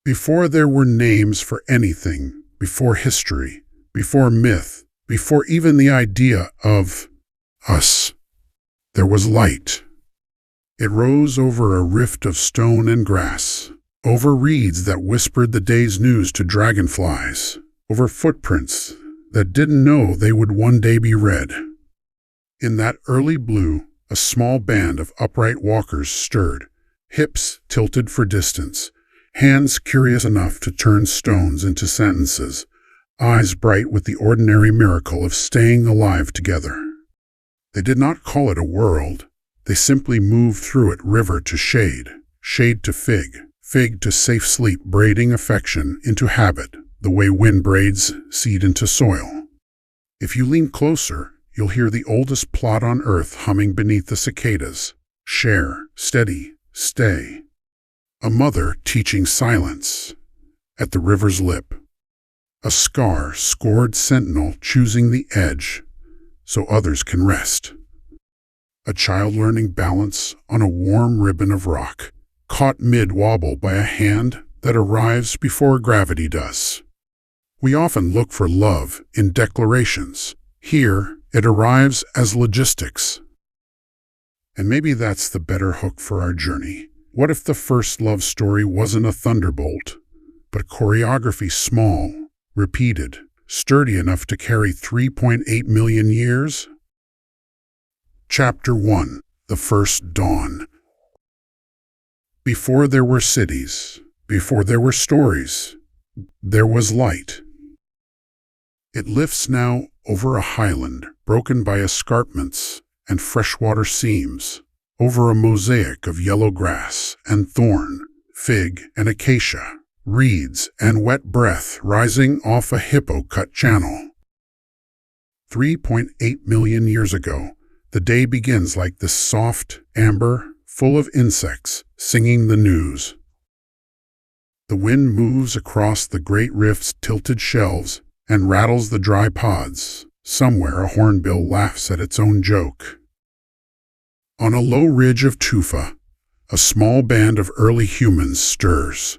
Before there were names for anything, before history, before myth, before even the idea of us, there was light. It rose over a rift of stone and grass, over reeds that whispered the day's news to dragonflies, over footprints that didn't know they would one day be read. In that early blue, a small band of upright walkers stirred, hips tilted for distance, hands curious enough to turn stones into sentences, eyes bright with the ordinary miracle of staying alive together. They did not call it a world. They simply moved through it, river to shade, shade to fig, fig to safe sleep, braiding affection into habit, the way wind braids seed into soil. If you lean closer, you'll hear the oldest plot on earth humming beneath the cicadas. Share, steady, stay. A mother teaching silence at the river's lip. A scar-scored sentinel choosing the edge so others can rest. A child learning balance on a warm ribbon of rock, caught mid-wobble by a hand that arrives before gravity does. We often look for love in declarations. Here, it arrives as logistics. And maybe that's the better hook for our journey. What if the first love story wasn't a thunderbolt, but choreography small, repeated, sturdy enough to carry 3.8 million years? Chapter 1. The First Dawn. Before there were cities, before there were stories, there was light. It lifts now over a highland broken by escarpments and freshwater seams, over a mosaic of yellow grass and thorn, fig and acacia, reeds and wet breath rising off a hippo-cut channel. 3.8 million years ago, the day begins like this soft amber, full of insects, singing the news. The wind moves across the great rift's tilted shelves and rattles the dry pods. Somewhere a hornbill laughs at its own joke. On a low ridge of tufa, a small band of early humans stirs.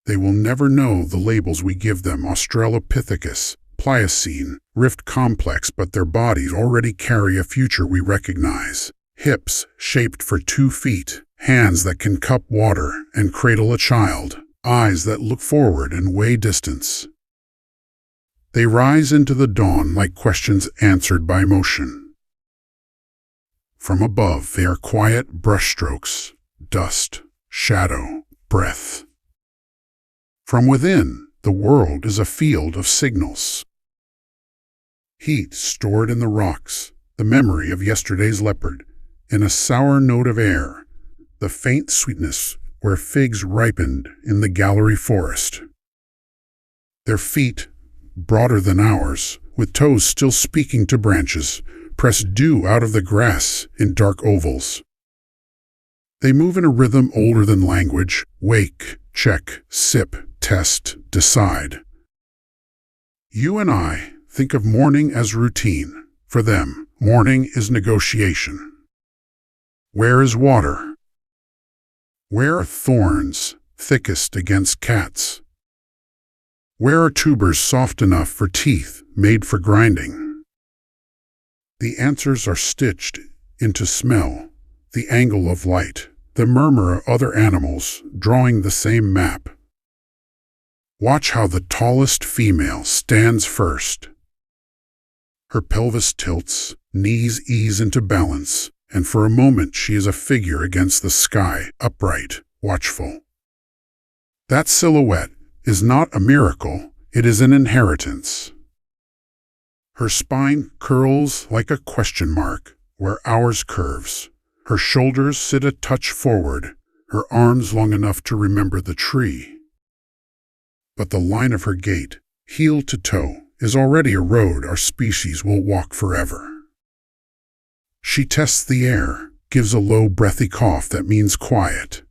They will never know the labels we give them: Australopithecus, Pliocene, Rift Complex, but their bodies already carry a future we recognize. Hips shaped for 2 feet, hands that can cup water and cradle a child, eyes that look forward and weigh distance. They rise into the dawn like questions answered by motion. From above, they are quiet brushstrokes, dust, shadow, breath. From within, the world is a field of signals. Heat stored in the rocks, the memory of yesterday's leopard, in a sour note of air, the faint sweetness where figs ripened in the gallery forest. Their feet, broader than ours, with toes still speaking to branches, press dew out of the grass in dark ovals. They move in a rhythm older than language: wake, check, sip, test, decide. You and I think of morning as routine. For them, morning is negotiation. Where is water? Where are thorns thickest against cats? Where are tubers soft enough for teeth made for grinding? The answers are stitched into smell, the angle of light, the murmur of other animals drawing the same map. Watch how the tallest female stands first. Her pelvis tilts, knees ease into balance, and for a moment she is a figure against the sky, upright, watchful. That silhouette is not a miracle, it is an inheritance. Her spine curls like a question mark where ours curves. Her shoulders sit a touch forward, her arms long enough to remember the tree. But the line of her gait, heel to toe, is already a road our species will walk forever. She tests the air, gives a low breathy cough that means quiet.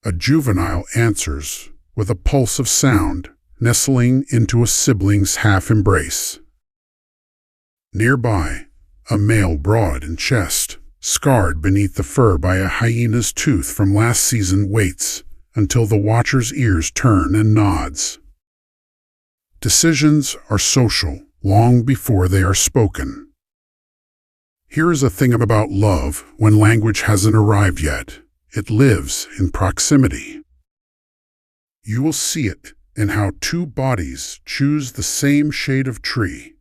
A juvenile answers with a pulse of sound, nestling into a sibling's half-embrace. Nearby, a male broad in chest, scarred beneath the fur by a hyena's tooth from last season, waits, until the watcher's ears turn and nods. Decisions are social long before they are spoken. Here is a thing about love when language hasn't arrived yet. It lives in proximity. You will see it in how two bodies choose the same shade of tree,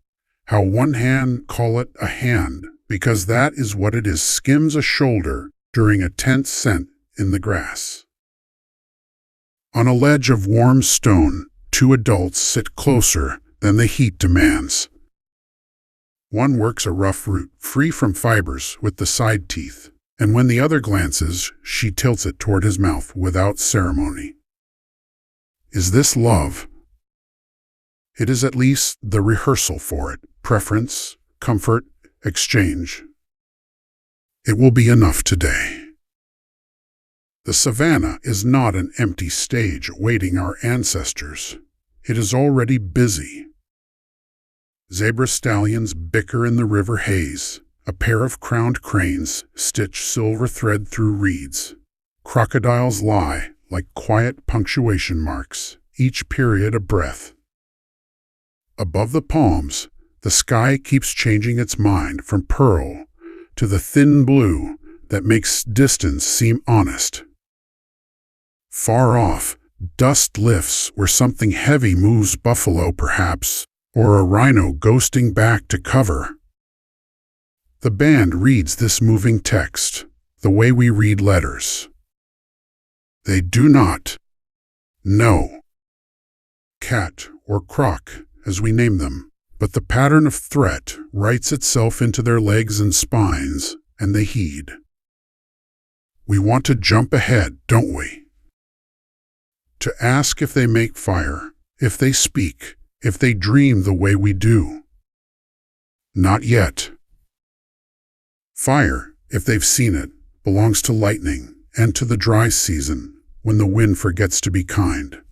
how one hand, call it a hand, because that is what it is, skims a shoulder during a tense scent in the grass. On a ledge of warm stone, two adults sit closer than the heat demands. One works a rough root, free from fibers, with the side teeth, and when the other glances, she tilts it toward his mouth without ceremony. Is this love? It is at least the rehearsal for it, preference, comfort, exchange. It will be enough today. The savannah is not an empty stage awaiting our ancestors. It is already busy. Zebra stallions bicker in the river haze. A pair of crowned cranes stitch silver thread through reeds. Crocodiles lie like quiet punctuation marks, each period a breath. Above the palms, the sky keeps changing its mind from pearl to the thin blue that makes distance seem honest. Far off, dust lifts where something heavy moves, buffalo perhaps, or a rhino ghosting back to cover. The band reads this moving text the way we read letters. They do not know cat or croc, as we name them, but the pattern of threat writes itself into their legs and spines, and they heed. We want to jump ahead, don't we? To ask if they make fire, if they speak, if they dream the way we do. Not yet. Fire, if they've seen it, belongs to lightning and to the dry season, when the wind forgets to be kind.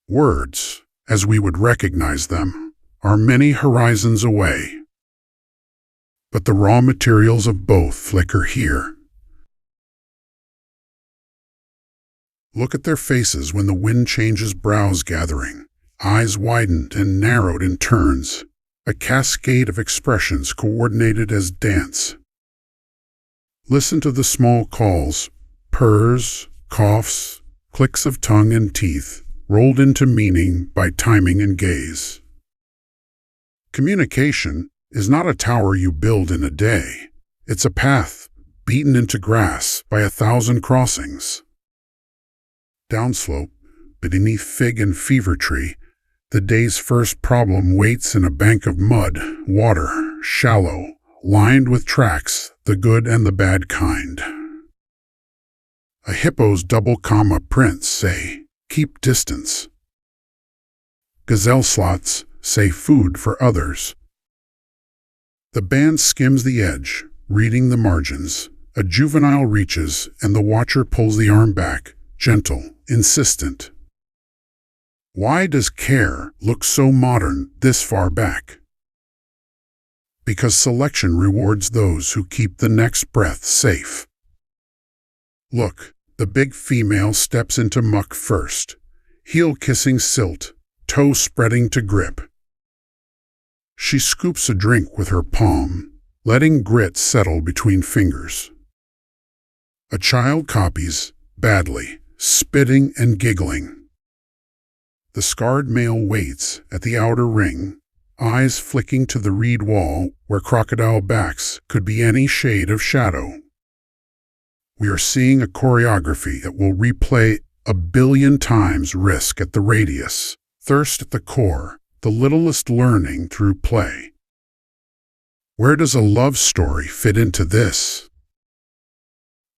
Words, as we would recognize them, are many horizons away. But the raw materials of both flicker here. Look at their faces when the wind changes, brows gathering, eyes widened and narrowed in turns, a cascade of expressions coordinated as dance. Listen to the small calls, purrs, coughs, clicks of tongue and teeth, rolled into meaning by timing and gaze. Communication is not a tower you build in a day. It's a path beaten into grass by 1,000 crossings. Downslope, beneath fig and fever tree, the day's first problem waits in a bank of mud, water, shallow, lined with tracks, the good and the bad kind. A hippo's double comma prints say, keep distance. Gazelle slots say food for others. The band skims the edge, reading the margins. A juvenile reaches and the watcher pulls the arm back, gentle, insistent. Why does care look so modern this far back? Because selection rewards those who keep the next breath safe. Look, the big female steps into muck first, heel kissing silt, toe spreading to grip. She scoops a drink with her palm, letting grit settle between fingers. A child copies, badly, spitting and giggling. The scarred male waits at the outer ring, eyes flicking to the reed wall where crocodile backs could be any shade of shadow. We are seeing a choreography that will replay 1 billion times, risk at the radius, thirst at the core, the littlest learning through play. Where does a love story fit into this?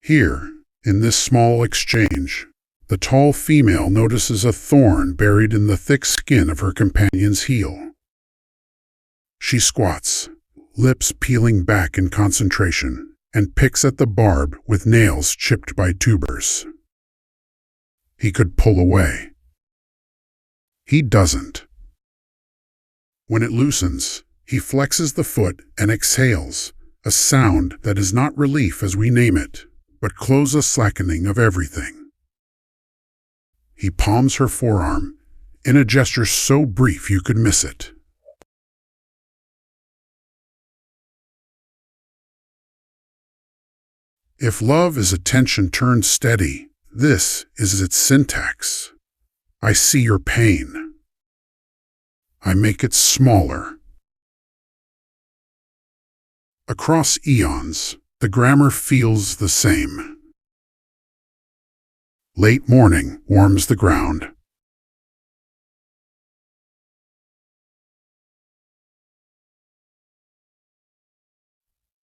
Here, in this small exchange, the tall female notices a thorn buried in the thick skin of her companion's heel. She squats, lips peeling back in concentration, and picks at the barb with nails chipped by tubers. He could pull away. He doesn't. When it loosens, he flexes the foot and exhales, a sound that is not relief as we name it, but close a slackening of everything. He palms her forearm, in a gesture so brief you could miss it. If love is attention turned steady, this is its syntax. I see your pain. I make it smaller. Across eons, the grammar feels the same. Late morning warms the ground.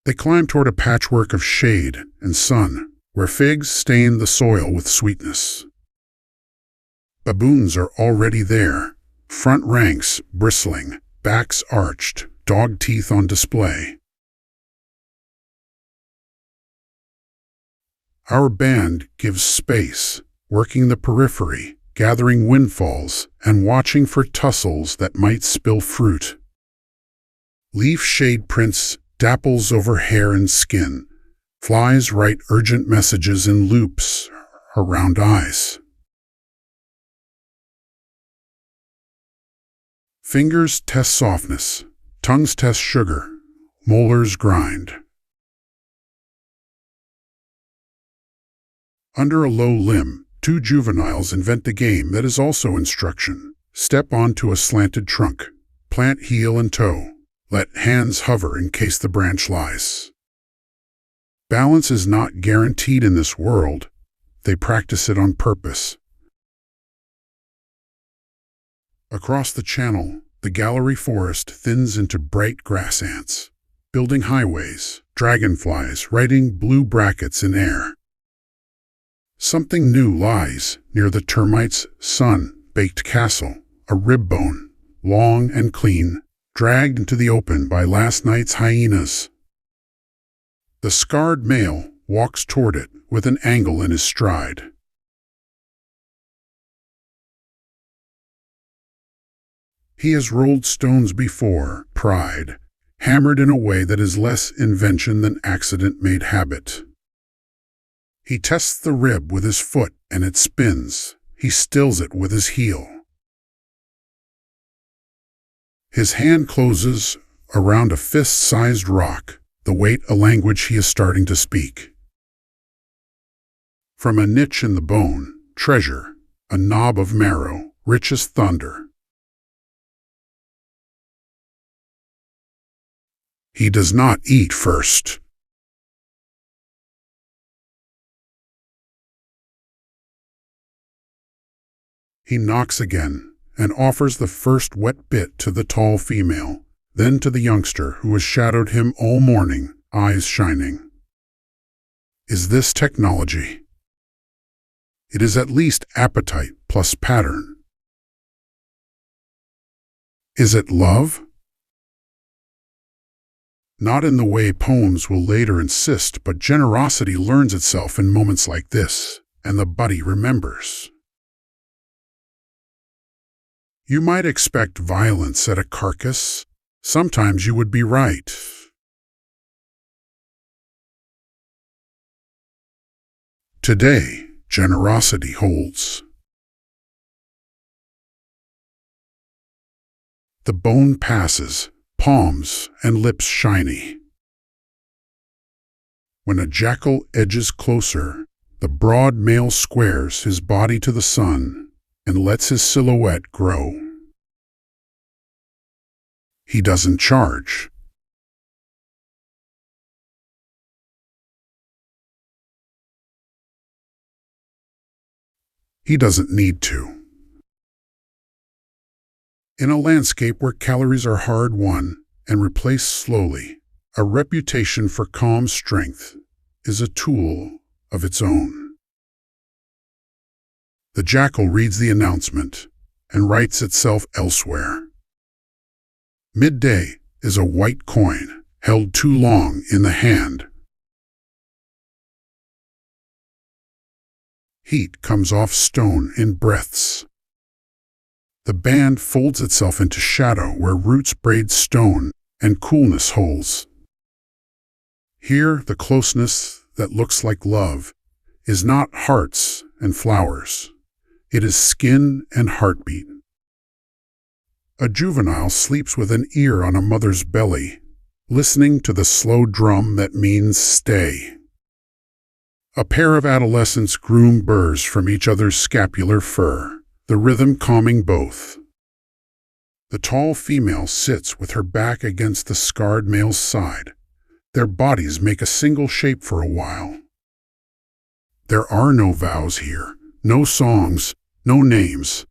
They climb toward a patchwork of shade and sun, where figs stain the soil with sweetness. Baboons are already there, front ranks bristling, backs arched, dog teeth on display. Our band gives space, working the periphery, gathering windfalls, and watching for tussles that might spill fruit. Leaf shade prints dapples over hair and skin. Flies write urgent messages in loops around eyes. Fingers test softness, tongues test sugar, molars grind. Under a low limb, two juveniles invent a game that is also instruction. Step onto a slanted trunk, plant heel and toe. Let hands hover in case the branch lies. Balance is not guaranteed in this world. They practice it on purpose. Across the channel, the gallery forest thins into bright grass ants, building highways, dragonflies writing blue brackets in air. Something new lies near the termites' sun-baked castle, a rib bone, long and clean, dragged into the open by last night's hyenas. The scarred male walks toward it with an angle in his stride. He has rolled stones before, pride, hammered in a way that is less invention than accident-made habit. He tests the rib with his foot and it spins. He stills it with his heel. His hand closes around a fist-sized rock, the weight a language he is starting to speak. From a niche in the bone, treasure, a knob of marrow, rich as thunder. He does not eat first. He knocks again and offers the first wet bit to the tall female, then to the youngster who has shadowed him all morning, eyes shining. Is this technology? It is at least appetite plus pattern. Is it love? Not in the way poems will later insist, but generosity learns itself in moments like this, and the buddy remembers. You might expect violence at a carcass. Sometimes you would be right. Today, generosity holds. The bone passes, palms and lips shiny. When a jackal edges closer, the broad male squares his body to the sun and lets his silhouette grow. He doesn't charge. He doesn't need to. In a landscape where calories are hard-won and replaced slowly, a reputation for calm strength is a tool of its own. The jackal reads the announcement and writes itself elsewhere. Midday is a white coin held too long in the hand. Heat comes off stone in breaths. The band folds itself into shadow where roots braid stone and coolness holds. Here, the closeness that looks like love is not hearts and flowers. It is skin and heartbeat. A juvenile sleeps with an ear on a mother's belly, listening to the slow drum that means stay. A pair of adolescents groom burrs from each other's scapular fur, the rhythm calming both. The tall female sits with her back against the scarred male's side. Their bodies make a single shape for a while. There are no vows here, no songs, no names.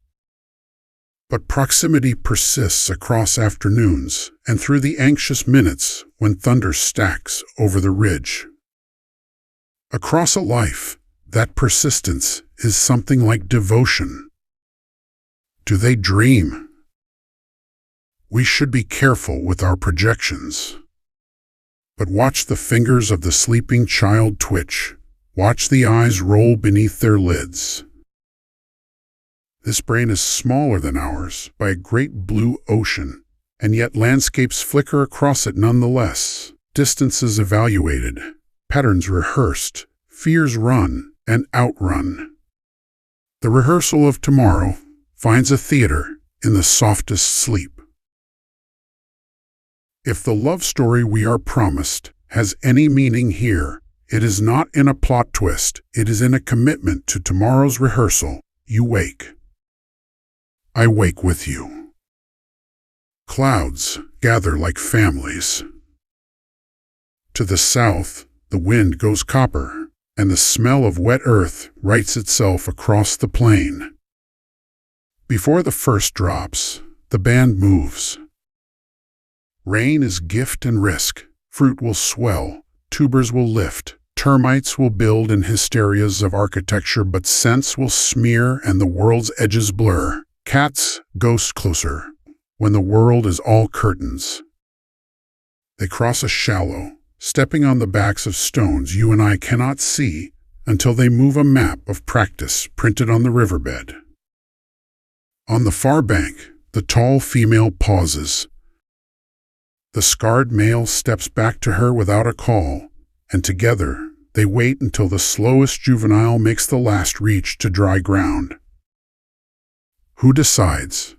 But proximity persists across afternoons and through the anxious minutes when thunder stacks over the ridge. Across a life, that persistence is something like devotion. Do they dream? We should be careful with our projections. But watch the fingers of the sleeping child twitch. Watch the eyes roll beneath their lids. This brain is smaller than ours by a great blue ocean, and yet landscapes flicker across it nonetheless. Distances evaluated, patterns rehearsed, fears run and outrun. The rehearsal of tomorrow finds a theater in the softest sleep. If the love story we are promised has any meaning here, it is not in a plot twist, it is in a commitment to tomorrow's rehearsal. You wake. I wake with you. Clouds gather like families. To the south, the wind goes copper, and the smell of wet earth writes itself across the plain. Before the first drops, the band moves. Rain is gift and risk. Fruit will swell, tubers will lift, termites will build in hysterias of architecture, but scents will smear and the world's edges blur. Cats ghost closer when the world is all curtains. They cross a shallow, stepping on the backs of stones you and I cannot see until they move a map of practice printed on the riverbed. On the far bank, the tall female pauses. The scarred male steps back to her without a call, and together they wait until the slowest juvenile makes the last reach to dry ground. Who decides?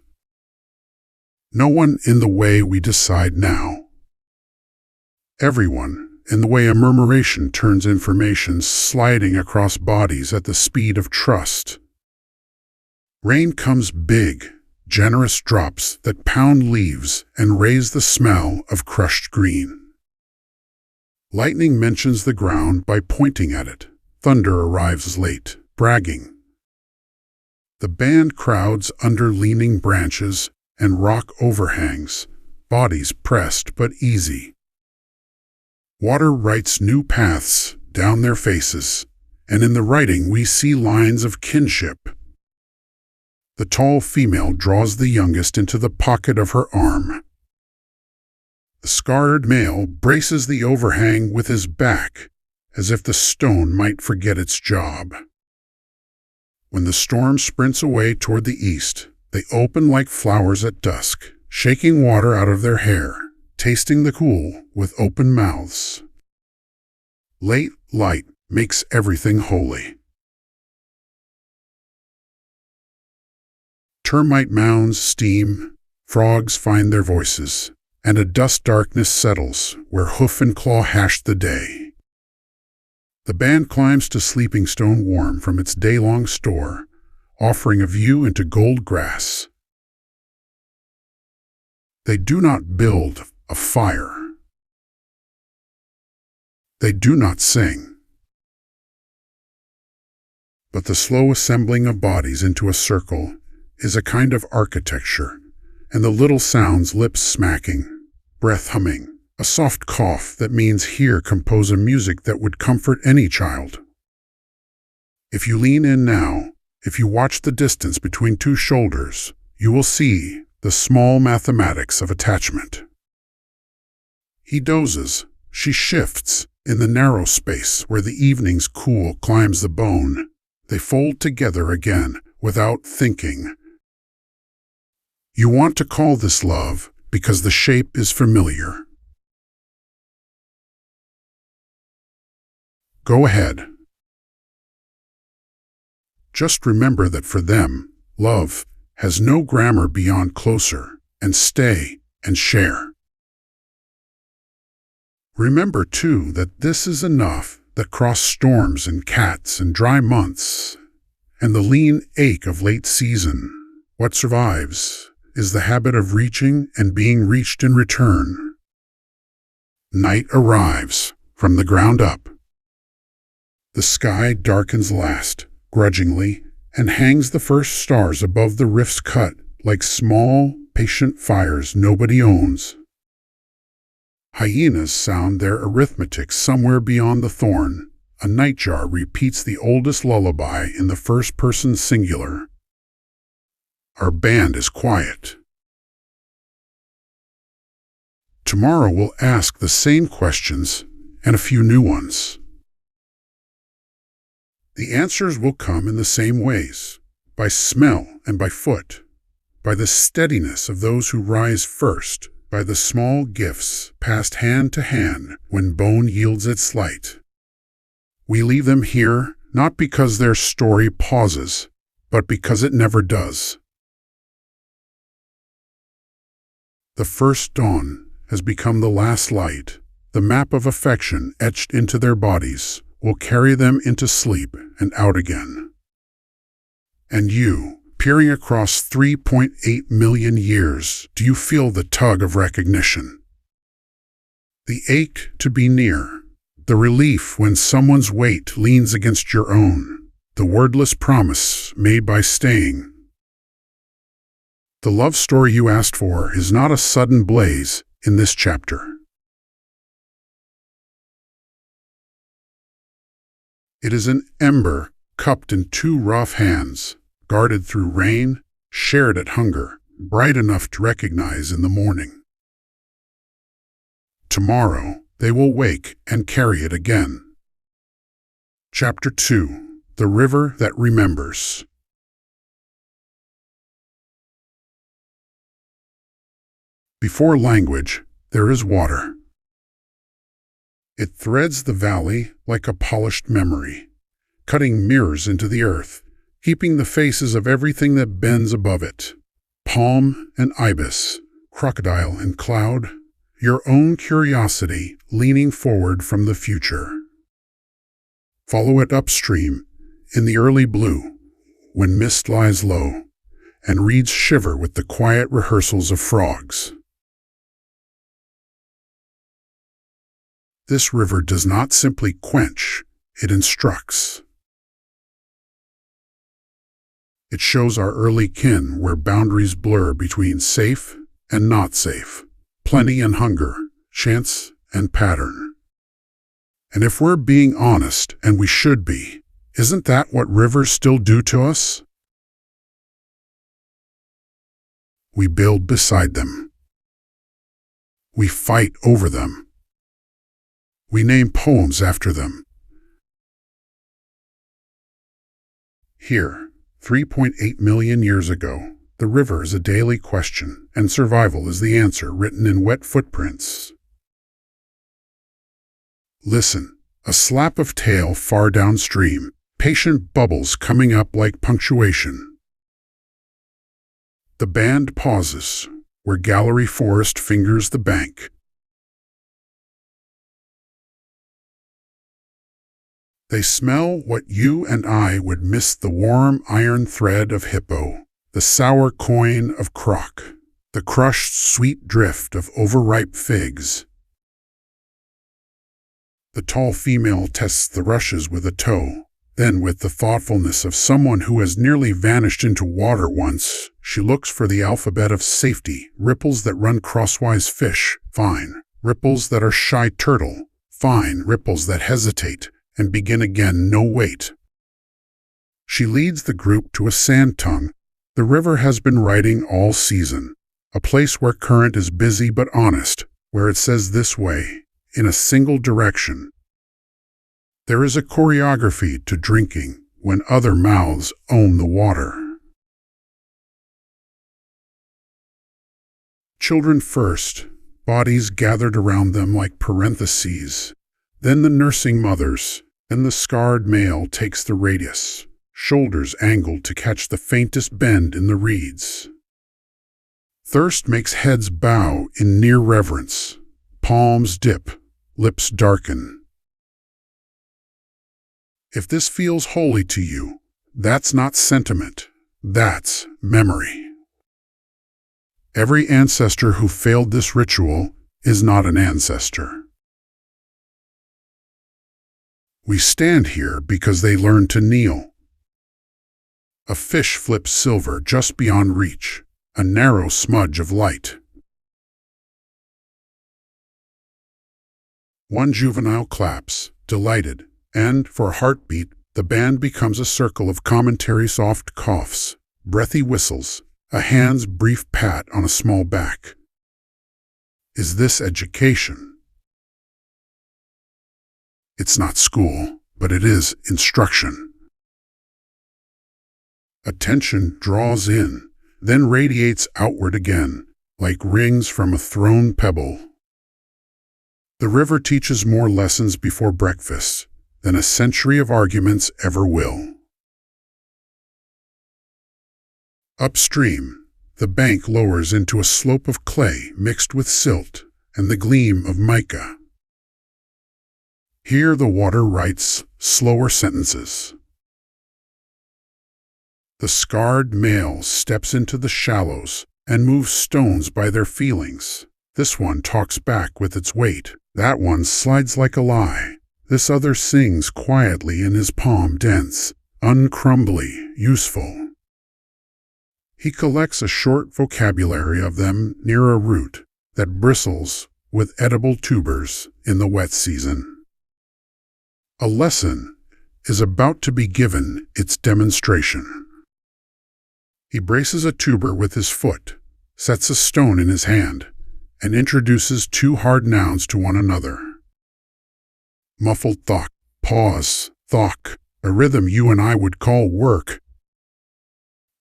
No one in the way we decide now. Everyone in the way a murmuration turns information sliding across bodies at the speed of trust. Rain comes big, generous drops that pound leaves and raise the smell of crushed green. Lightning mentions the ground by pointing at it. Thunder arrives late, bragging. The band crowds under leaning branches and rock overhangs, bodies pressed but easy. Water writes new paths down their faces, and in the writing we see lines of kinship. The tall female draws the youngest into the pocket of her arm. The scarred male braces the overhang with his back, as if the stone might forget its job. When the storm sprints away toward the east, they open like flowers at dusk, shaking water out of their hair, tasting the cool with open mouths. Late light makes everything holy. Termite mounds steam, frogs find their voices, and a dust darkness settles where hoof and claw hash the day. The band climbs to sleeping stone warm from its day-long store, offering a view into gold grass. They do not build a fire. They do not sing. But the slow assembling of bodies into a circle is a kind of architecture, and the little sounds, lips smacking, breath humming, a soft cough that means here compose a music that would comfort any child. If you lean in now, if you watch the distance between two shoulders, you will see the small mathematics of attachment. He dozes, she shifts, in the narrow space where the evening's cool climbs the bone. They fold together again, without thinking. You want to call this love because the shape is familiar. Go ahead. Just remember that for them, love has no grammar beyond closer and stay and share. Remember, too, that this is enough that cross storms and cats and dry months and the lean ache of late season. What survives is the habit of reaching and being reached in return. Night arrives from the ground up. The sky darkens last, grudgingly, and hangs the first stars above the rifts cut like small, patient fires nobody owns. Hyenas sound their arithmetic somewhere beyond the thorn. A nightjar repeats the oldest lullaby in the first-person singular. Our band is quiet. Tomorrow we'll ask the same questions and a few new ones. The answers will come in the same ways, by smell and by foot, by the steadiness of those who rise first, by the small gifts passed hand to hand when bone yields its light. We leave them here not because their story pauses, but because it never does. The first dawn has become the last light. The map of affection etched into their bodies will carry them into sleep and out again. And you, peering across 3.8 million years, do you feel the tug of recognition? The ache to be near, the relief when someone's weight leans against your own, the wordless promise made by staying. The love story you asked for is not a sudden blaze in this chapter. It is an ember cupped in two rough hands, guarded through rain, shared at hunger, bright enough to recognize in the morning. Tomorrow they will wake and carry it again. Chapter 2: The River That Remembers. Before language, there is water. It threads the valley like a polished memory, cutting mirrors into the earth, keeping the faces of everything that bends above it. Palm and ibis, crocodile and cloud, your own curiosity leaning forward from the future. Follow it upstream, in the early blue, when mist lies low, and reeds shiver with the quiet rehearsals of frogs. This river does not simply quench, it instructs. It shows our early kin where boundaries blur between safe and not safe, plenty and hunger, chance and pattern. And if we're being honest, and we should be, isn't that what rivers still do to us? We build beside them. We fight over them. We name poems after them. Here, 3.8 million years ago, the river is a daily question, and survival is the answer written in wet footprints. Listen, a slap of tail far downstream, patient bubbles coming up like punctuation. The band pauses, where gallery forest fingers the bank. They smell what you and I would miss: the warm iron thread of hippo, the sour coin of croc, the crushed sweet drift of overripe figs. The tall female tests the rushes with a toe. Then, with the thoughtfulness of someone who has nearly vanished into water once, she looks for the alphabet of safety: ripples that run crosswise fish, fine; ripples that are shy turtle, fine; ripples that hesitate and begin again, no wait. She leads the group to a sand tongue. The river has been writing all season, a place where current is busy but honest, where it says this way, in a single direction. There is a choreography to drinking when other mouths own the water. Children first, bodies gathered around them like parentheses. Then the nursing mothers, and the scarred male takes the radius, shoulders angled to catch the faintest bend in the reeds. Thirst makes heads bow in near reverence, palms dip, lips darken. If this feels holy to you, that's not sentiment, that's memory. Every ancestor who failed this ritual is not an ancestor. We stand here because they learned to kneel. A fish flips silver just beyond reach, a narrow smudge of light. One juvenile claps, delighted, and, for a heartbeat, the band becomes a circle of commentary, soft coughs, breathy whistles, a hand's brief pat on a small back. Is this education? It's not school, but it is instruction. Attention draws in, then radiates outward again, like rings from a thrown pebble. The river teaches more lessons before breakfast than a century of arguments ever will. Upstream, the bank lowers into a slope of clay mixed with silt and the gleam of mica. Here the water writes slower sentences. The scarred male steps into the shallows and moves stones by their feelings. This one talks back with its weight. That one slides like a lie. This other sings quietly in his palm, dense, uncrumbly, useful. He collects a short vocabulary of them near a root that bristles with edible tubers in the wet season. A lesson is about to be given its demonstration. He braces a tuber with his foot, sets a stone in his hand, and introduces two hard nouns to one another. Muffled thok, pause, thok, a rhythm you and I would call work.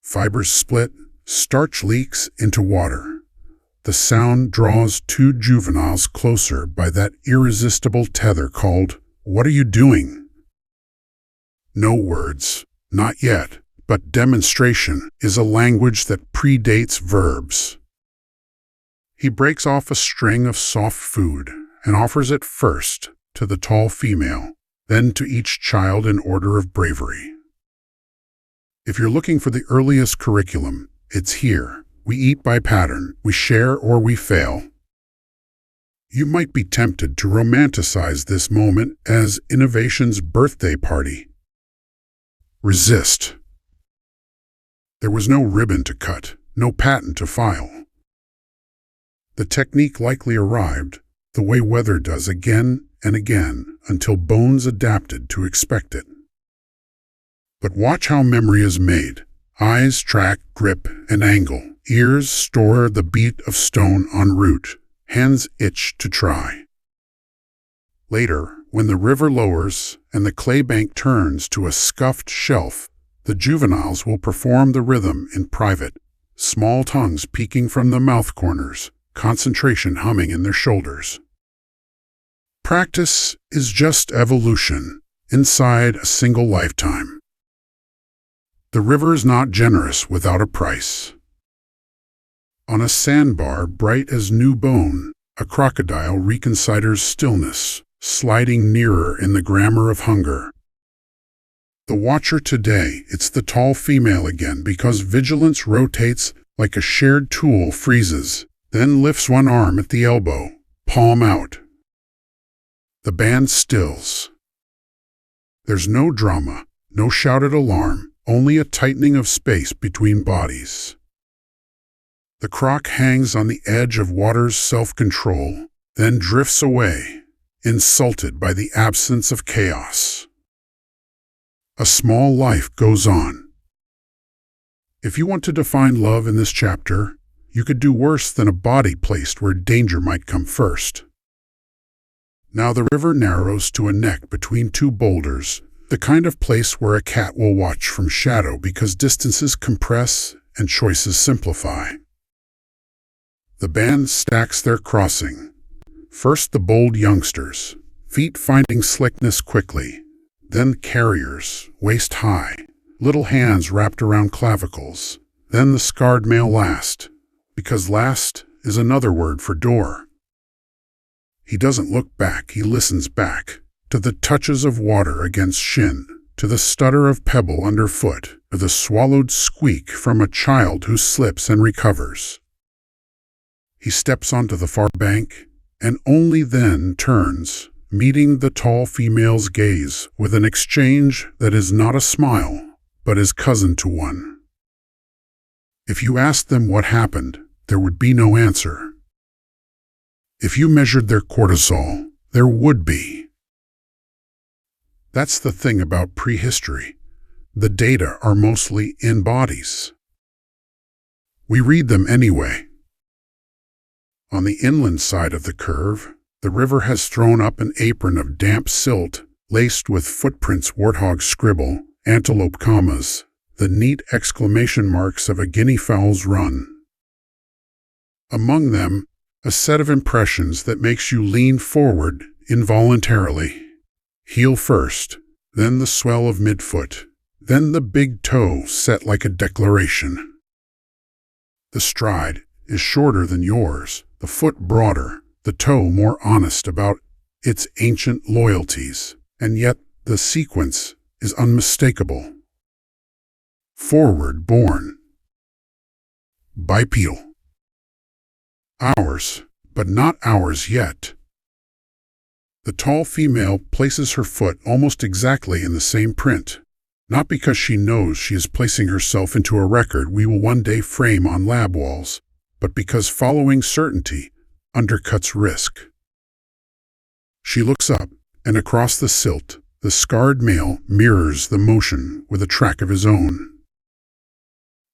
Fibers split, starch leaks into water. The sound draws two juveniles closer by that irresistible tether called, "What are you doing?" No words, not yet, but demonstration is a language that predates verbs. He breaks off a string of soft food and offers it first to the tall female, then to each child in order of bravery. If you're looking for the earliest curriculum, it's here. We eat by pattern, we share or we fail. You might be tempted to romanticize this moment as innovation's birthday party. Resist. There was no ribbon to cut, no patent to file. The technique likely arrived the way weather does again and again until bones adapted to expect it. But watch how memory is made. Eyes track grip and angle. Ears store the beat of stone en route. Hands itch to try. Later, when the river lowers and the clay bank turns to a scuffed shelf, the juveniles will perform the rhythm in private, small tongues peeking from the mouth corners, concentration humming in their shoulders. Practice is just evolution inside a single lifetime. The river is not generous without a price. On a sandbar bright as new bone, a crocodile reconsiders stillness, sliding nearer in the grammar of hunger. The watcher today, it's the tall female again because vigilance rotates like a shared tool freezes, then lifts one arm at the elbow, palm out. The band stills. There's no drama, no shouted alarm, only a tightening of space between bodies. The croc hangs on the edge of water's self-control, then drifts away, insulted by the absence of chaos. A small life goes on. If you want to define love in this chapter, you could do worse than a body placed where danger might come first. Now the river narrows to a neck between two boulders, the kind of place where a cat will watch from shadow because distances compress and choices simplify. The band stacks their crossing. First the bold youngsters, feet finding slickness quickly, then carriers, waist high, little hands wrapped around clavicles. Then the scarred male last, because last is another word for door. He doesn't look back, he listens back, to the touches of water against shin, to the stutter of pebble underfoot, to the swallowed squeak from a child who slips and recovers. He steps onto the far bank, and only then turns, meeting the tall female's gaze with an exchange that is not a smile, but is cousin to one. If you asked them what happened, there would be no answer. If you measured their cortisol, there would be. That's the thing about prehistory. The data are mostly in bodies. We read them anyway. On the inland side of the curve, the river has thrown up an apron of damp silt, laced with footprints, warthog scribble, antelope commas, the neat exclamation marks of a guinea fowl's run. Among them, a set of impressions that makes you lean forward involuntarily. Heel first, then the swell of midfoot, then the big toe set like a declaration. The stride is shorter than yours, the foot broader, the toe more honest about its ancient loyalties, and yet the sequence is unmistakable. Forward born. Bipedal. Ours, but not ours yet. The tall female places her foot almost exactly in the same print, not because she knows she is placing herself into a record we will one day frame on lab walls, but because following certainty undercuts risk. She looks up, and across the silt, the scarred male mirrors the motion with a track of his own.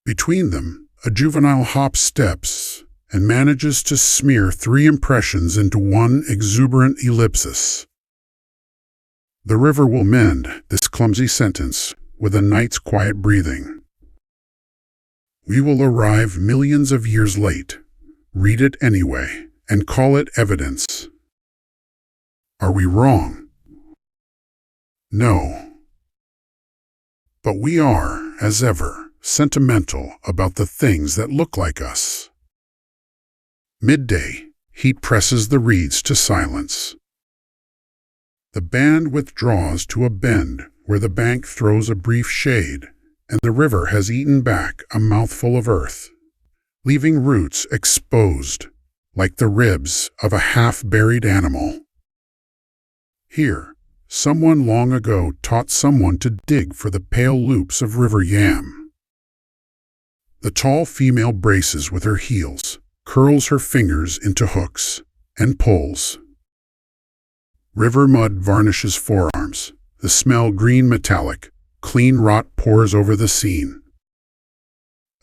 Between them, a juvenile hops steps and manages to smear 3 impressions into one exuberant ellipsis. The river will mend this clumsy sentence with a night's quiet breathing. We will arrive millions of years late, read it anyway, and call it evidence. Are we wrong? No. But we are, as ever, sentimental about the things that look like us. Midday, heat presses the reeds to silence. The band withdraws to a bend where the bank throws a brief shade, and the river has eaten back a mouthful of earth, leaving roots exposed, like the ribs of a half-buried animal. Here, someone long ago taught someone to dig for the pale loops of river yam. The tall female braces with her heels, curls her fingers into hooks, and pulls. River mud varnishes forearms, the smell green metallic, clean rot pours over the scene.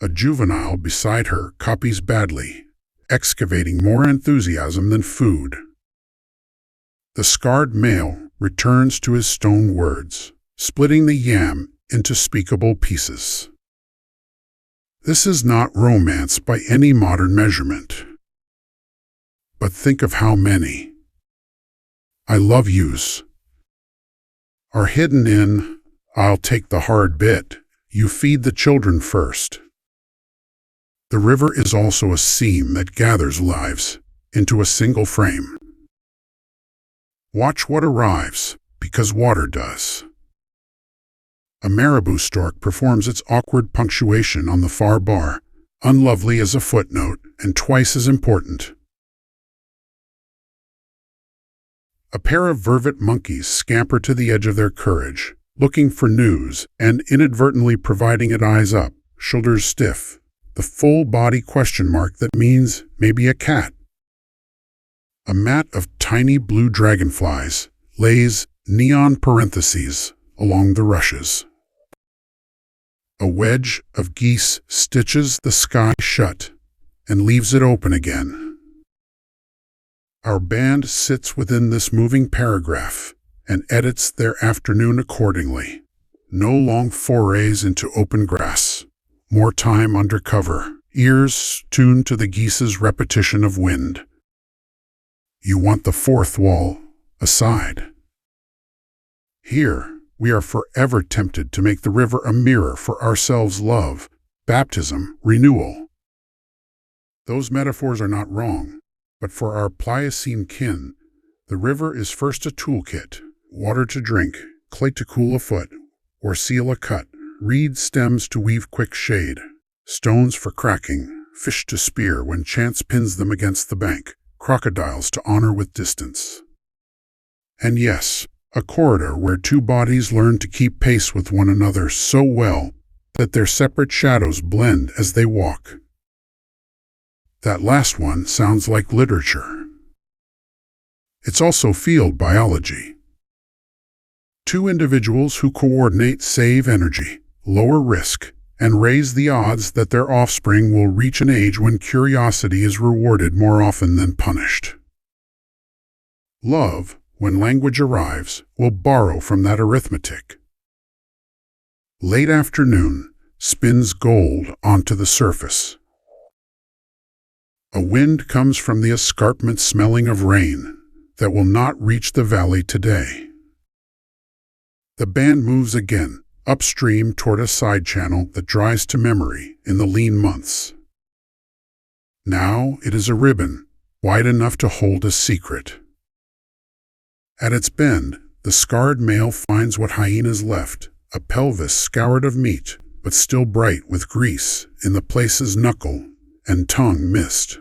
A juvenile beside her copies badly, excavating more enthusiasm than food. The scarred male returns to his stone words, splitting the yam into speakable pieces. This is not romance by any modern measurement. But think of how many I love yous are hidden in, I'll take the hard bit, you feed the children first. The river is also a seam that gathers lives into a single frame. Watch what arrives, because water does. A marabou stork performs its awkward punctuation on the far bar, unlovely as a footnote and twice as important. A pair of vervet monkeys scamper to the edge of their courage, looking for news and inadvertently providing it eyes up, shoulders stiff, the full body question mark that means maybe a cat. A mat of tiny blue dragonflies lays neon parentheses along the rushes. A wedge of geese stitches the sky shut and leaves it open again. Our band sits within this moving paragraph and edits their afternoon accordingly. No long forays into open grass, more time under cover, ears tuned to the geese's repetition of wind. You want the fourth wall, aside. Here, we are forever tempted to make the river a mirror for ourselves: love, baptism, renewal. Those metaphors are not wrong, but for our Pliocene kin, the river is first a toolkit: water to drink, clay to cool a foot or seal a cut, reed stems to weave quick shade, stones for cracking, fish to spear when chance pins them against the bank, crocodiles to honor with distance. And yes, a corridor where two bodies learn to keep pace with one another so well that their separate shadows blend as they walk. That last one sounds like literature. It's also field biology. Two individuals who coordinate save energy, lower risk, and raise the odds that their offspring will reach an age when curiosity is rewarded more often than punished. Love, when language arrives, will borrow from that arithmetic. Late afternoon spins gold onto the surface. A wind comes from the escarpment smelling of rain that will not reach the valley today. The band moves again, upstream toward a side channel that dries to memory in the lean months. Now it is a ribbon, wide enough to hold a secret. At its bend, the scarred male finds what hyenas left, a pelvis scoured of meat, but still bright with grease in the places knuckle and tongue missed.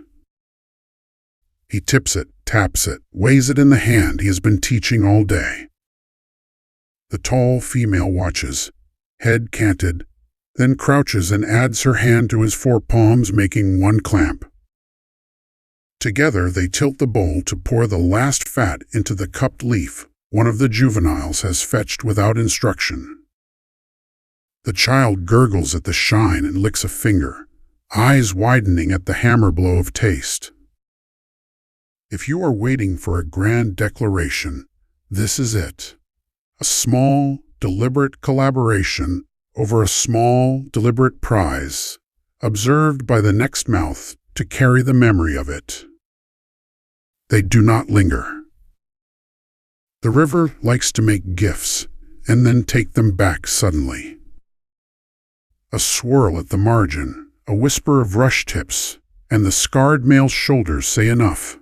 He tips it, taps it, weighs it in the hand he has been teaching all day. The tall female watches, head canted, then crouches and adds her hand to his forepalms, making one clamp. Together they tilt the bowl to pour the last fat into the cupped leaf one of the juveniles has fetched without instruction. The child gurgles at the shine and licks a finger, eyes widening at the hammer blow of taste. If you are waiting for a grand declaration, this is it. A small, deliberate collaboration over a small, deliberate prize, observed by the next mouth to carry the memory of it. They do not linger. The river likes to make gifts and then take them back suddenly. A swirl at the margin, a whisper of rush tips, and the scarred male's shoulders say enough.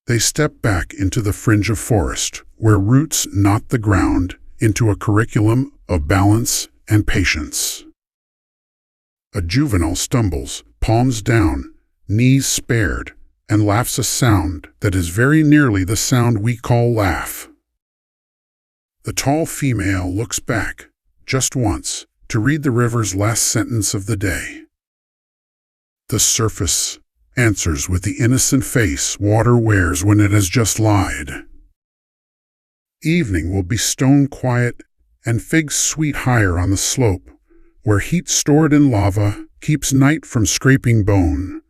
They step back into the fringe of forest, where roots knot the ground into a curriculum of balance and patience. A juvenile stumbles, palms down, knees spared, and laughs a sound that is very nearly the sound we call laugh. The tall female looks back, just once, to read the river's last sentence of the day. The surface answers with the innocent face water wears when it has just lied. Evening will be stone quiet and figs sweet higher on the slope, where heat stored in lava keeps night from scraping bone.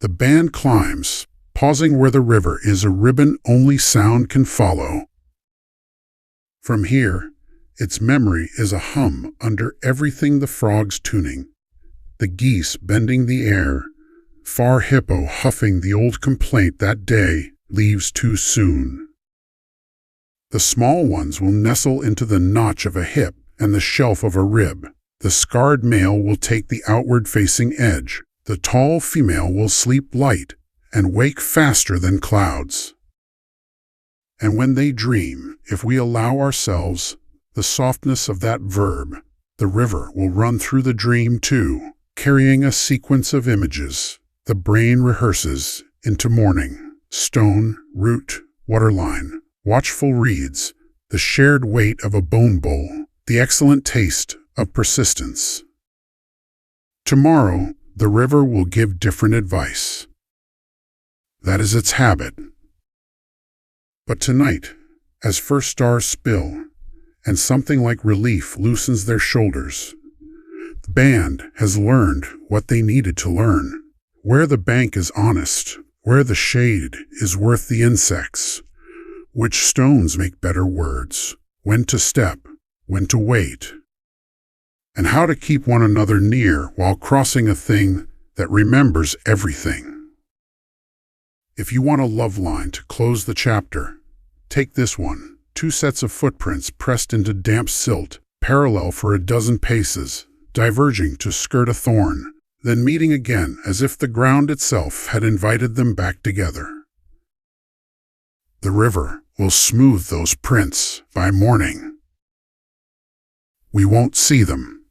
The band climbs, pausing where the river is a ribbon only sound can follow. From here, its memory is a hum under everything: the frogs tuning, the geese bending the air, far hippo huffing the old complaint that day leaves too soon. The small ones will nestle into the notch of a hip and the shelf of a rib. The scarred male will take the outward-facing edge. The tall female will sleep light and wake faster than clouds. And when they dream, if we allow ourselves the softness of that verb, the river will run through the dream too, carrying a sequence of images. The brain rehearses into morning: stone, root, waterline, watchful reeds, the shared weight of a bone bowl, the excellent taste of persistence. Tomorrow, the river will give different advice. That is its habit. But tonight, as first stars spill, and something like relief loosens their shoulders, the band has learned what they needed to learn. Where the bank is honest, where the shade is worth the insects, which stones make better words, when to step, when to wait, and how to keep one another near while crossing a thing that remembers everything. If you want a love line to close the chapter, take this one. Two sets of footprints pressed into damp silt, parallel for a dozen paces, diverging to skirt a thorn, then meeting again as if the ground itself had invited them back together. The river will smooth those prints by morning. We won't see them,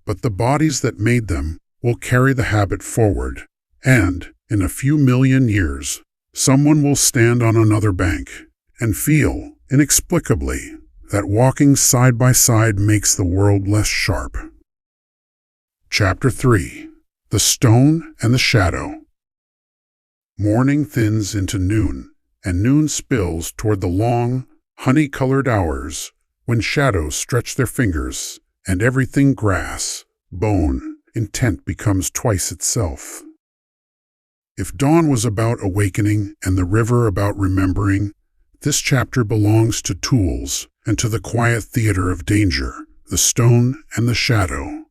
but the bodies that made them will carry the habit forward, and, in a few million years, someone will stand on another bank and feel, inexplicably, that walking side by side makes the world less sharp. Chapter 3. The Stone and the Shadow. Morning thins into noon, and noon spills toward the long, honey-colored hours when shadows stretch their fingers and everything grass, bone, intent becomes twice itself. If dawn was about awakening and the river about remembering, this chapter belongs to tools and to the quiet theater of danger, the stone and the shadow.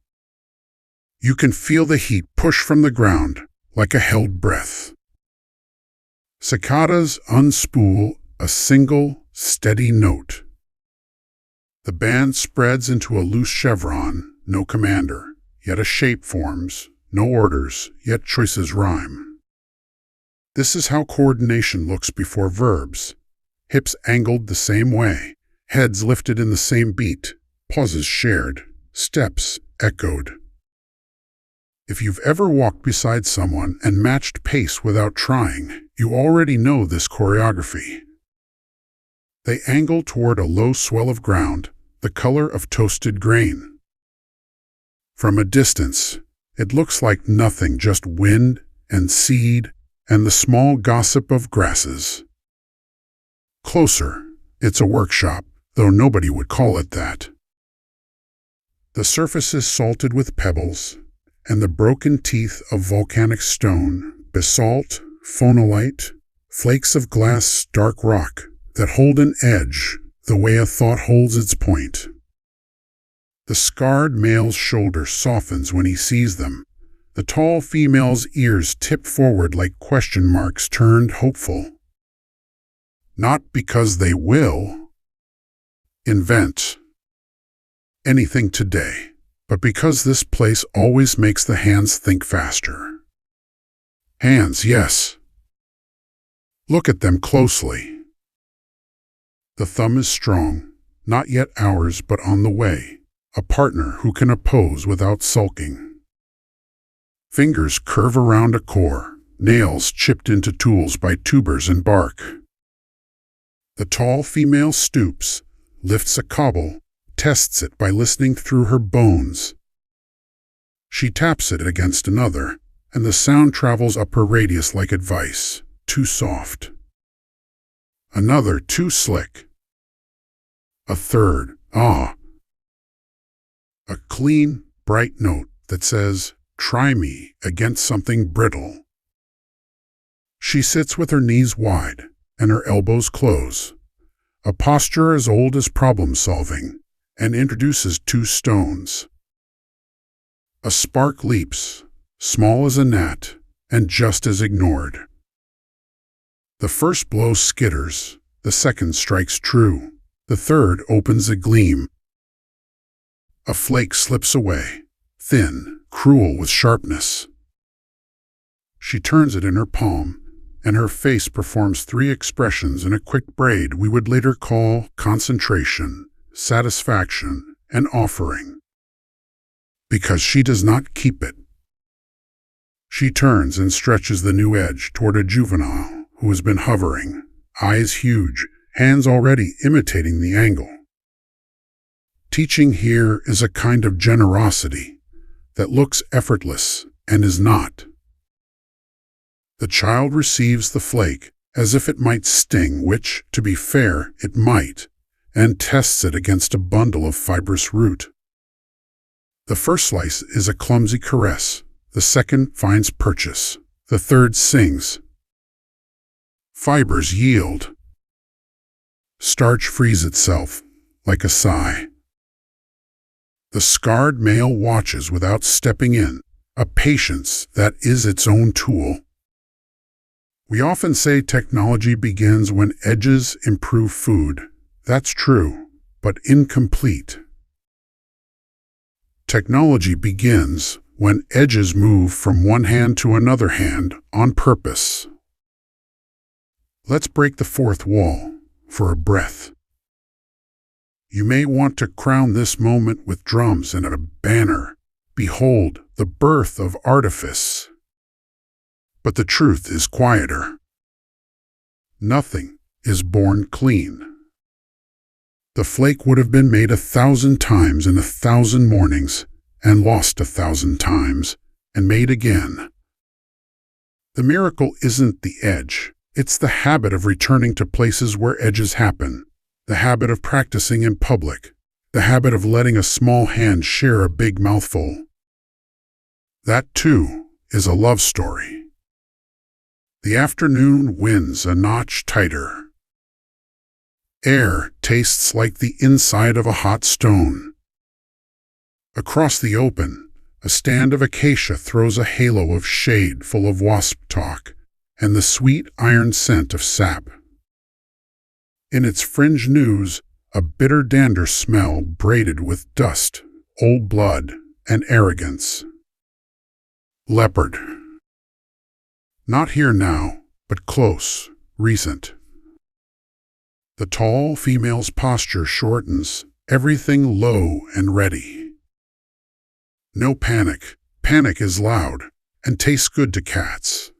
You can feel the heat push from the ground like a held breath. Cicadas unspool a single, steady note. The band spreads into a loose chevron, no commander, yet a shape forms, no orders, yet choices rhyme. This is how coordination looks before verbs. Hips angled the same way, heads lifted in the same beat, pauses shared, steps echoed. If you've ever walked beside someone and matched pace without trying, you already know this choreography. They angle toward a low swell of ground, the color of toasted grain. From a distance, it looks like nothing, just wind and seed and the small gossip of grasses. Closer, it's a workshop, though nobody would call it that. The surface is salted with pebbles, and the broken teeth of volcanic stone, basalt, phonolite, flakes of glass, dark rock that hold an edge the way a thought holds its point. The scarred male's shoulder softens when he sees them. The tall female's ears tip forward like question marks turned hopeful. Not because they will invent anything today, but because this place always makes the hands think faster. Hands, yes. Look at them closely. The thumb is strong, not yet ours but on the way, a partner who can oppose without sulking. Fingers curve around a core, nails chipped into tools by tubers and bark. The tall female stoops, lifts a cobble, tests it by listening through her bones. She taps it against another, and the sound travels up her radius like advice, too soft. Another too slick. A third, ah. A clean, bright note that says, try me, against something brittle. She sits with her knees wide and her elbows close, a posture as old as problem-solving, and introduces two stones. A spark leaps, small as a gnat, and just as ignored. The first blow skitters, the second strikes true, the third opens a gleam. A flake slips away, thin, cruel with sharpness. She turns it in her palm, and her face performs three expressions in a quick braid we would later call concentration, satisfaction, and offering. Because she does not keep it. She turns and stretches the new edge toward a juvenile who has been hovering, eyes huge, hands already imitating the angle. Teaching here is a kind of generosity that looks effortless and is not. The child receives the flake as if it might sting, which, to be fair, it might, and tests it against a bundle of fibrous root. The first slice is a clumsy caress, the second finds purchase, the third sings. Fibers yield. Starch frees itself, like a sigh. The scarred male watches without stepping in, a patience that is its own tool. We often say technology begins when edges improve food. That's true, but incomplete. Technology begins when edges move from one hand to another hand on purpose. Let's break the fourth wall for a breath. You may want to crown this moment with drums and a banner. Behold, the birth of artifice. But the truth is quieter. Nothing is born clean. The flake would have been made 1,000 times in 1,000 mornings, and lost 1,000 times, and made again. The miracle isn't the edge. It's the habit of returning to places where edges happen, the habit of practicing in public, the habit of letting a small hand share a big mouthful. That, too, is a love story. The afternoon winds a notch tighter. Air tastes like the inside of a hot stone. Across the open, a stand of acacia throws a halo of shade full of wasp talk and the sweet iron scent of sap. In its fringe news, a bitter dander smell braided with dust, old blood, and arrogance. Leopard. Not here now, but close, recent. The tall female's posture shortens, everything low and ready. No panic. Panic is loud and tastes good to cats.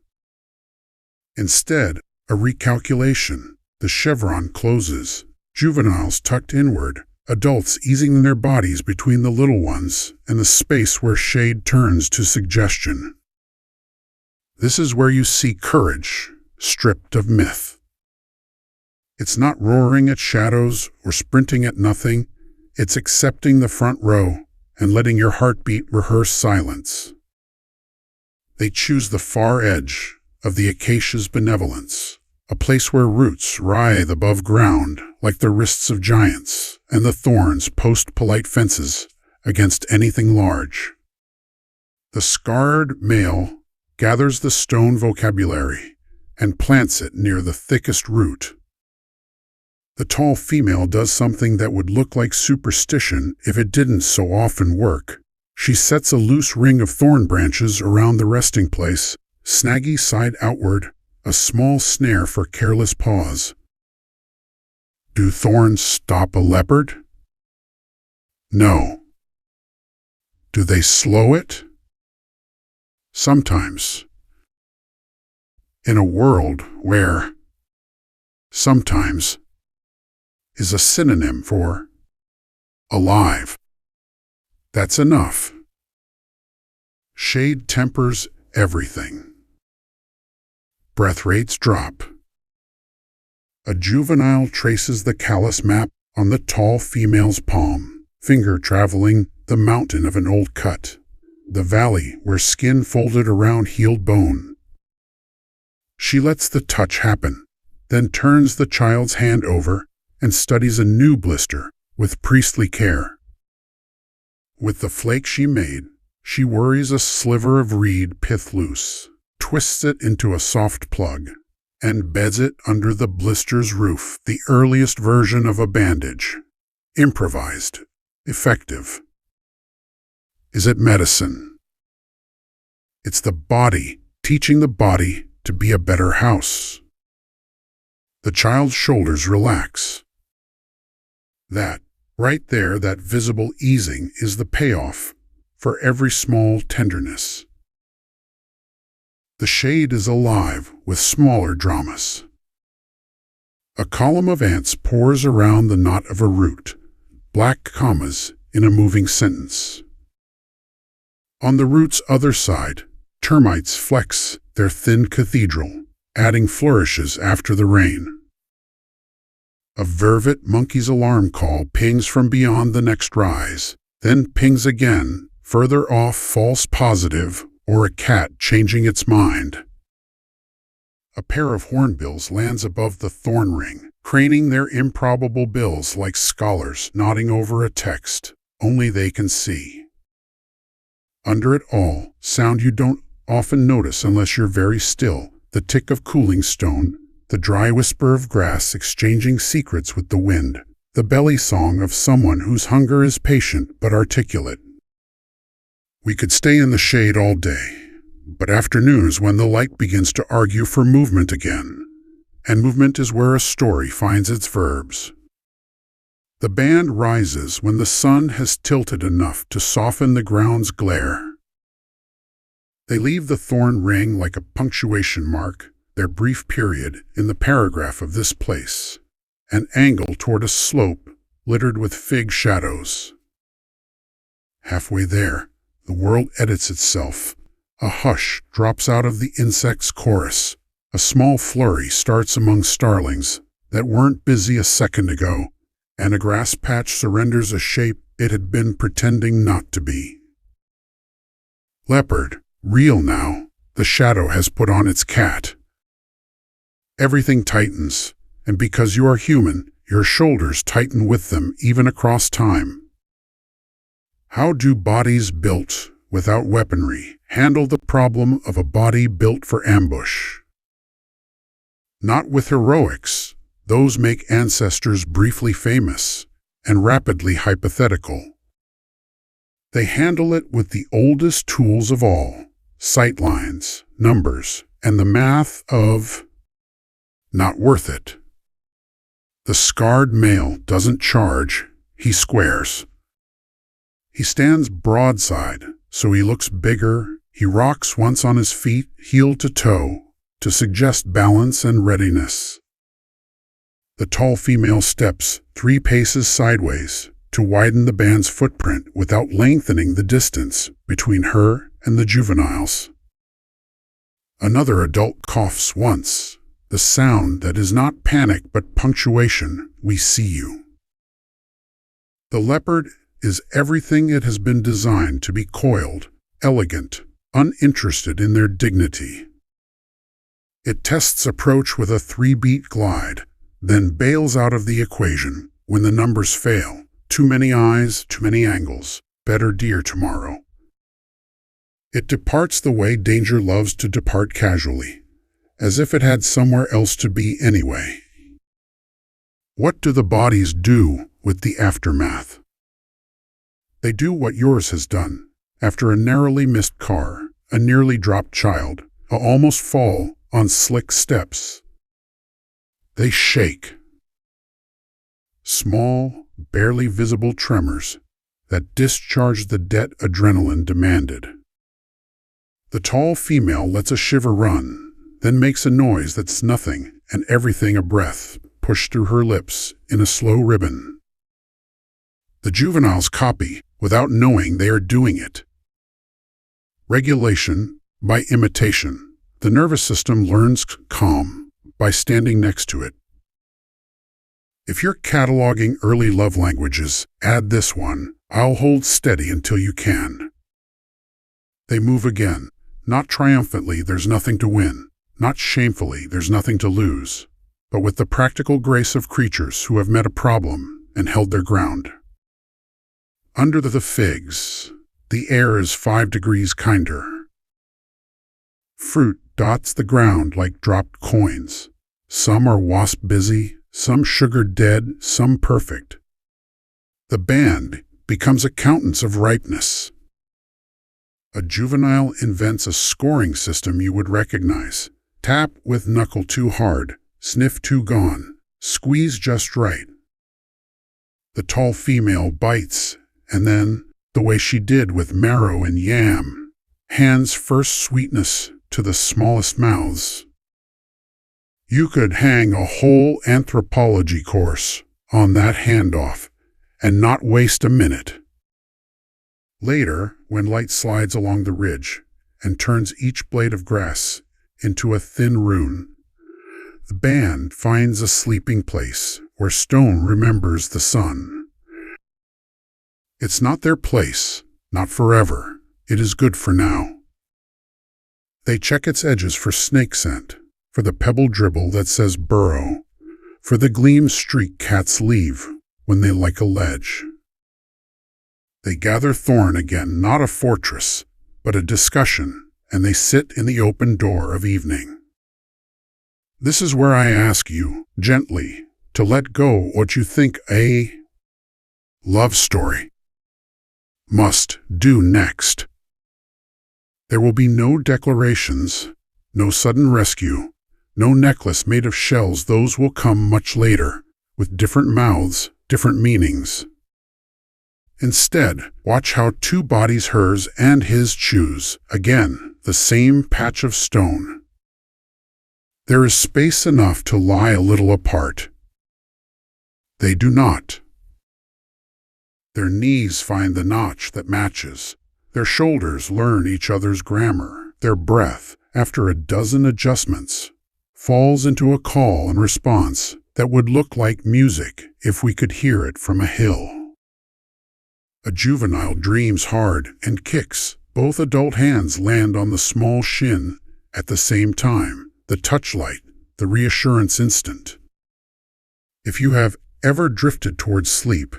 Instead, a recalculation. The chevron closes, juveniles tucked inward, adults easing their bodies between the little ones and the space where shade turns to suggestion. This is where you see courage, stripped of myth. It's not roaring at shadows or sprinting at nothing. It's accepting the front row and letting your heartbeat rehearse silence. They choose the far edge of the acacia's benevolence, a place where roots writhe above ground like the wrists of giants, and the thorns post polite fences against anything large. The scarred male gathers the stone vocabulary and plants it near the thickest root. The tall female does something that would look like superstition if it didn't so often work. She sets a loose ring of thorn branches around the resting place, snaggy side outward, a small snare for careless paws. Do thorns stop a leopard? No. Do they slow it? Sometimes. In a world where sometimes is a synonym for alive. That's enough. Shade tempers everything. Breath rates drop. A juvenile traces the callous map on the tall female's palm, finger traveling the mountain of an old cut, the valley where skin folded around healed bone. She lets the touch happen, then turns the child's hand over and studies a new blister with priestly care. With the flake she made, she worries a sliver of reed pith loose, twists it into a soft plug, and beds it under the blister's roof, the earliest version of a bandage. Improvised, effective. Is it medicine? It's the body teaching the body to be a better house. The child's shoulders relax. That, right there, that visible easing is the payoff for every small tenderness. The shade is alive with smaller dramas. A column of ants pours around the knot of a root, black commas in a moving sentence. On the root's other side, termites flex their thin cathedral, adding flourishes after the rain. A vervet monkey's alarm call pings from beyond the next rise, then pings again, further off, false positive, or a cat changing its mind. A pair of hornbills lands above the thorn ring, craning their improbable bills like scholars nodding over a text only they can see. Under it all, sound you don't often notice unless you're very still, the tick of cooling stone, the dry whisper of grass exchanging secrets with the wind, the belly song of someone whose hunger is patient but articulate. We could stay in the shade all day, but afternoon is when the light begins to argue for movement again, and movement is where a story finds its verbs. The band rises when the sun has tilted enough to soften the ground's glare. They leave the thorn ring like a punctuation mark, their brief period in the paragraph of this place, and angle toward a slope littered with fig shadows. Halfway there, the world edits itself. A hush drops out of the insect's chorus. A small flurry starts among starlings that weren't busy a second ago, and a grass patch surrenders a shape it had been pretending not to be. Leopard, real now, the shadow has put on its cat. Everything tightens, and because you are human, your shoulders tighten with them even across time. How do bodies built without weaponry handle the problem of a body built for ambush? Not with heroics. Those make ancestors briefly famous and rapidly hypothetical. They handle it with the oldest tools of all, sightlines, numbers, and the math of not worth it. The scarred male doesn't charge, he squares. He stands broadside, so he looks bigger. He rocks once on his feet, heel to toe, to suggest balance and readiness. The tall female steps 3 paces sideways to widen the band's footprint without lengthening the distance between her and the juveniles. Another adult coughs once, the sound that is not panic but punctuation, we see you. The leopard is everything it has been designed to be: coiled, elegant, uninterested in their dignity. It tests approach with a 3-beat glide, then bails out of the equation when the numbers fail. Too many eyes, too many angles, better deer tomorrow. It departs the way danger loves to depart casually, as if it had somewhere else to be anyway. What do the bodies do with the aftermath? They do what yours has done. After a narrowly missed car, a nearly dropped child, a almost fall on slick steps, they shake. Small, barely visible tremors that discharge the debt adrenaline demanded. The tall female lets a shiver run, then makes a noise that's nothing and everything a breath pushed through her lips in a slow ribbon. The juveniles copy without knowing they are doing it. Regulation by imitation. The nervous system learns calm by standing next to it. If you're cataloging early love languages, add this one: I'll hold steady until you can. They move again, not triumphantly, there's nothing to win, not shamefully, there's nothing to lose, but with the practical grace of creatures who have met a problem and held their ground. Under the figs, the air is 5 degrees kinder. Fruit dots the ground like dropped coins. Some are wasp busy, some sugar dead, some perfect. The band becomes accountants of ripeness. A juvenile invents a scoring system you would recognize. Tap with knuckle too hard, sniff too gone, squeeze just right. The tall female bites, and then, the way she did with marrow and yam, hands first sweetness to the smallest mouths. You could hang a whole anthropology course on that handoff and not waste a minute. Later, when light slides along the ridge and turns each blade of grass into a thin rune, the band finds a sleeping place where stone remembers the sun. It's not their place, not forever. It is good for now. They check its edges for snake scent, for the pebble dribble that says burrow, for the gleam streak cats leave when they like a ledge. They gather thorn again, not a fortress, but a discussion, and they sit in the open door of evening. This is where I ask you, gently, to let go what you think a love story must do next. There will be no declarations, no sudden rescue, no necklace made of shells. Those will come much later, with different mouths, different meanings. Instead, watch how two bodies, hers and his, choose, again, the same patch of stone. There is space enough to lie a little apart. They do not. Their knees find the notch that matches. Their shoulders learn each other's grammar. Their breath, after a dozen adjustments, falls into a call and response that would look like music if we could hear it from a hill. A juvenile dreams hard and kicks. Both adult hands land on the small shin at the same time, the touchlight, the reassurance instant. If you have ever drifted towards sleep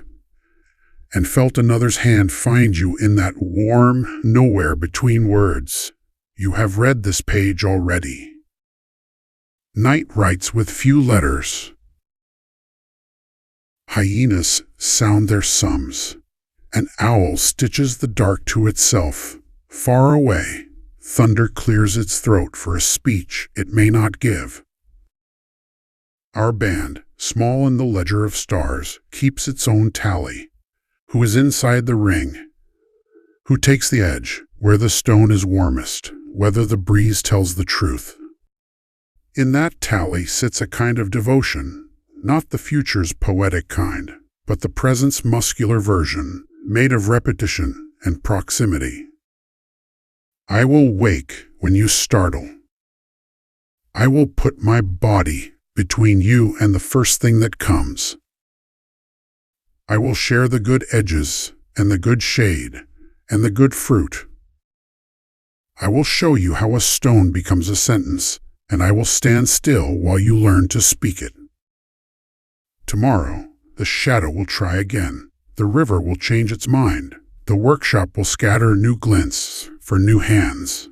and felt another's hand find you in that warm nowhere between words, you have read this page already. Night writes with few letters. Hyenas sound their sums. An owl stitches the dark to itself. Far away, thunder clears its throat for a speech it may not give. Our band, small in the ledger of stars, keeps its own tally. Who is inside the ring? Who takes the edge, where the stone is warmest, whether the breeze tells the truth? In that tally sits a kind of devotion, not the future's poetic kind, but the present's muscular version, made of repetition and proximity. I will wake when you startle. I will put my body between you and the first thing that comes. I will share the good edges and the good shade and the good fruit. I will show you how a stone becomes a sentence, and I will stand still while you learn to speak it. Tomorrow, the shadow will try again. The river will change its mind. The workshop will scatter new glints for new hands.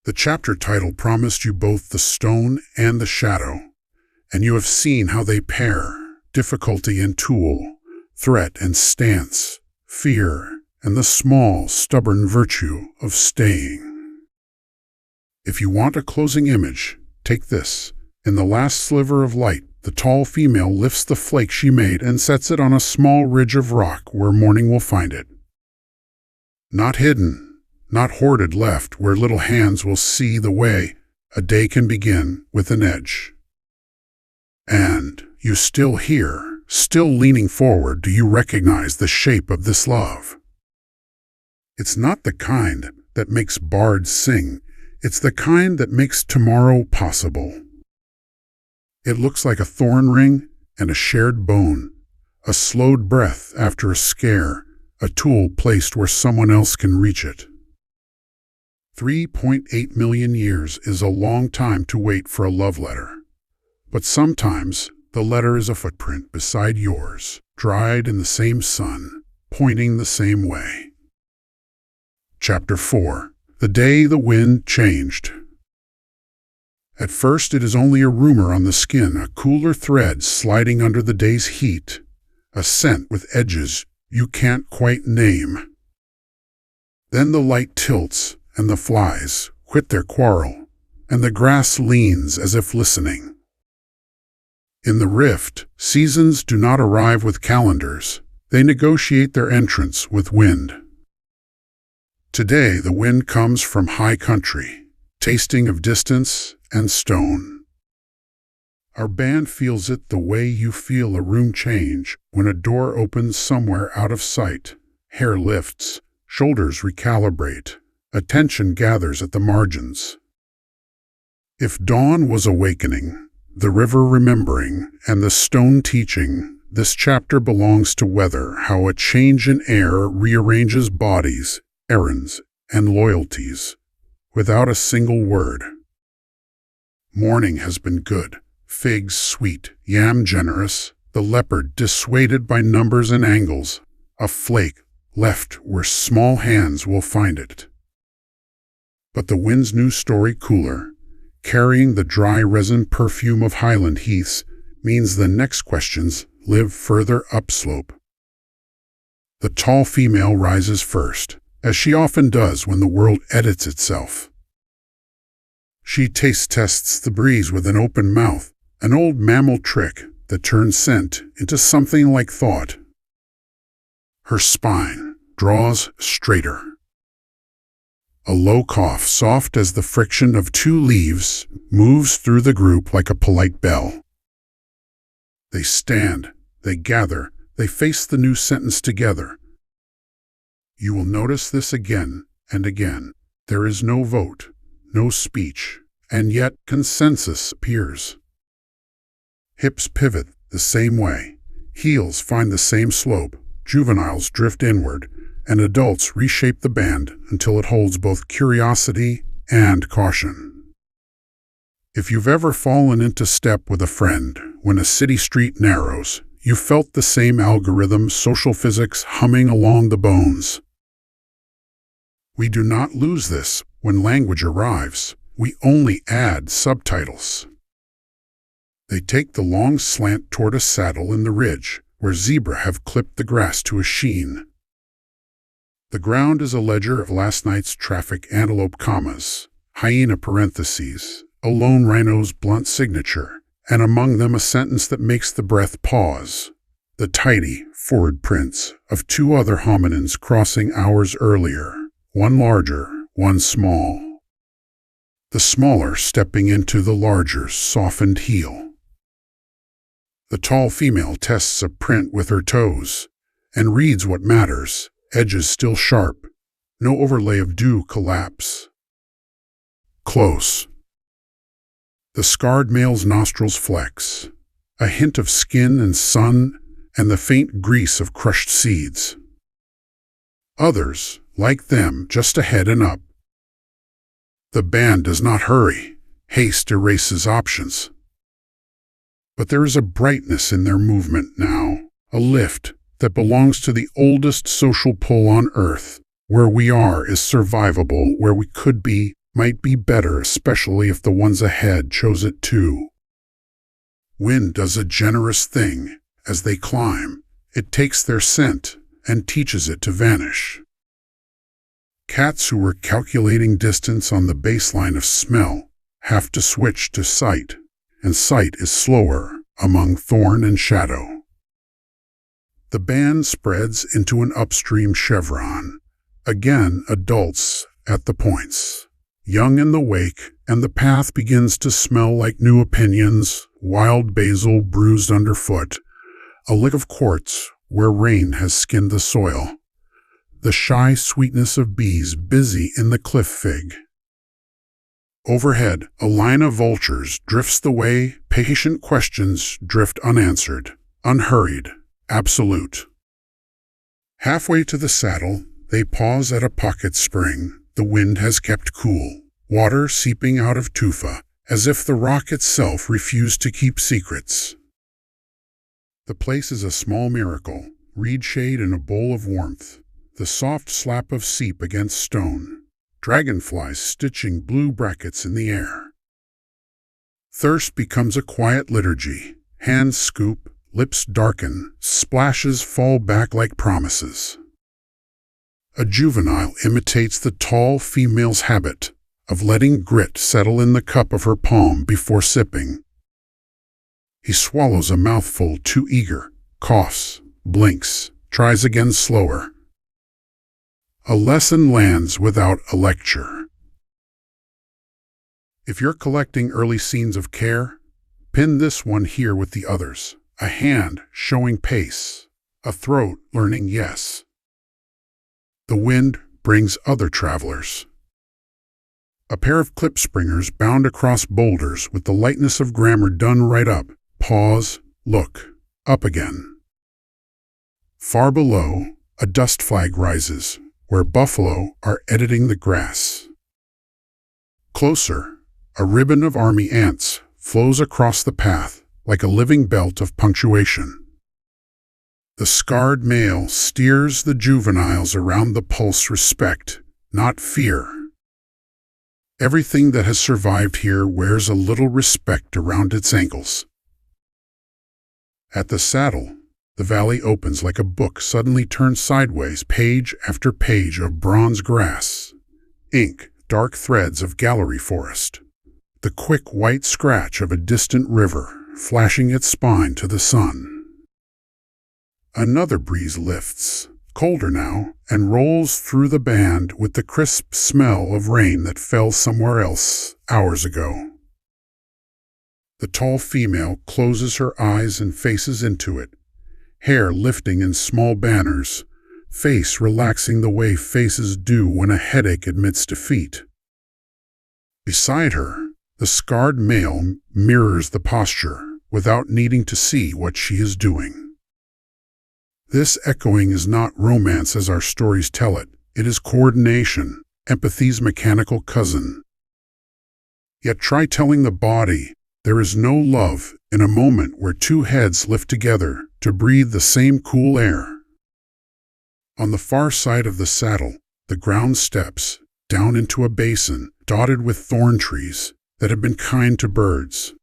The chapter title promised you both the stone and the shadow, and you have seen how they pair, difficulty and tool, threat and stance, fear and the small, stubborn virtue of staying. If you want a closing image, take this. In the last sliver of light, the tall female lifts the flake she made and sets it on a small ridge of rock where morning will find it. Not hidden, not hoarded left where little hands will see the way a day can begin with an edge. And you still here, still leaning forward, do you recognize the shape of this love? It's not the kind that makes bards sing. It's the kind that makes tomorrow possible. It looks like a thorn ring and a shared bone, a slowed breath after a scare, a tool placed where someone else can reach it. 3.8 million years is a long time to wait for a love letter. But sometimes the letter is a footprint beside yours, dried in the same sun, pointing the same way. Chapter 4. The Day the Wind Changed. At first it is only a rumor on the skin, a cooler thread sliding under the day's heat, a scent with edges you can't quite name. Then the light tilts, and the flies quit their quarrel, and the grass leans as if listening. In the rift, seasons do not arrive with calendars. They negotiate their entrance with wind. Today the wind comes from high country, tasting of distance and stone. Our band feels it the way you feel a room change when a door opens somewhere out of sight. Hair lifts, shoulders recalibrate, attention gathers at the margins. If dawn was awakening, the river remembering, and the stone teaching, this chapter belongs to weather, how a change in air rearranges bodies, errands, and loyalties, without a single word. Morning has been good, figs sweet, yam generous, the leopard dissuaded by numbers and angles, a flake left where small hands will find it. But the wind's new story cooler, carrying the dry resin perfume of highland heaths, means the next questions live further upslope. The tall female rises first, as she often does when the world edits itself. She taste tests the breeze with an open mouth, an old mammal trick that turns scent into something like thought. Her spine draws straighter. A low cough, soft as the friction of two leaves, moves through the group like a polite bell. They stand, they gather, they face the new sentence together. You will notice this again and again. There is no vote, no speech, and yet consensus appears. Hips pivot the same way, heels find the same slope, juveniles drift inward, and adults reshape the band until it holds both curiosity and caution. If you've ever fallen into step with a friend when a city street narrows, you felt the same algorithm, social physics humming along the bones. We do not lose this when language arrives. We only add subtitles. They take the long slant toward a saddle in the ridge, where zebra have clipped the grass to a sheen. The ground is a ledger of last night's traffic, antelope commas, hyena parentheses, a lone rhino's blunt signature, and among them a sentence that makes the breath pause. The tidy, forward prints of two other hominins crossing hours earlier, one larger, one small. The smaller stepping into the larger's softened heel. The tall female tests a print with her toes and reads what matters, edges still sharp, no overlay of dew collapse. Close. The scarred male's nostrils flex, a hint of skin and sun and the faint grease of crushed seeds. Others, like them, just ahead and up. The band does not hurry. Haste erases options. But there is a brightness in their movement now, a lift that belongs to the oldest social pull on Earth. Where we are is survivable, where we could be might be better, especially if the ones ahead chose it too. Wind does a generous thing. As they climb, it takes their scent and teaches it to vanish. Cats who were calculating distance on the baseline of smell have to switch to sight, and sight is slower among thorn and shadow. The band spreads into an upstream chevron. Again, adults at the points, young in the wake, and the path begins to smell like new opinions, wild basil bruised underfoot, a lick of quartz where rain has skinned the soil, the shy sweetness of bees busy in the cliff fig. Overhead, a line of vultures drifts the way patient questions drift unanswered, unhurried, absolute. Halfway to the saddle, they pause at a pocket spring. The wind has kept cool, water seeping out of tufa, as if the rock itself refused to keep secrets. The place is a small miracle, reed shade in a bowl of warmth, the soft slap of seep against stone, dragonflies stitching blue brackets in the air. Thirst becomes a quiet liturgy. Hands scoop, lips darken, splashes fall back like promises. A juvenile imitates the tall female's habit of letting grit settle in the cup of her palm before sipping. He swallows a mouthful too eager, coughs, blinks, tries again slower. A lesson lands without a lecture. If you're collecting early scenes of care, pin this one here with the others. A hand showing pace, a throat learning yes. The wind brings other travelers. A pair of klipspringers bound across boulders with the lightness of grammar done right up. Pause, look, up again. Far below, a dust flag rises, where buffalo are editing the grass. Closer, a ribbon of army ants flows across the path like a living belt of punctuation. The scarred male steers the juveniles around the pulse, respect, not fear. Everything that has survived here wears a little respect around its ankles. At the saddle, the valley opens like a book suddenly turned sideways, page after page of bronze grass, ink, dark threads of gallery forest, the quick white scratch of a distant river flashing its spine to the sun. Another breeze lifts, colder now, and rolls through the band with the crisp smell of rain that fell somewhere else hours ago. The tall female closes her eyes and faces into it, hair lifting in small banners, face relaxing the way faces do when a headache admits defeat. Beside her, the scarred male mirrors the posture without needing to see what she is doing. This echoing is not romance as our stories tell it. It is coordination, empathy's mechanical cousin. Yet try telling the body there is no love in a moment where two heads lift together to breathe the same cool air. On the far side of the saddle, the ground steps down into a basin dotted with thorn trees that have been kind to birds.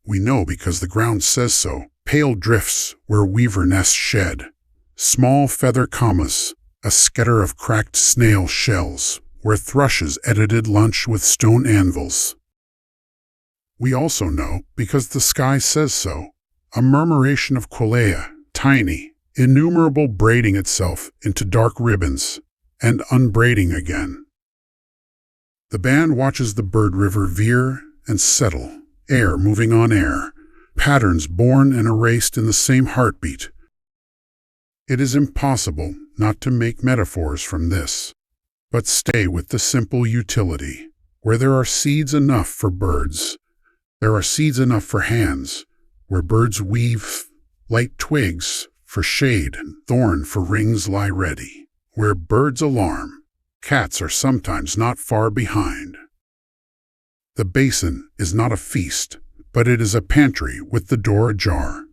We know because the ground says so. Pale drifts where weaver nests shed, small feather commas, a scatter of cracked snail shells where thrushes edited lunch with stone anvils. We also know because the sky says so, a murmuration of qualia, tiny, innumerable, braiding itself into dark ribbons and unbraiding again. The band watches the bird river veer and settle, air moving on air, patterns born and erased in the same heartbeat. It is impossible not to make metaphors from this, but stay with the simple utility. Where there are seeds enough for birds, there are seeds enough for hands. Where birds weave light twigs for shade and thorn for rings lie ready. Where birds alarm, cats are sometimes not far behind. The basin is not a feast, but it is a pantry with the door ajar.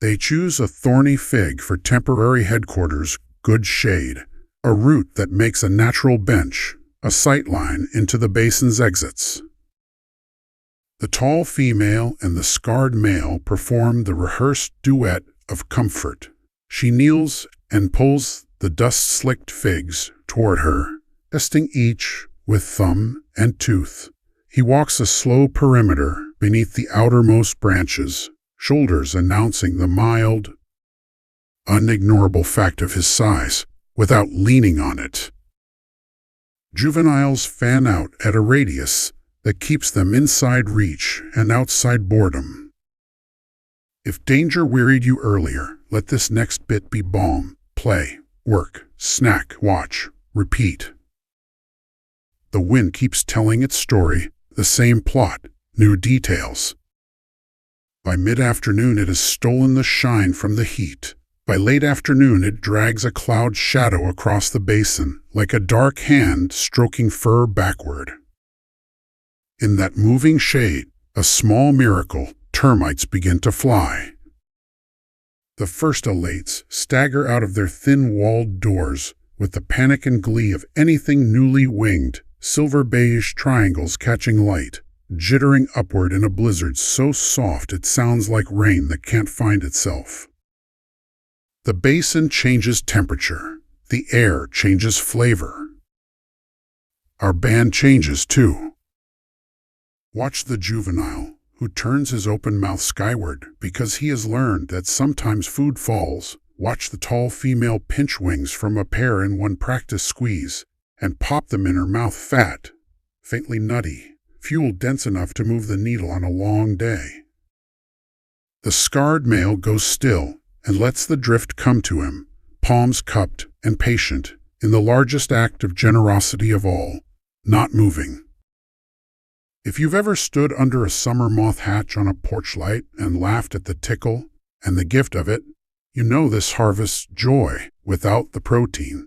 They choose a thorny fig for temporary headquarters, good shade, a root that makes a natural bench, a sightline into the basin's exits. The tall female and the scarred male perform the rehearsed duet of comfort. She kneels and pulls the dust-slicked figs toward her, testing each with thumb and tooth. He walks a slow perimeter beneath the outermost branches, shoulders announcing the mild, unignorable fact of his size, without leaning on it. Juveniles fan out at a radius that keeps them inside reach and outside boredom. If danger wearied you earlier, let this next bit be balm. Play, work, snack, watch, repeat. The wind keeps telling its story, the same plot, new details. By mid-afternoon it has stolen the shine from the heat. By late afternoon it drags a cloud shadow across the basin, like a dark hand stroking fur backward. In that moving shade, a small miracle, termites begin to fly. The first elates stagger out of their thin-walled doors with the panic and glee of anything newly winged, silver beige triangles catching light, jittering upward in a blizzard so soft it sounds like rain that can't find itself. The basin changes temperature, the air changes flavor. Our band changes too. Watch the juvenile, who turns his open mouth skyward because he has learned that sometimes food falls. Watch the tall female pinch wings from a pear in one practice squeeze and pop them in her mouth fat, faintly nutty, fuel dense enough to move the needle on a long day. The scarred male goes still and lets the drift come to him, palms cupped and patient, in the largest act of generosity of all, not moving. If you've ever stood under a summer moth hatch on a porch light and laughed at the tickle and the gift of it, you know this harvests joy without the protein.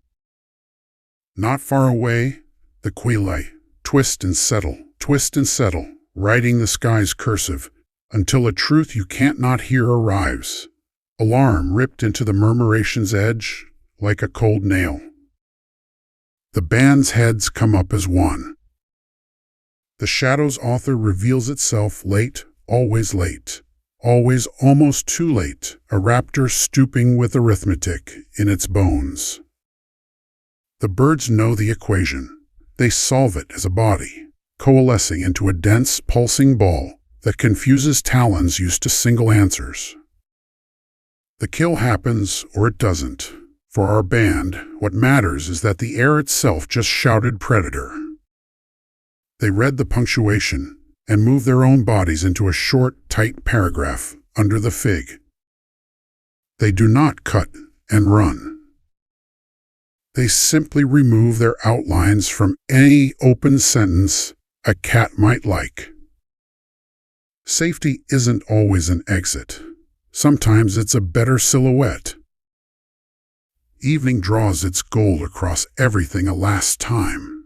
Not far away, the quail twist and settle, writing the sky's cursive, until a truth you can't not hear arrives. Alarm ripped into the murmuration's edge like a cold nail. The band's heads come up as one. The Shadow's author reveals itself late, always almost too late, a raptor stooping with arithmetic in its bones. The birds know the equation. They solve it as a body, coalescing into a dense, pulsing ball that confuses talons used to single answers. The kill happens, or it doesn't. For our band, what matters is that the air itself just shouted predator. They read the punctuation and moved their own bodies into a short, tight paragraph under the fig. They do not cut and run. They simply remove their outlines from any open sentence a cat might like. Safety isn't always an exit. Sometimes it's a better silhouette. Evening draws its gold across everything a last time.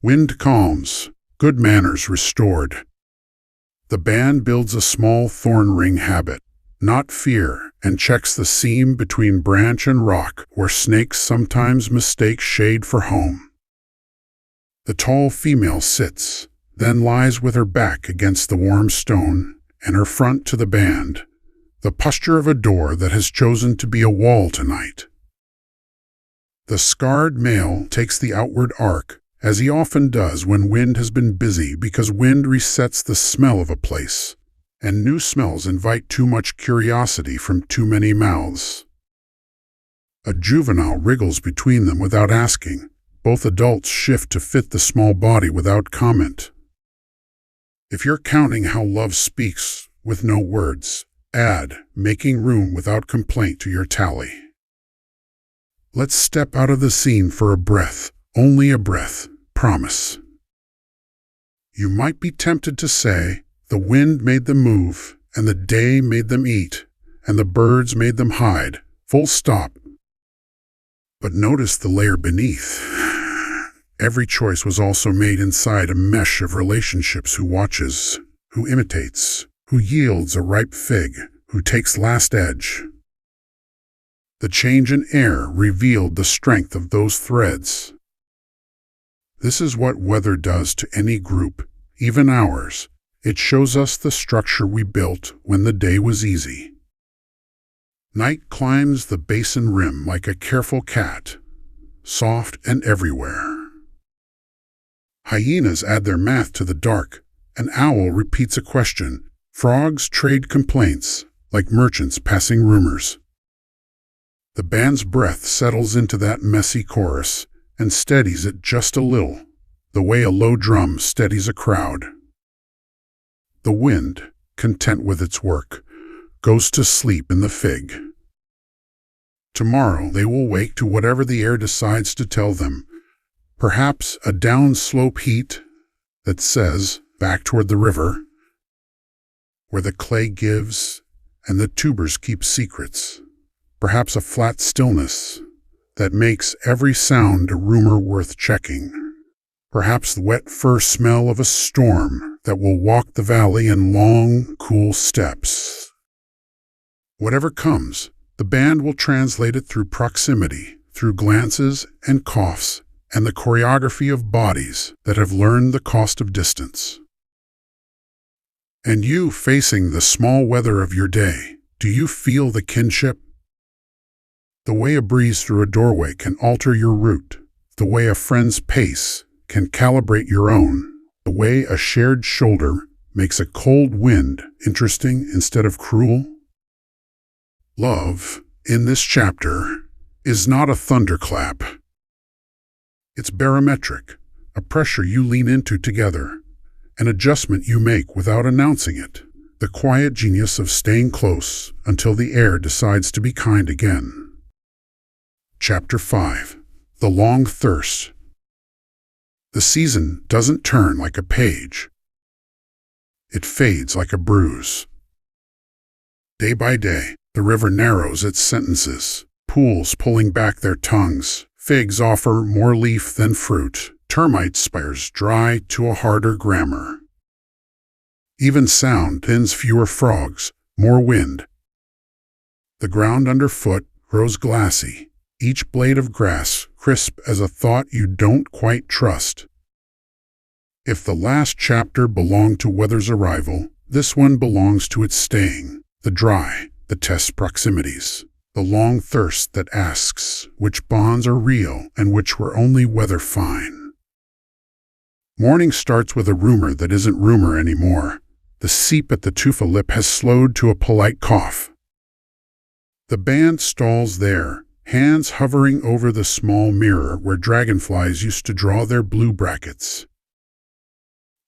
Wind calms, good manners restored. The band builds a small thorn ring habit, not fear, and checks the seam between branch and rock where snakes sometimes mistake shade for home. The tall female sits, then lies with her back against the warm stone and her front to the band, the posture of a door that has chosen to be a wall tonight. The scarred male takes the outward arc, as he often does when wind has been busy, because wind resets the smell of a place, and new smells invite too much curiosity from too many mouths. A juvenile wriggles between them without asking. Both adults shift to fit the small body without comment. If you're counting how love speaks with no words, add making room without complaint to your tally. Let's step out of the scene for a breath, only a breath, promise. You might be tempted to say, the wind made them move, and the day made them eat, and the birds made them hide, full stop. But notice the layer beneath. Every choice was also made inside a mesh of relationships: who watches, who imitates, who yields a ripe fig, who takes last edge. The change in air revealed the strength of those threads. This is what weather does to any group, even ours. It shows us the structure we built when the day was easy. Night climbs the basin rim like a careful cat, soft and everywhere. Hyenas add their math to the dark. An owl repeats a question. Frogs trade complaints, like merchants passing rumors. The band's breath settles into that messy chorus and steadies it just a little, the way a low drum steadies a crowd. The wind, content with its work, goes to sleep in the fig. Tomorrow they will wake to whatever the air decides to tell them. Perhaps a downslope heat that says, back toward the river, where the clay gives and the tubers keep secrets. Perhaps a flat stillness that makes every sound a rumor worth checking. Perhaps the wet fur smell of a storm that will walk the valley in long, cool steps. Whatever comes, the band will translate it through proximity, through glances and coughs, and the choreography of bodies that have learned the cost of distance. And you, facing the small weather of your day, do you feel the kinship? The way a breeze through a doorway can alter your route, the way a friend's pace can calibrate your own, the way a shared shoulder makes a cold wind interesting instead of cruel. Love, in this chapter, is not a thunderclap. It's barometric, a pressure you lean into together, an adjustment you make without announcing it, the quiet genius of staying close until the air decides to be kind again. Chapter 5. The Long Thirst. The season doesn't turn like a page. It fades like a bruise. Day by day, the river narrows its sentences, pools pulling back their tongues, figs offer more leaf than fruit, termite spires dry to a harder grammar. Even sound thins fewer frogs, more wind. The ground underfoot grows glassy, each blade of grass crisp as a thought you don't quite trust. If the last chapter belonged to weather's arrival, this one belongs to its staying, the dry, the test proximities, the long thirst that asks which bonds are real and which were only weather fine. Morning starts with a rumor that isn't rumor anymore. The seep at the tufa lip has slowed to a polite cough. The band stalls there, hands hovering over the small mirror where dragonflies used to draw their blue brackets.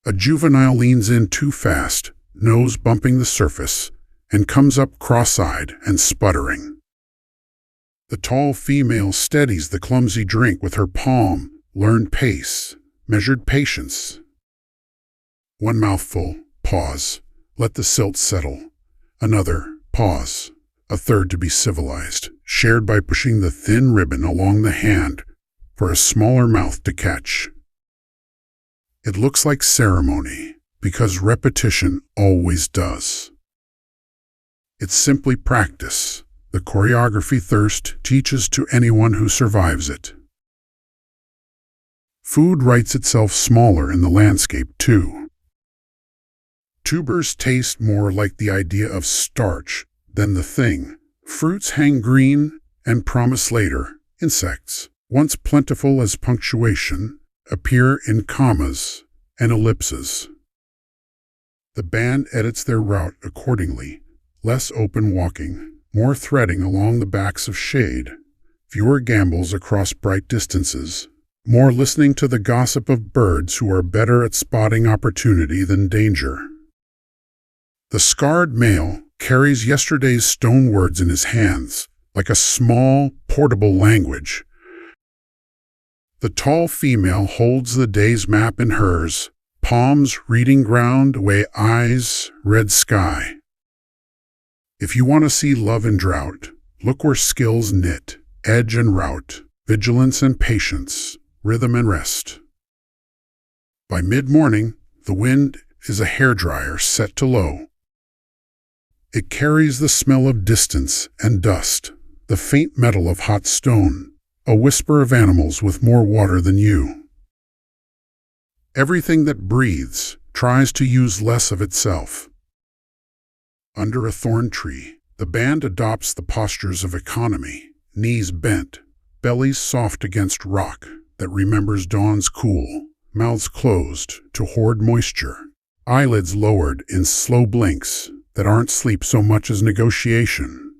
A juvenile leans in too fast, nose bumping the surface, and comes up cross-eyed and sputtering. The tall female steadies the clumsy drink with her palm, learned pace, measured patience. One mouthful, pause, let the silt settle. Another, pause. A third to be civilized, shared by pushing the thin ribbon along the hand for a smaller mouth to catch. It looks like ceremony, because repetition always does. It's simply practice. The choreography thirst teaches to anyone who survives it. Food writes itself smaller in the landscape, too. Tubers taste more like the idea of starch than the thing. Fruits hang green and promise later. Insects, once plentiful as punctuation, appear in commas and ellipses. The band edits their route accordingly. Less open walking, more threading along the backs of shade, fewer gambles across bright distances, more listening to the gossip of birds who are better at spotting opportunity than danger. The scarred male carries yesterday's stone words in his hands, like a small, portable language. The tall female holds the day's map in hers, palms reading ground, away eyes, red sky. If you want to see love in drought, look where skills knit, edge and route, vigilance and patience, rhythm and rest. By mid-morning, the wind is a hairdryer set to low. It carries the smell of distance and dust, the faint metal of hot stone, a whisper of animals with more water than you. Everything that breathes tries to use less of itself. Under a thorn tree, the band adopts the postures of economy, knees bent, bellies soft against rock that remembers dawn's cool, mouths closed to hoard moisture, eyelids lowered in slow blinks that aren't sleep so much as negotiation.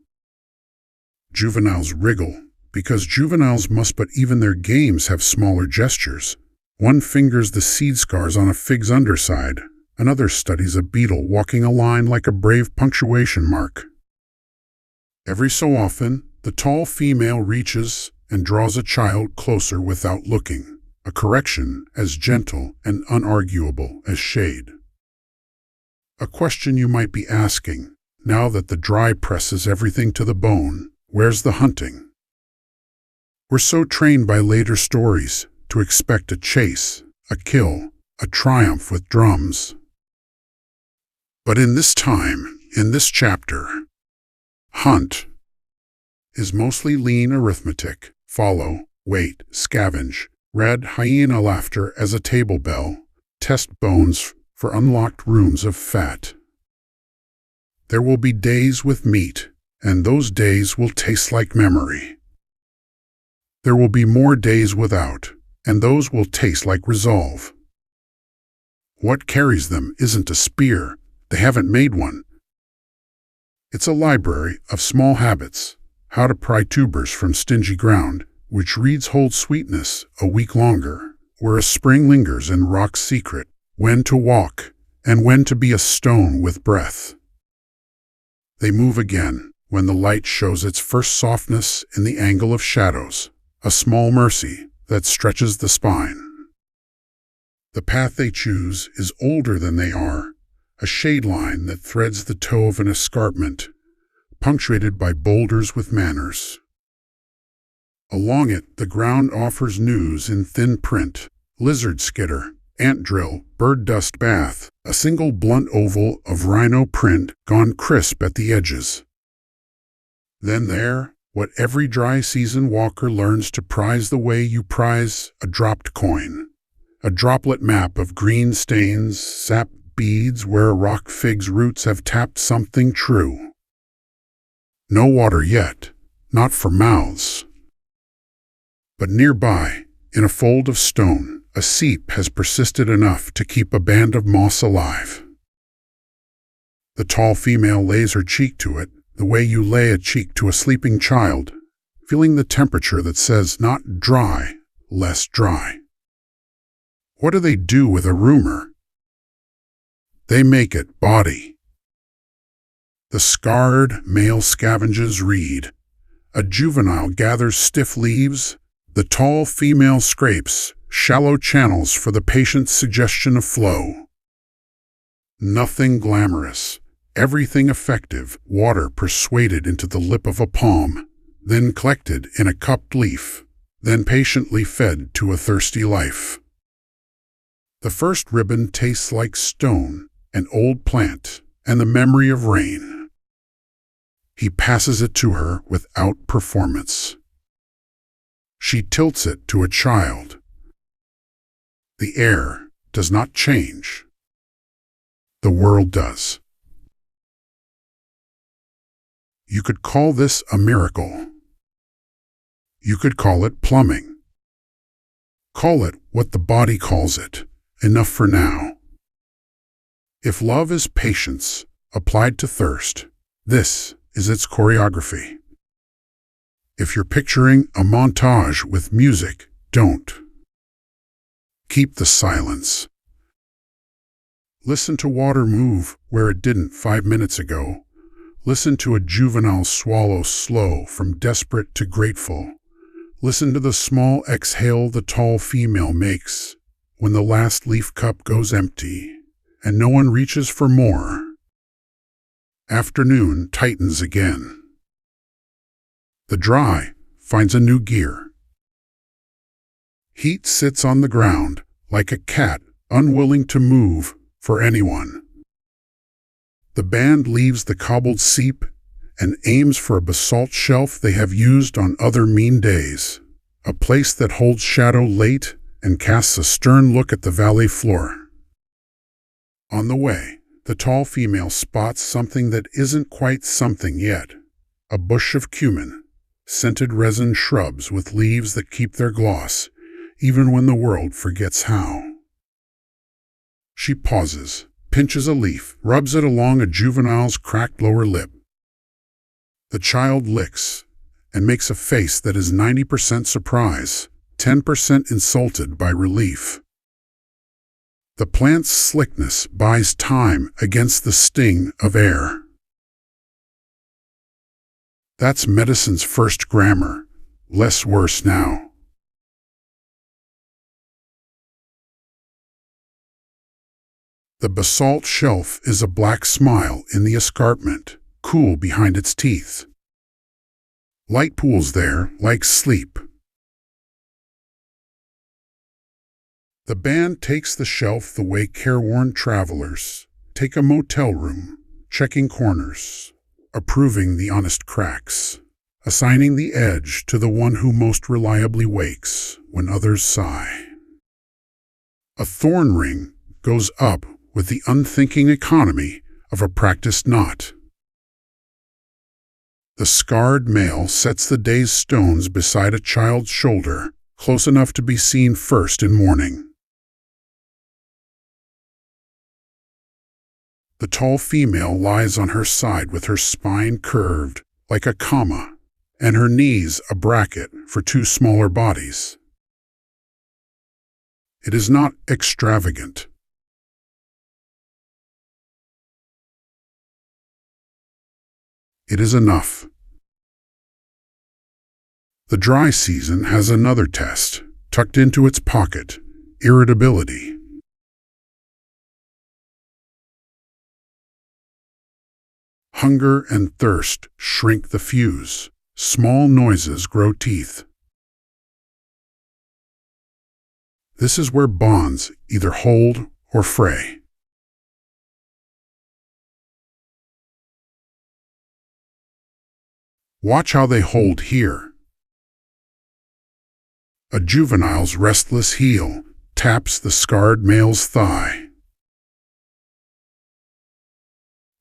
Juveniles wriggle, because juveniles must, but even their games have smaller gestures. One fingers the seed scars on a fig's underside, another studies a beetle walking a line like a brave punctuation mark. Every so often, the tall female reaches and draws a child closer without looking, a correction as gentle and unarguable as shade. A question you might be asking, now that the dry presses everything to the bone, where's the hunting? We're so trained by later stories to expect a chase, a kill, a triumph with drums. But in this time, in this chapter, hunt is mostly lean arithmetic, follow, wait, scavenge, red hyena laughter as a table bell, test bones for unlocked rooms of fat. There will be days with meat, and those days will taste like memory. There will be more days without, and those will taste like resolve. What carries them isn't a spear. They haven't made one. It's a library of small habits, how to pry tubers from stingy ground, which reads hold sweetness a week longer, where a spring lingers in rock's secret, when to walk, and when to be a stone with breath. They move again, when the light shows its first softness in the angle of shadows, a small mercy that stretches the spine. The path they choose is older than they are, a shade line that threads the toe of an escarpment, punctuated by boulders with manners. Along it, the ground offers news in thin print, lizard skitter, ant drill, bird dust bath, a single blunt oval of rhino print gone crisp at the edges. Then there, What every dry season walker learns to prize the way you prize a dropped coin. A droplet map of green stains, sap beads where a rock fig's roots have tapped something true. No water yet, not for mouths. But nearby, in a fold of stone, a seep has persisted enough to keep a band of moss alive. The tall female lays her cheek to it, the way you lay a cheek to a sleeping child, feeling the temperature that says not dry, less dry. What do they do with a rumor? They make it body. The scarred male scavenges reed. A juvenile gathers stiff leaves. The tall female scrapes shallow channels for the patient's suggestion of flow. Nothing glamorous, everything effective, water persuaded into the lip of a palm, then collected in a cupped leaf, then patiently fed to a thirsty life. The first ribbon tastes like stone, an old plant, and the memory of rain. He passes it to her without performance. She tilts it to a child. The air does not change. The world does. You could call this a miracle. You could call it plumbing. Call it what the body calls it, enough for now. If love is patience applied to thirst, this is its choreography. If you're picturing a montage with music, don't. Keep the silence. Listen to water move where it didn't 5 minutes ago. Listen to a juvenile swallow slow from desperate to grateful. Listen to the small exhale the tall female makes when the last leaf cup goes empty and no one reaches for more. Afternoon tightens again. The dry finds a new gear. Heat sits on the ground like a cat unwilling to move for anyone. The band leaves the cobbled seep and aims for a basalt shelf they have used on other mean days, a place that holds shadow late and casts a stern look at the valley floor. On the way, the tall female spots something that isn't quite something yet, a bush of cumin, scented resin shrubs with leaves that keep their gloss, even when the world forgets how. She pauses, pinches a leaf, rubs it along a juvenile's cracked lower lip. The child licks and makes a face that is 90% surprise, 10% insulted by relief. The plant's slickness buys time against the sting of air. That's medicine's first grammar, less worse now. The basalt shelf is a black smile in the escarpment, cool behind its teeth. Light pools there like sleep. The band takes the shelf the way careworn travelers take a motel room, checking corners, approving the honest cracks, assigning the edge to the one who most reliably wakes when others sigh. A thorn ring goes up with the unthinking economy of a practiced knot. The scarred male sets the day's stones beside a child's shoulder, close enough to be seen first in morning. The tall female lies on her side with her spine curved like a comma, and her knees a bracket for two smaller bodies. It is not extravagant. It is enough. The dry season has another test, tucked into its pocket, irritability. Hunger and thirst shrink the fuse. Small noises grow teeth. This is where bonds either hold or fray. Watch how they hold here. A juvenile's restless heel taps the scarred male's thigh.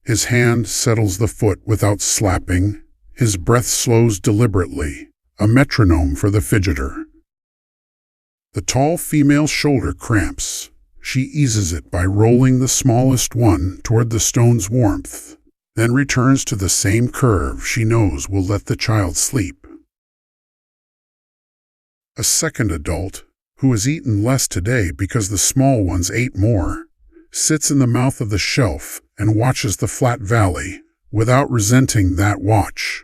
His hand settles the foot without slapping. His breath slows deliberately, a metronome for the fidgeter. The tall female's shoulder cramps. She eases it by rolling the smallest one toward the stone's warmth, then returns to the same curve she knows will let the child sleep. A second adult, who has eaten less today because the small ones ate more, sits in the mouth of the shelf and watches the flat valley without resenting that watch.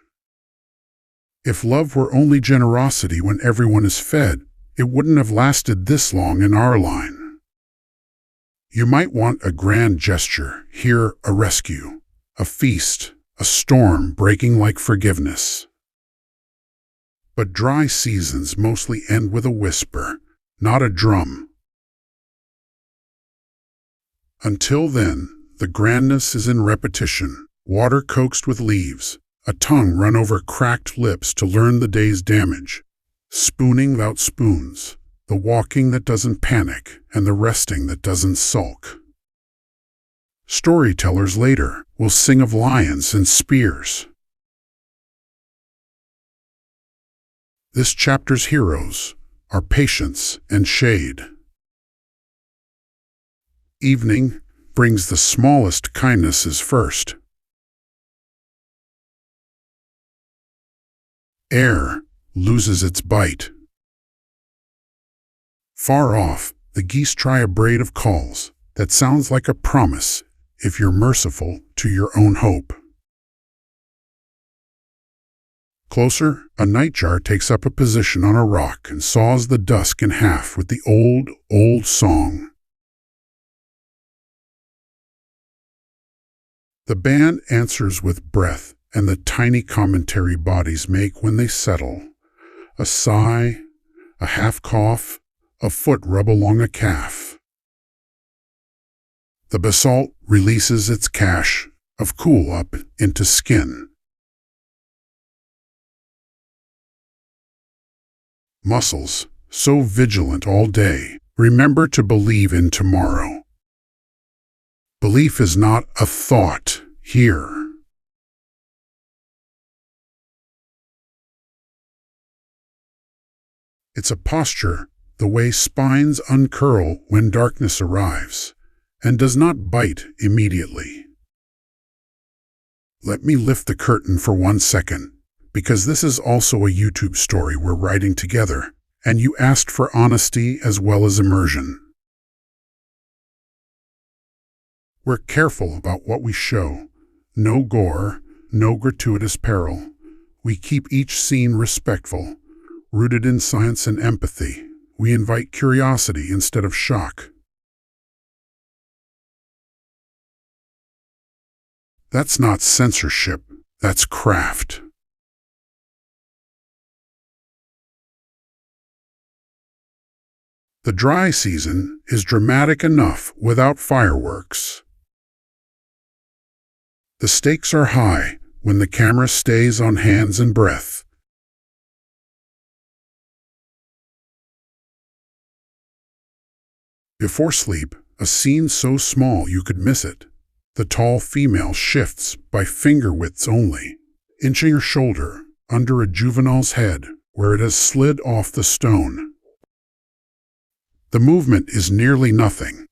If love were only generosity when everyone is fed, it wouldn't have lasted this long in our line. You might want a grand gesture, here a rescue, a feast, a storm breaking like forgiveness. But dry seasons mostly end with a whisper, not a drum. Until then, the grandness is in repetition, water coaxed with leaves, a tongue run over cracked lips to learn the day's damage, spooning without spoons, the walking that doesn't panic, and the resting that doesn't sulk. Storytellers later will sing of lions and spears. This chapter's heroes are patience and shade. Evening brings the smallest kindnesses first. Air loses its bite. Far off, the geese try a braid of calls that sounds like a promise if you're merciful to your own hope. Closer, a nightjar takes up a position on a rock and saws the dusk in half with the old song. The band answers with breath and the tiny commentary bodies make when they settle. A sigh, a half cough, a foot rub along a calf. The basalt releases its cache of cool up into skin. Muscles, so vigilant all day, remember to believe in tomorrow. Belief is not a thought here. It's a posture, the way spines uncurl when darkness arrives, and does not bite immediately. Let me lift the curtain for 1 second, because this is also a YouTube story we're writing together, and you asked for honesty as well as immersion. We're careful about what we show. No gore, no gratuitous peril. We keep each scene respectful, rooted in science and empathy. We invite curiosity instead of shock. That's not censorship, that's craft. The dry season is dramatic enough without fireworks. The stakes are high when the camera stays on hands and breath. Before sleep, a scene so small you could miss it. The tall female shifts by finger widths only, inching her shoulder under a juvenile's head where it has slid off the stone. The movement is nearly nothing.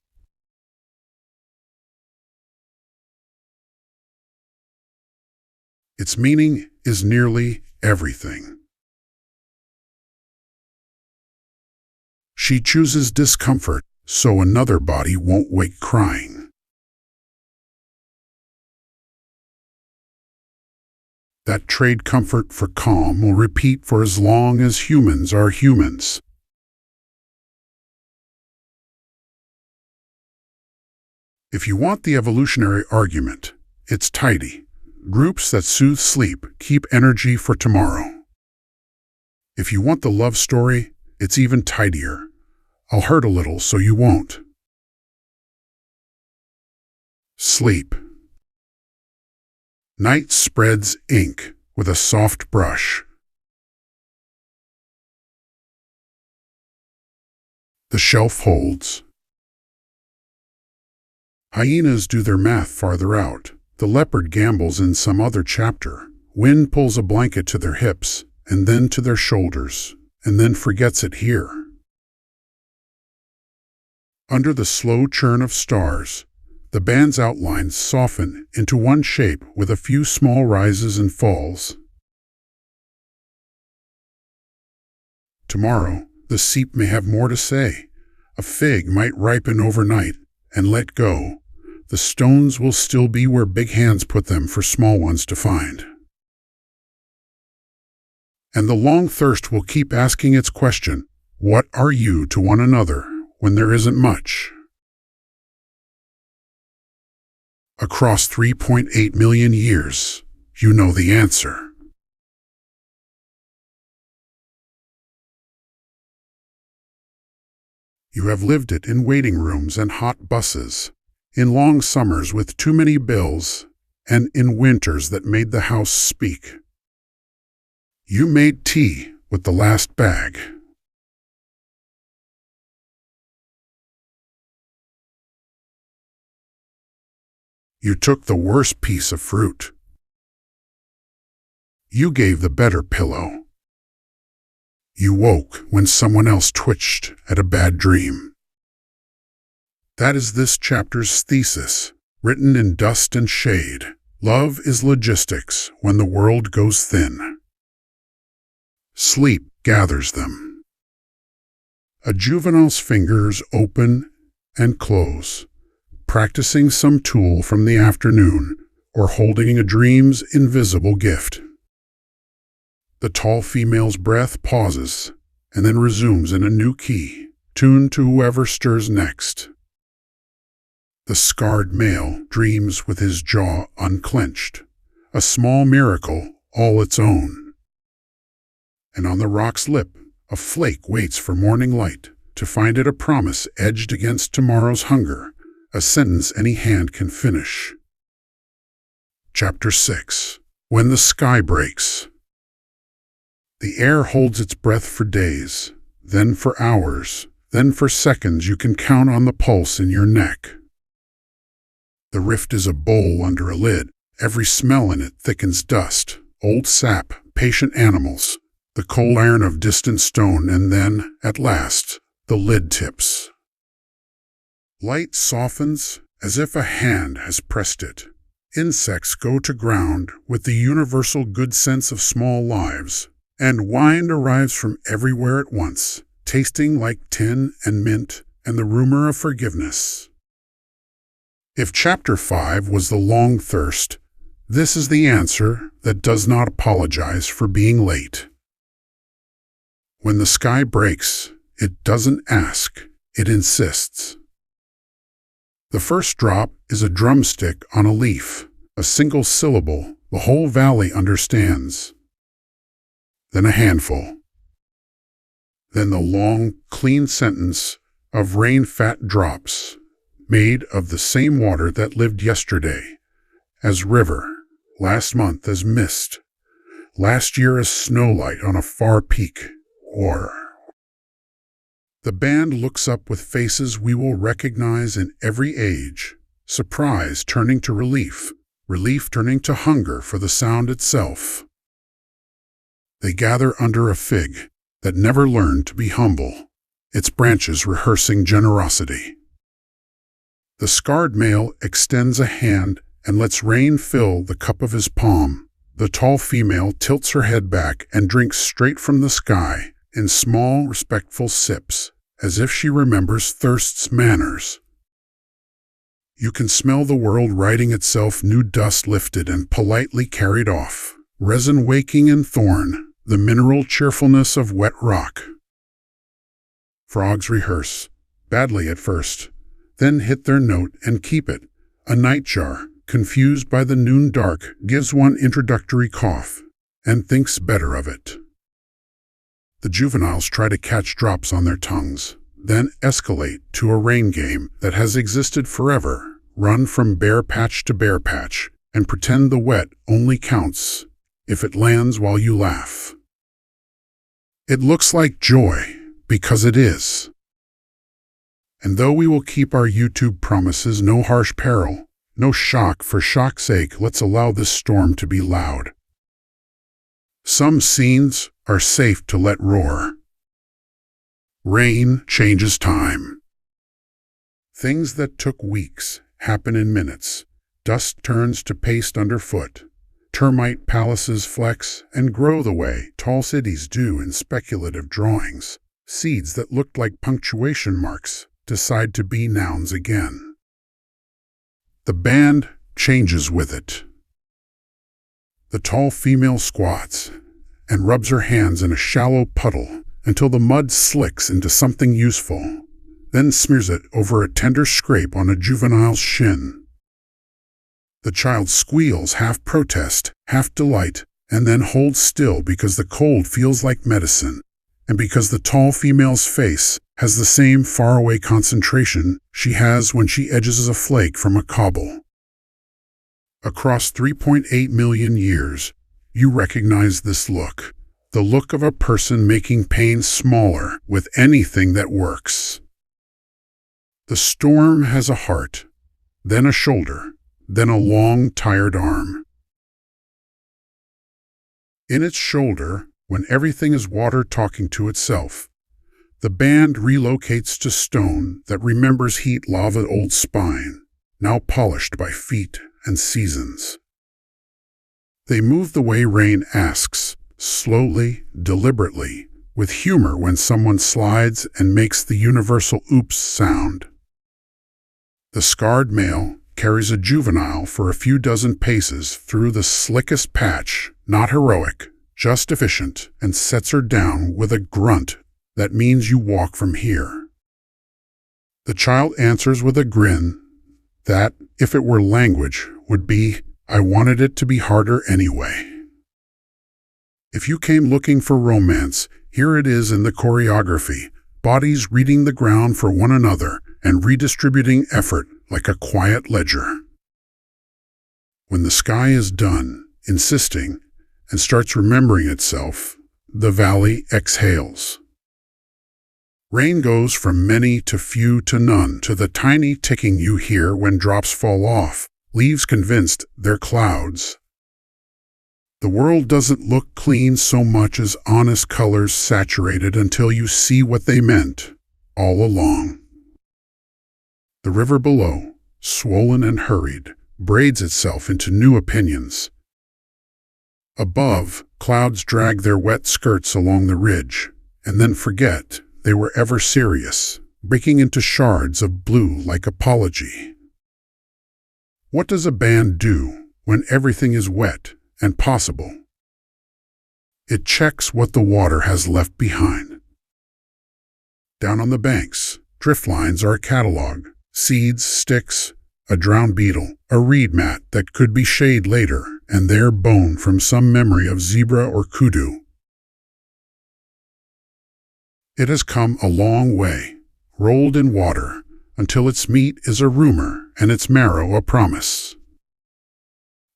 Its meaning is nearly everything. She chooses discomfort so another body won't wake crying. That trade comfort for calm will repeat for as long as humans are humans. If you want the evolutionary argument, it's tidy. Groups that soothe sleep keep energy for tomorrow. If you want the love story, it's even tidier. I'll hurt a little so you won't. Sleep. Night spreads ink with a soft brush. The shelf holds. Hyenas do their math farther out. The leopard gambles in some other chapter. Wind pulls a blanket to their hips, and then to their shoulders, and then forgets it here. Under the slow churn of stars, the band's outlines soften into one shape with a few small rises and falls. Tomorrow, the seep may have more to say. A fig might ripen overnight and let go. The stones will still be where big hands put them for small ones to find. And the long thirst will keep asking its question, what are you to one another when there isn't much? Across 3.8 million years, you know the answer. You have lived it in waiting rooms and hot buses, in long summers with too many bills, and in winters that made the house speak. You made tea with the last bag. You took the worst piece of fruit. You gave the better pillow. You woke when someone else twitched at a bad dream. That is this chapter's thesis, written in dust and shade. Love is logistics when the world goes thin. Sleep gathers them. A juvenile's fingers open and close, practicing some tool from the afternoon or holding a dream's invisible gift. The tall female's breath pauses and then resumes in a new key, tuned to whoever stirs next. The scarred male dreams with his jaw unclenched, a small miracle all its own. And on the rock's lip, a flake waits for morning light to find it a promise edged against tomorrow's hunger, a sentence any hand can finish. Chapter 6. When the Sky Breaks. The air holds its breath for days, then for hours, then for seconds. You can count on the pulse in your neck. The rift is a bowl under a lid. Every smell in it thickens dust, old sap, patient animals, the cold iron of distant stone, and then, at last, the lid tips. Light softens as if a hand has pressed it. Insects go to ground with the universal good sense of small lives, and wine arrives from everywhere at once, tasting like tin and mint and the rumor of forgiveness. If Chapter 5 was the long thirst, this is the answer that does not apologize for being late. When the sky breaks, it doesn't ask, it insists. The first drop is a drumstick on a leaf, a single syllable the whole valley understands. Then a handful. Then the long, clean sentence of rain-fat drops, made of the same water that lived yesterday, as river, last month as mist, last year as snowlight on a far peak, or... The band looks up with faces we will recognize in every age, surprise turning to relief, relief turning to hunger for the sound itself. They gather under a fig that never learned to be humble, its branches rehearsing generosity. The scarred male extends a hand and lets rain fill the cup of his palm. The tall female tilts her head back and drinks straight from the sky in small, respectful sips, as if she remembers thirst's manners. You can smell the world righting itself, new dust lifted and politely carried off, resin waking in thorn, the mineral cheerfulness of wet rock. Frogs rehearse, badly at first, then hit their note and keep it. A nightjar, confused by the noon dark, gives one introductory cough, and thinks better of it. The juveniles try to catch drops on their tongues, then escalate to a rain game that has existed forever, run from bare patch to bare patch, and pretend the wet only counts if it lands while you laugh. It looks like joy, because it is. And though we will keep our YouTube promises, no harsh peril, no shock for shock's sake, let's allow this storm to be loud. Some scenes are safe to let roar. Rain changes time. Things that took weeks happen in minutes. Dust turns to paste underfoot. Termite palaces flex and grow the way tall cities do in speculative drawings. Seeds that looked like punctuation marks decide to be nouns again. The band changes with it. The tall female squats and rubs her hands in a shallow puddle until the mud slicks into something useful, then smears it over a tender scrape on a juvenile's shin. The child squeals, half protest, half delight, and then holds still because the cold feels like medicine, and because the tall female's face has the same faraway concentration she has when she edges a flake from a cobble. Across 3.8 million years, you recognize this look, the look of a person making pain smaller with anything that works. The storm has a heart, then a shoulder, then a long, tired arm. In its shoulder, when everything is water talking to itself, the band relocates to stone that remembers heat, lava old spine, now polished by feet and seasons. They move the way rain asks, slowly, deliberately, with humor when someone slides and makes the universal oops sound. The scarred male carries a juvenile for a few dozen paces through the slickest patch, not heroic, just efficient, and sets her down with a grunt that means you walk from here. The child answers with a grin that, if it were language, would be, I wanted it to be harder anyway. If you came looking for romance, here it is in the choreography, bodies reading the ground for one another and redistributing effort like a quiet ledger. When the sky is done, insisting, and starts remembering itself, the valley exhales. Rain goes from many to few to none to the tiny ticking you hear when drops fall off, leaves convinced they're clouds. The world doesn't look clean so much as honest colors saturated until you see what they meant all along. The river below, swollen and hurried, braids itself into new opinions. Above, clouds drag their wet skirts along the ridge, and then forget they were ever serious, breaking into shards of blue like apology. What does a band do when everything is wet and possible? It checks what the water has left behind. Down on the banks, drift lines are a catalog, seeds, sticks, a drowned beetle, a reed mat that could be shade later, and their bone from some memory of zebra or kudu. It has come a long way, rolled in water, until its meat is a rumor and its marrow a promise.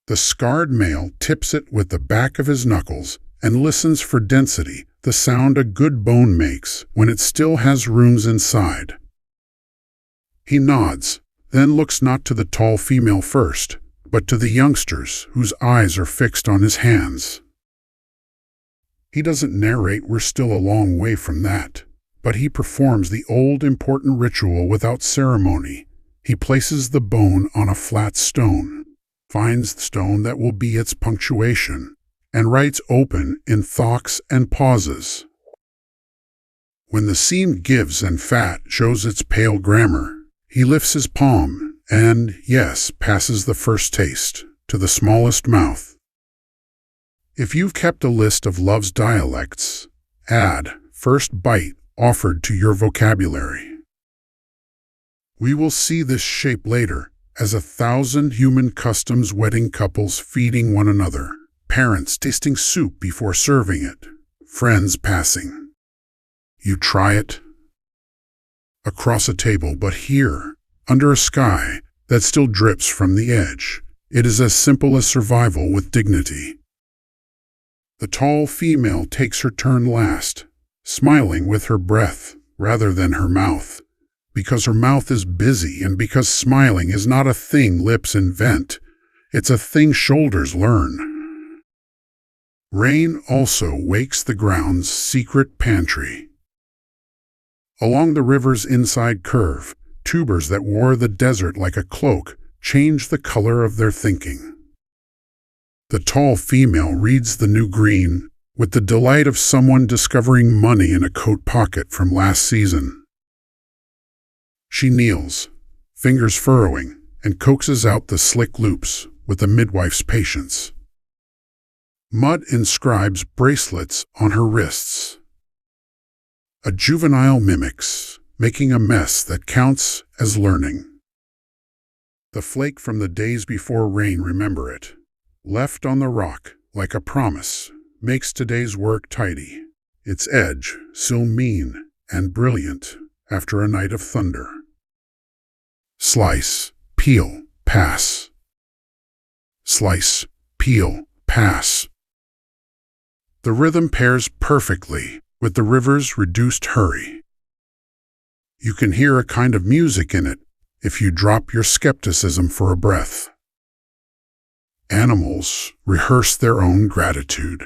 The scarred male tips it with the back of his knuckles and listens for density, the sound a good bone makes when it still has rooms inside. He nods, then looks not to the tall female first, but to the youngsters whose eyes are fixed on his hands. He doesn't narrate, we're still a long way from that, but he performs the old important ritual without ceremony. He places the bone on a flat stone, finds the stone that will be its punctuation, and writes open in thoughts and pauses. When the seam gives and fat shows its pale grammar, he lifts his palm and, yes, passes the first taste to the smallest mouth. If you've kept a list of love's dialects, add first bite offered to your vocabulary. We will see this shape later as 1,000 human customs, wedding couples feeding one another, parents tasting soup before serving it, friends passing. You try it across a table, but here, under a sky that still drips from the edge, it is as simple as survival with dignity. The tall female takes her turn last, smiling with her breath rather than her mouth, because her mouth is busy and because smiling is not a thing lips invent, it's a thing shoulders learn. Rain also wakes the ground's secret pantry. Along the river's inside curve, tubers that wore the desert like a cloak change the color of their thinking. The tall female reads the new green with the delight of someone discovering money in a coat pocket from last season. She kneels, fingers furrowing, and coaxes out the slick loops with a midwife's patience. Mud inscribes bracelets on her wrists. A juvenile mimics, making a mess that counts as learning. The flake from the days before rain, remember it, left on the rock like a promise, makes today's work tidy, its edge so mean and brilliant after a night of thunder. Slice, peel, pass. Slice, peel, pass. The rhythm pairs perfectly with the river's reduced hurry. You can hear a kind of music in it if you drop your skepticism for a breath. Animals rehearse their own gratitude.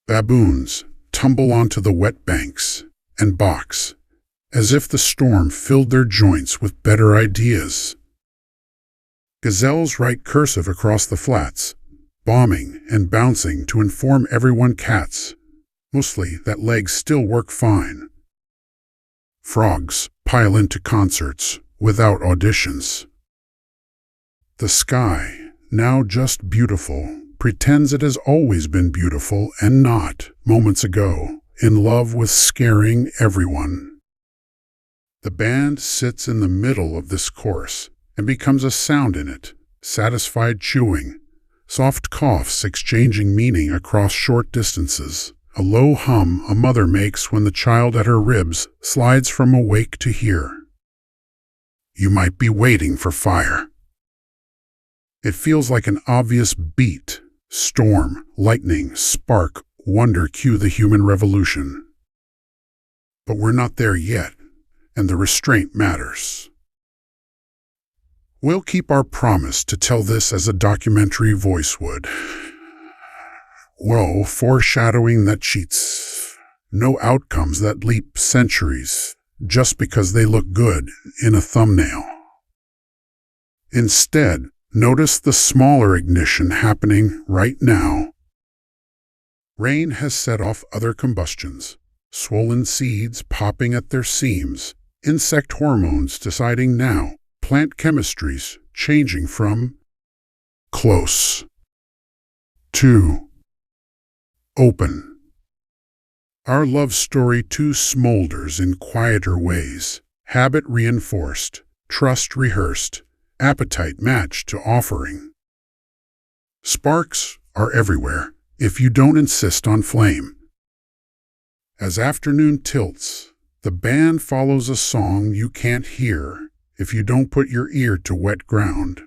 Baboons tumble onto the wet banks and box, as if the storm filled their joints with better ideas. Gazelles write cursive across the flats, bombing and bouncing to inform everyone cats, mostly that legs still work fine. Frogs pile into concerts without auditions. The sky, now just beautiful, pretends it has always been beautiful and not, moments ago, in love with scaring everyone. The band sits in the middle of this chorus and becomes a sound in it, satisfied chewing, soft coughs exchanging meaning across short distances, a low hum a mother makes when the child at her ribs slides from awake to hear. You might be waiting for fire. It feels like an obvious beat. Storm, lightning, spark, wonder cue the human revolution. But we're not there yet, and the restraint matters. We'll keep our promise to tell this as a documentary voice would. Woe, foreshadowing that cheats. No outcomes that leap centuries just because they look good in a thumbnail. Instead, notice the smaller ignition happening right now. Rain has set off other combustions, swollen seeds popping at their seams, insect hormones deciding now, plant chemistries changing from close to open. Our love story too smolders in quieter ways, habit reinforced, trust rehearsed, appetite matched to offering. Sparks are everywhere if you don't insist on flame. As afternoon tilts, the band follows a song you can't hear if you don't put your ear to wet ground,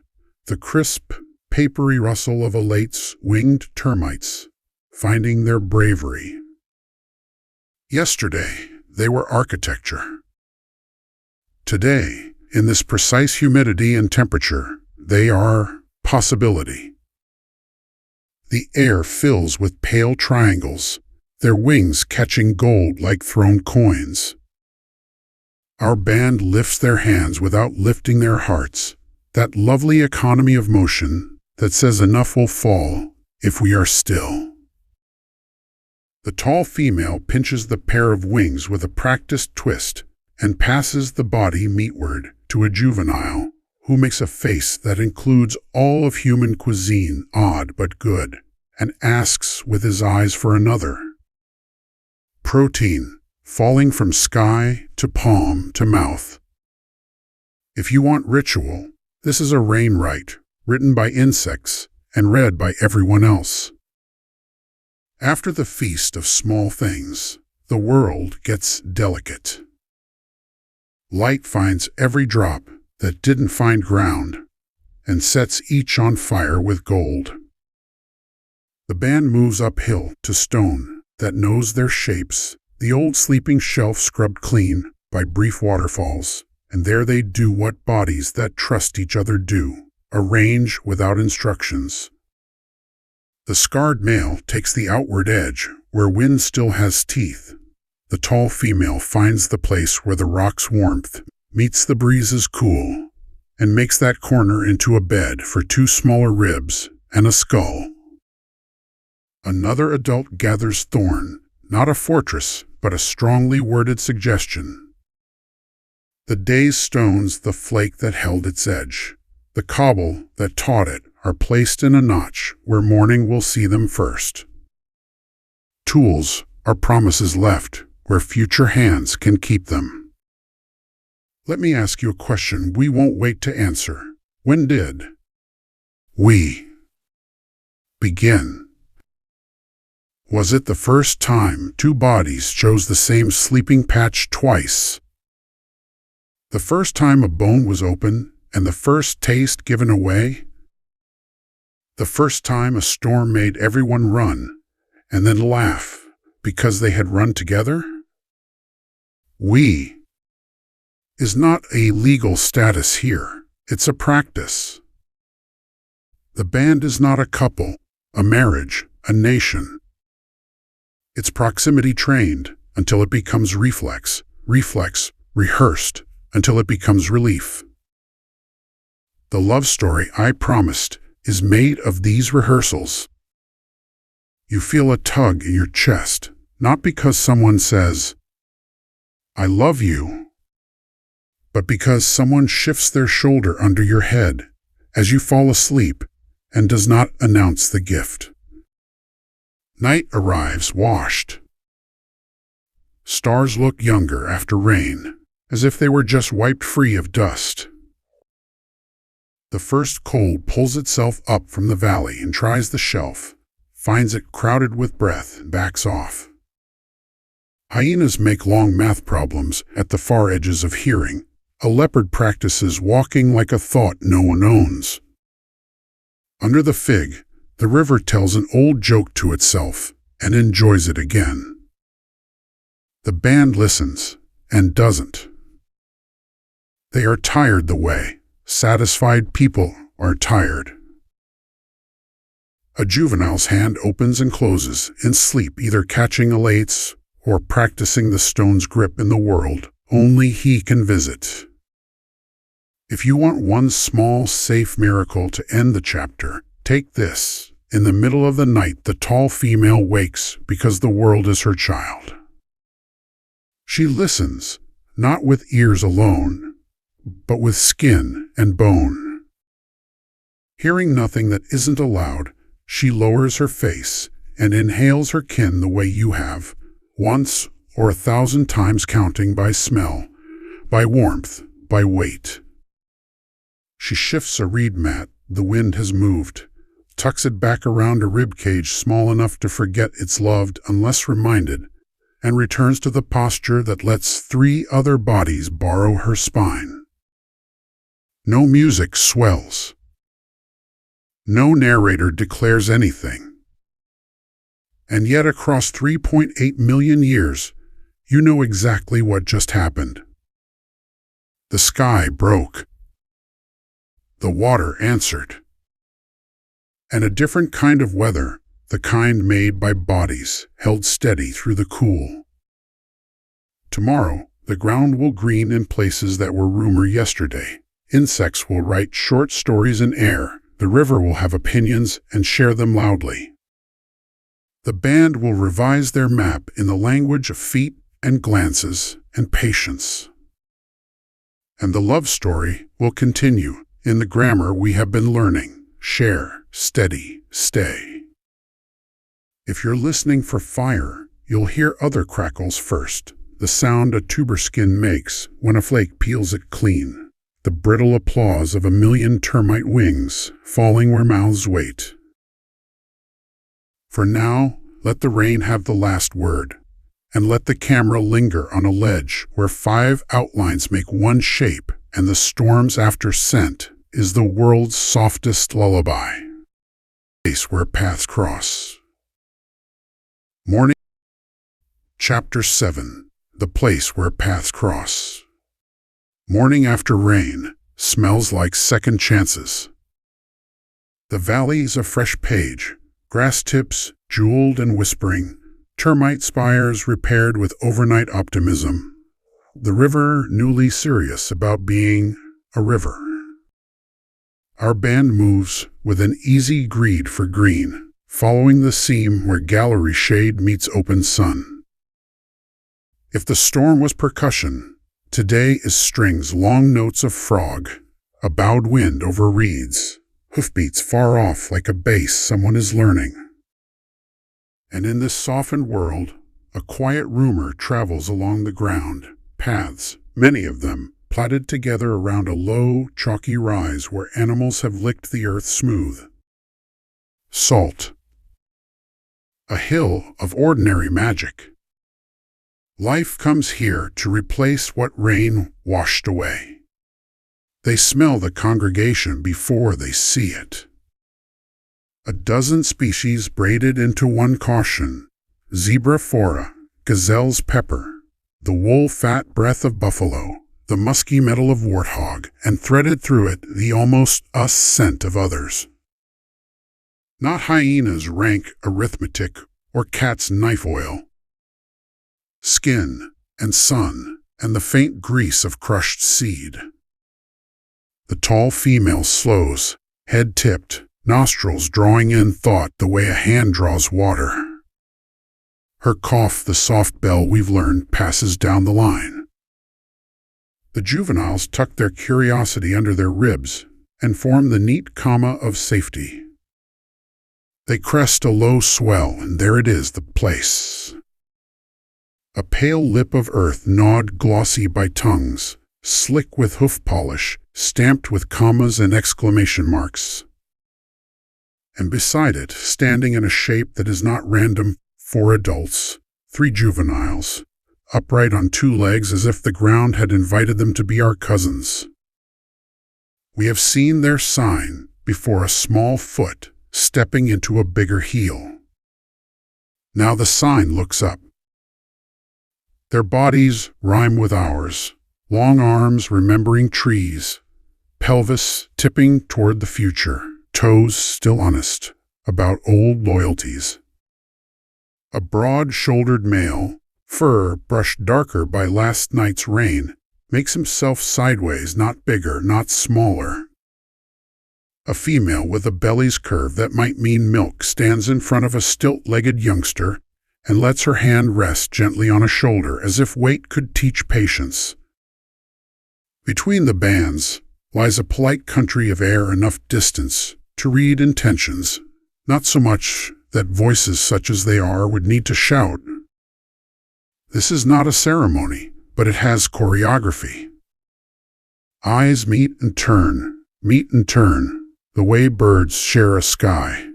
the crisp, papery rustle of alate's winged termites, finding their bravery. Yesterday, they were architecture. Today, in this precise humidity and temperature, they are possibility. The air fills with pale triangles, their wings catching gold like thrown coins. Our band lifts their hands without lifting their hearts, that lovely economy of motion that says enough will fall if we are still. The tall female pinches the pair of wings with a practiced twist and passes the body meatward to a juvenile who makes a face that includes all of human cuisine, odd but good, and asks with his eyes for another. Protein, falling from sky to palm to mouth. If you want ritual, this is a rain rite, written by insects and read by everyone else. After the feast of small things, the world gets delicate. Light finds every drop that didn't find ground and sets each on fire with gold. The band moves uphill to stone that knows their shapes, the old sleeping shelf scrubbed clean by brief waterfalls, and there they do what bodies that trust each other do, arrange without instructions. The scarred male takes the outward edge where wind still has teeth. The tall female finds the place where the rock's warmth meets the breeze's cool, and makes that corner into a bed for two smaller ribs and a skull. Another adult gathers thorn, not a fortress, but a strongly worded suggestion. The day's stones, the flake that held its edge, the cobble that taught it, are placed in a notch where morning will see them first. Tools are promises left where future hands can keep them. Let me ask you a question we won't wait to answer. When did we begin? Was it the first time two bodies chose the same sleeping patch twice? The first time a bone was open and the first taste given away? The first time a storm made everyone run and then laugh because they had run together? We is not a legal status here. It's a practice. The band is not a couple, a marriage, a nation. It's proximity trained until it becomes reflex, rehearsed until it becomes relief. The love story I promised is made of these rehearsals. You feel a tug in your chest, not because someone says, "I love you," but because someone shifts their shoulder under your head as you fall asleep and does not announce the gift. Night arrives washed. Stars look younger after rain, as if they were just wiped free of dust. The first cold pulls itself up from the valley and tries the shelf, finds it crowded with breath, and backs off. Hyenas make long math problems at the far edges of hearing. A leopard practices walking like a thought no one owns. Under the fig, the river tells an old joke to itself and enjoys it again. The band listens and doesn't. They are tired the way satisfied people are tired. A juvenile's hand opens and closes in sleep, either catching elates or practicing the stone's grip in the world only he can visit. If you want one small, safe miracle to end the chapter, take this. In the middle of the night, the tall female wakes because the world is her child. She listens, not with ears alone, but with skin and bone. Hearing nothing that isn't allowed, she lowers her face and inhales her kin the way you have, once or 1,000 times, counting by smell, by warmth, by weight. She shifts a reed mat the wind has moved, tucks it back around a rib cage small enough to forget it's loved unless reminded, and returns to the posture that lets 3 other bodies borrow her spine. No music swells. No narrator declares anything. And yet across 3.8 million years, you know exactly what just happened. The sky broke. The water answered. And a different kind of weather, the kind made by bodies, held steady through the cool. Tomorrow, the ground will green in places that were rumor yesterday. Insects will write short stories in air. The river will have opinions and share them loudly. The band will revise their map in the language of feet and glances and patience. And the love story will continue in the grammar we have been learning: share, steady, stay. If you're listening for fire, you'll hear other crackles first. The sound a tuber skin makes when a flake peels it clean. The brittle applause of 1,000,000 termite wings falling where mouths wait. For now, let the rain have the last word, and let the camera linger on a ledge where 5 outlines make one shape, and the storm's after scent is the world's softest lullaby. Place where paths cross, Morning. Chapter 7. The Place Where Paths Cross. Morning after rain smells like second chances. The valley's a fresh page, grass tips jeweled and whispering, termite spires repaired with overnight optimism. The river newly serious about being a river. Our band moves with an easy greed for green, following the seam where gallery shade meets open sun. If the storm was percussion, today is strings, long notes of frog, a bowed wind over reeds, hoofbeats far off like a bass someone is learning. And in this softened world, a quiet rumor travels along the ground, paths, many of them, plaited together around a low, chalky rise where animals have licked the earth smooth. Salt. A hill of ordinary magic. Life comes here to replace what rain washed away. They smell the congregation before they see it. A dozen species braided into one caution: zebra phora, gazelle's pepper, the wool-fat breath of buffalo, the musky metal of warthog, and threaded through it the almost us scent of others. Not hyena's rank arithmetic or cat's knife oil. Skin and sun and the faint grease of crushed seed. The tall female slows, head tipped, nostrils drawing in thought the way a hand draws water. Her cough, the soft bell we've learned, passes down the line. The juveniles tuck their curiosity under their ribs and form the neat comma of safety. They crest a low swell, and there it is, the place. A pale lip of earth gnawed glossy by tongues, slick with hoof polish, stamped with commas and exclamation marks. And beside it, standing in a shape that is not random, 4 adults, 3 juveniles, upright on 2 legs as if the ground had invited them to be our cousins. We have seen their sign before, a small foot stepping into a bigger heel. Now the sign looks up. Their bodies rhyme with ours, long arms remembering trees, pelvis tipping toward the future, toes still honest about old loyalties. A broad-shouldered male, fur brushed darker by last night's rain, makes himself sideways, not bigger, not smaller. A female with a belly's curve that might mean milk stands in front of a stilt-legged youngster and lets her hand rest gently on a shoulder as if weight could teach patience. Between the bands lies a polite country of air, enough distance to read intentions, not so much that voices such as they are would need to shout. This is not a ceremony, but it has choreography. Eyes meet and turn, the way birds share a sky.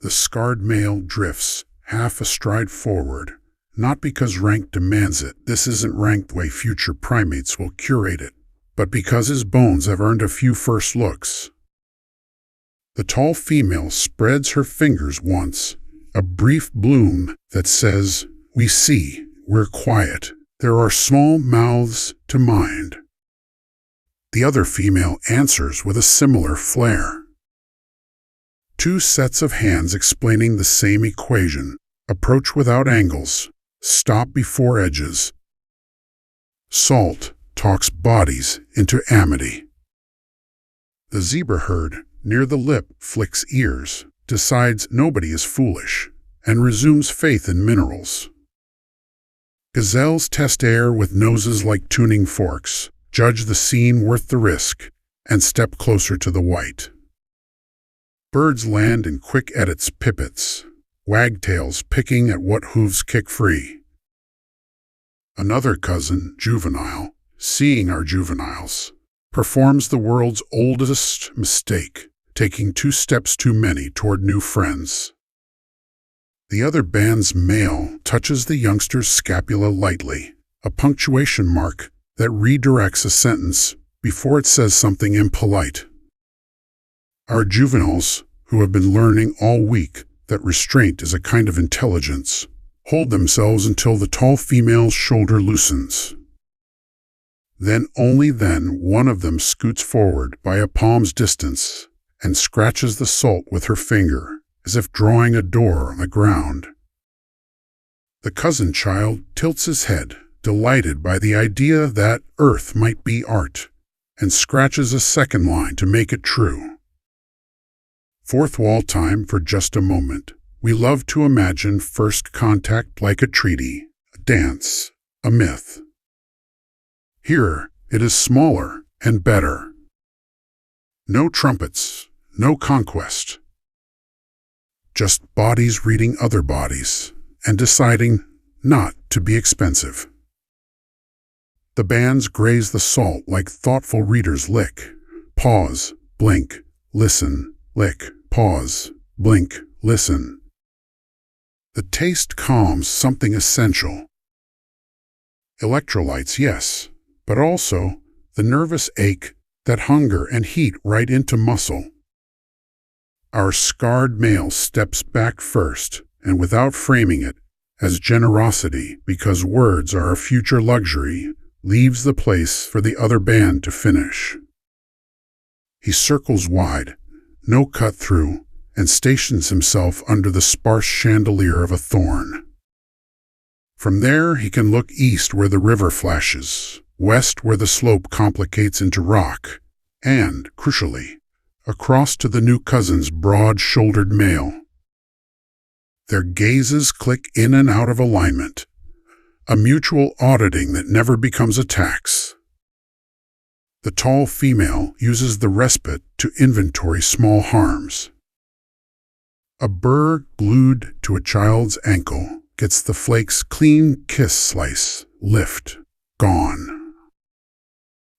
The scarred male drifts half a stride forward, not because rank demands it, this isn't ranked the way future primates will curate it, but because his bones have earned a few first looks. The tall female spreads her fingers once, a brief bloom that says, "We see, we're quiet, there are small mouths to mind." The other female answers with a similar flair. 2 sets of hands explaining the same equation: approach without angles, stop before edges. Salt talks bodies into amity. The zebra herd, near the lip, flicks ears, decides nobody is foolish, and resumes faith in minerals. Gazelles test air with noses like tuning forks, judge the scene worth the risk, and step closer to the white. Birds land in quick edits, pipits, wagtails picking at what hooves kick free. Another cousin, juvenile, seeing our juveniles, performs the world's oldest mistake, taking 2 steps too many toward new friends. The other band's male touches the youngster's scapula lightly, a punctuation mark that redirects a sentence before it says something impolite. Our juveniles, who have been learning all week that restraint is a kind of intelligence, hold themselves until the tall female's shoulder loosens. Then, only then, one of them scoots forward by a palm's distance and scratches the salt with her finger, as if drawing a door on the ground. The cousin child tilts his head, delighted by the idea that earth might be art, and scratches a second line to make it true. Fourth wall time for just a moment. We love to imagine first contact like a treaty, a dance, a myth. Here, it is smaller and better. No trumpets, no conquest. Just bodies reading other bodies and deciding not to be expensive. The bands graze the salt like thoughtful readers lick. Pause, blink, listen, lick, pause, blink, listen. The taste calms something essential. Electrolytes, yes, but also the nervous ache that hunger and heat right into muscle. Our scarred male steps back first, and without framing it as generosity because words are a future luxury, leaves the place for the other band to finish. He circles wide, no cut through, and stations himself under the sparse chandelier of a thorn. From there he can look east where the river flashes, west where the slope complicates into rock, and, crucially, across to the new cousin's broad-shouldered male. Their gazes click in and out of alignment, a mutual auditing that never becomes a tax. The tall female uses the respite to inventory small harms. A burr glued to a child's ankle gets the flake's clean kiss slice, lift, gone.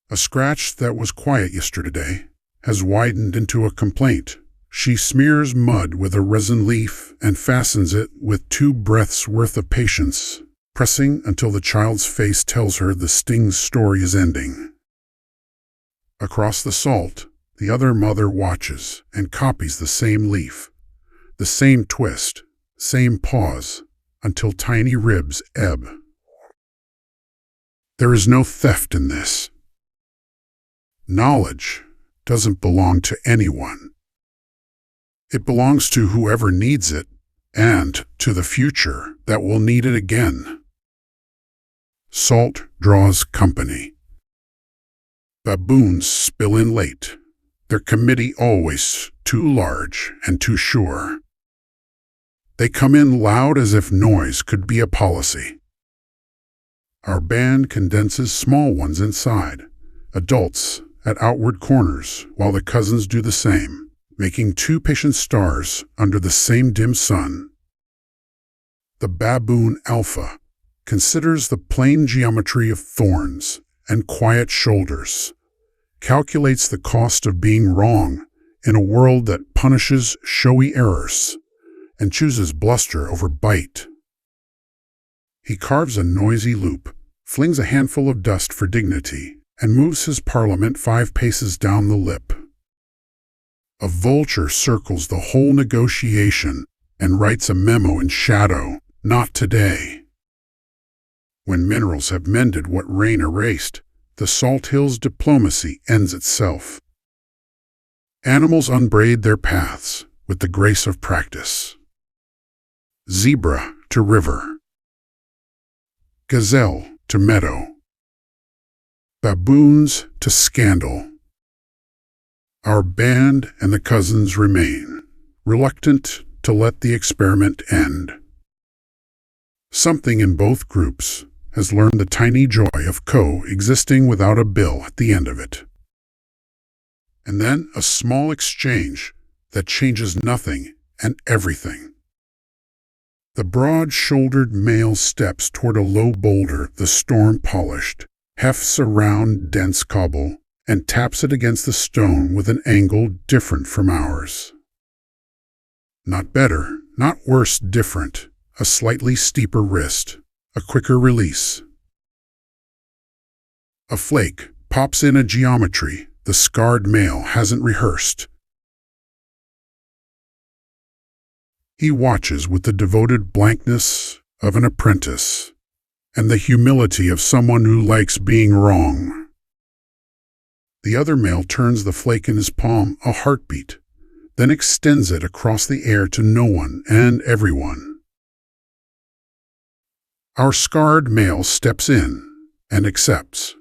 A scratch that was quiet yesterday has widened into a complaint. She smears mud with a resin leaf and fastens it with 2 breaths' worth of patience, pressing until the child's face tells her the sting's story is ending. Across the salt, the other mother watches and copies the same leaf, the same twist, same pause, until tiny ribs ebb. There is no theft in this. Knowledge doesn't belong to anyone. It belongs to whoever needs it, and to the future that will need it again. Salt draws company. Baboons spill in late, their committee always too large and too sure. They come in loud as if noise could be a policy. Our band condenses small ones inside, adults at outward corners, while the cousins do the same, making 2 patient stars under the same dim sun. The baboon alpha considers the plain geometry of thorns and quiet shoulders, calculates the cost of being wrong in a world that punishes showy errors, and chooses bluster over bite. He carves a noisy loop, flings a handful of dust for dignity, and moves his parliament 5 paces down the lip. A vulture circles the whole negotiation and writes a memo in shadow, not today. When minerals have mended what rain erased, the Salt Hills diplomacy ends itself. Animals unbraid their paths with the grace of practice. Zebra to river. Gazelle to meadow. Baboons to scandal. Our band and the cousins remain, reluctant to let the experiment end. Something in both groups has learned the tiny joy of coexisting without a bill at the end of it. And then a small exchange that changes nothing and everything. The broad-shouldered male steps toward a low boulder the storm polished, hefts a round, dense cobble, and taps it against the stone with an angle different from ours. Not better, not worse, different, a slightly steeper wrist, a quicker release. A flake pops in a geometry the scarred male hasn't rehearsed. He watches with the devoted blankness of an apprentice and the humility of someone who likes being wrong. The other male turns the flake in his palm a heartbeat, then extends it across the air to no one and everyone. Our scarred male steps in and accepts.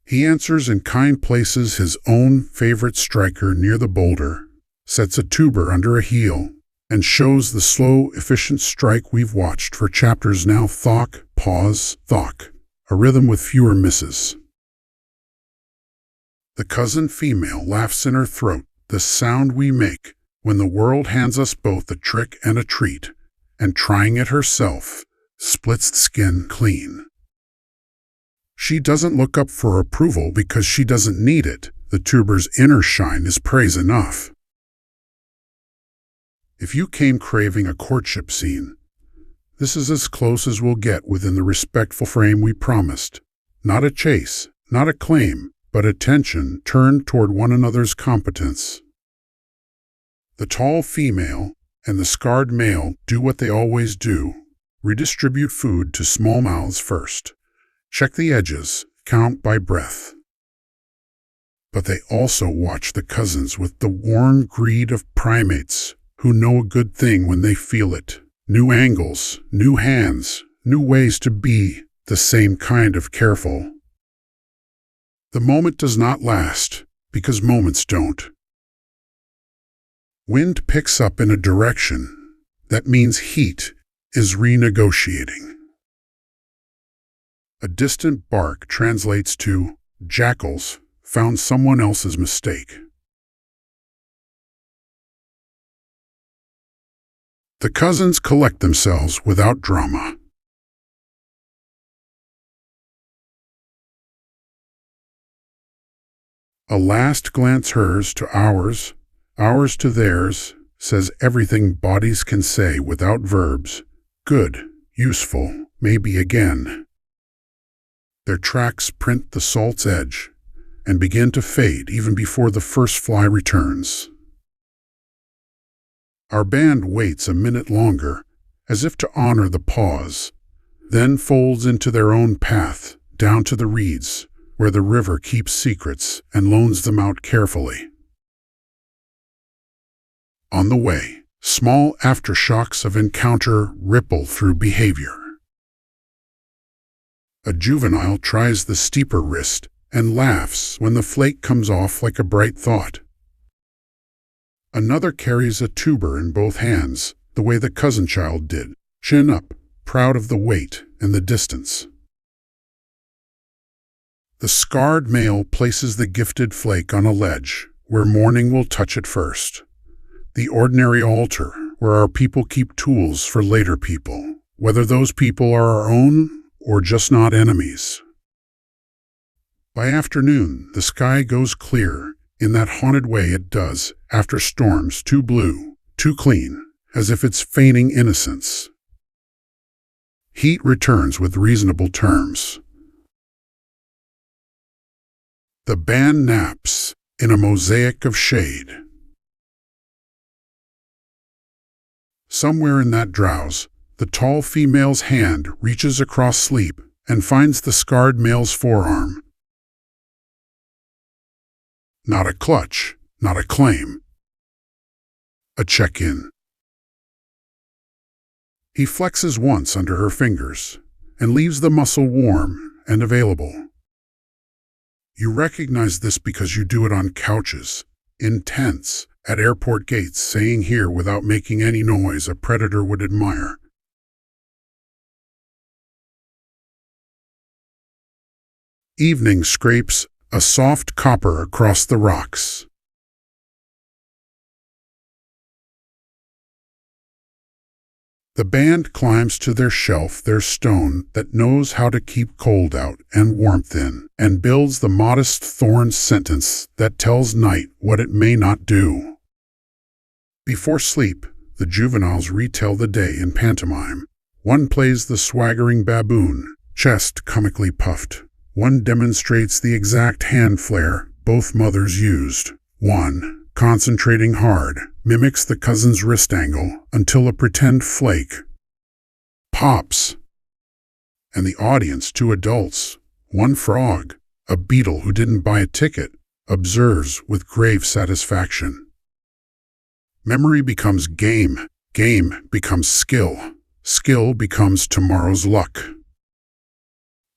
He answers in kind, places his own favorite striker near the boulder, sets a tuber under a heel, and shows the slow, efficient strike we've watched for chapters now. Thock, pause, thock, a rhythm with fewer misses. The cousin female laughs in her throat, the sound we make when the world hands us both a trick and a treat, and trying it herself splits the skin clean. She doesn't look up for approval because she doesn't need it. The tuber's inner shine is praise enough. If you came craving a courtship scene, this is as close as we'll get within the respectful frame we promised. Not a chase, not a claim, but attention turned toward one another's competence. The tall female and the scarred male do what they always do: redistribute food to small mouths first, check the edges, count by breath. But they also watch the cousins with the worn greed of primates who know a good thing when they feel it. New angles, new hands, new ways to be the same kind of careful. The moment does not last, because moments don't. Wind picks up in a direction. That means heat is renegotiating. A distant bark translates to jackals found someone else's mistake. The cousins collect themselves without drama. A last glance, hers to ours, ours to theirs, says everything bodies can say without verbs: good, useful, maybe again. Their tracks print the salt's edge and begin to fade even before the first fly returns. Our band waits a minute longer, as if to honor the pause, then folds into their own path, down to the reeds, where the river keeps secrets and loans them out carefully. On the way, small aftershocks of encounter ripple through behavior. A juvenile tries the steeper wrist and laughs when the flake comes off like a bright thought. Another carries a tuber in both hands, the way the cousin child did, chin up, proud of the weight and the distance. The scarred male places the gifted flake on a ledge, where morning will touch it first. The ordinary altar, where our people keep tools for later people, whether those people are our own or just not enemies. By afternoon, the sky goes clear, in that haunted way it does after storms, too blue, too clean, as if it's feigning innocence. Heat returns with reasonable terms. The band naps in a mosaic of shade. Somewhere in that drowse, the tall female's hand reaches across sleep and finds the scarred male's forearm. Not a clutch, not a claim. A check-in. He flexes once under her fingers and leaves the muscle warm and available. You recognize this because you do it on couches, in tents, at airport gates, saying here without making any noise a predator would admire. Evening scrapes a soft copper across the rocks. The band climbs to their shelf, their stone that knows how to keep cold out and warmth in, and builds the modest thorn sentence that tells night what it may not do. Before sleep, the juveniles retell the day in pantomime. One plays the swaggering baboon, chest comically puffed. One demonstrates the exact hand flare both mothers used. One concentrating hard, mimics the cousin's wrist angle until a pretend flake pops. And the audience, two adults, one frog, a beetle who didn't buy a ticket, observes with grave satisfaction. Memory becomes game, game becomes skill, skill becomes tomorrow's luck.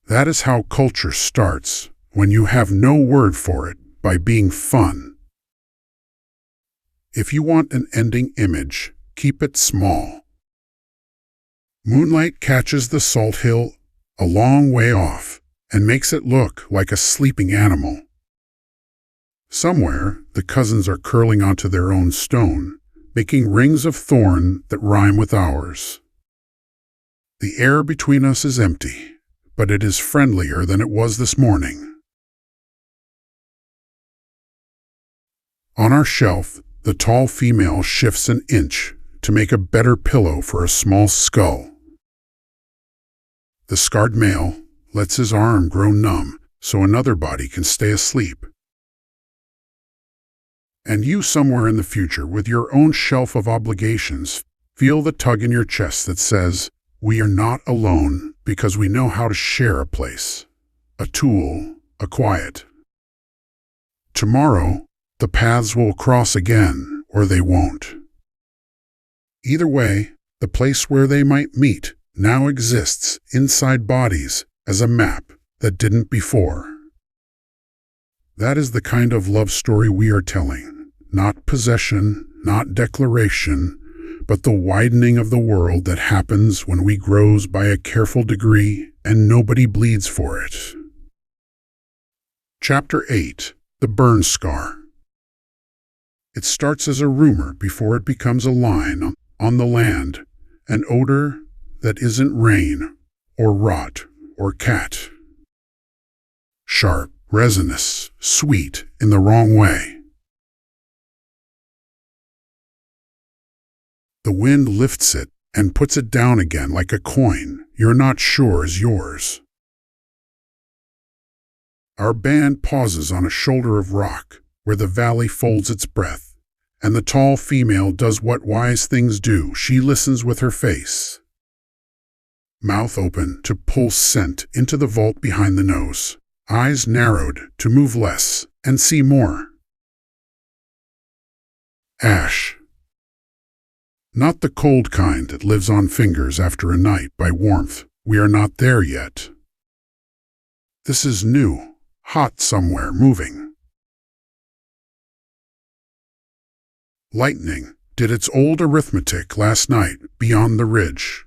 That is how culture starts, when you have no word for it, by being fun. If you want an ending image, keep it small. Moonlight catches the salt hill a long way off and makes it look like a sleeping animal. Somewhere, the cousins are curling onto their own stone, making rings of thorn that rhyme with ours. The air between us is empty, but it is friendlier than it was this morning. On our shelf, the tall female shifts an inch to make a better pillow for a small skull. The scarred male lets his arm grow numb so another body can stay asleep. And you somewhere in the future with your own shelf of obligations, feel the tug in your chest that says, we are not alone because we know how to share a place, a tool, a quiet. Tomorrow, the paths will cross again, or they won't. Either way, the place where they might meet now exists inside bodies as a map that didn't before. That is the kind of love story we are telling, not possession, not declaration, but the widening of the world that happens when we grows by a careful degree and nobody bleeds for it. Chapter 8. The Burn Scar. It starts as a rumor before it becomes a line on the land, an odor that isn't rain, or rot, or cat. Sharp, resinous, sweet in the wrong way. The wind lifts it and puts it down again like a coin you're not sure is yours. Our band pauses on a shoulder of rock where the valley folds its breath, and the tall female does what wise things do. She listens with her face, mouth open to pull scent into the vault behind the nose, eyes narrowed to move less and see more. Ash. Not the cold kind that lives on fingers after a night by warmth. We are not there yet. This is new, hot somewhere, moving. Lightning did its old arithmetic last night beyond the ridge.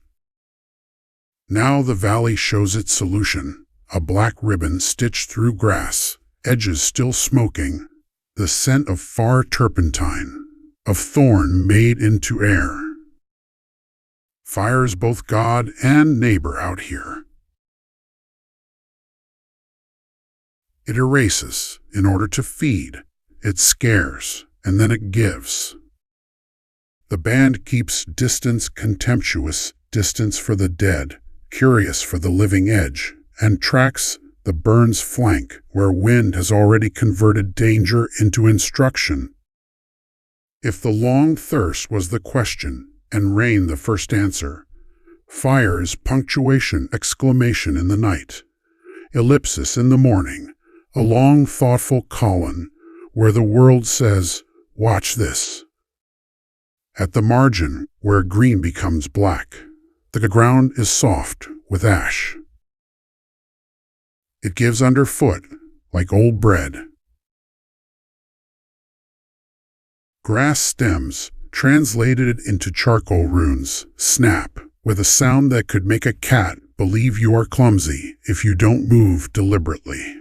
Now the valley shows its solution, a black ribbon stitched through grass, edges still smoking, the scent of far turpentine, of thorn made into air. Fire's both God and neighbor out here. It erases in order to feed, it scares, and then it gives. The band keeps distance contemptuous, distance for the dead, curious for the living edge, and tracks the burn's flank where wind has already converted danger into instruction. If the long thirst was the question and rain the first answer, fire is punctuation, exclamation in the night, ellipsis in the morning, a long thoughtful colon where the world says, watch this. At the margin where green becomes black, the ground is soft with ash. It gives underfoot like old bread. Grass stems, translated into charcoal runes, snap with a sound that could make a cat believe you are clumsy if you don't move deliberately.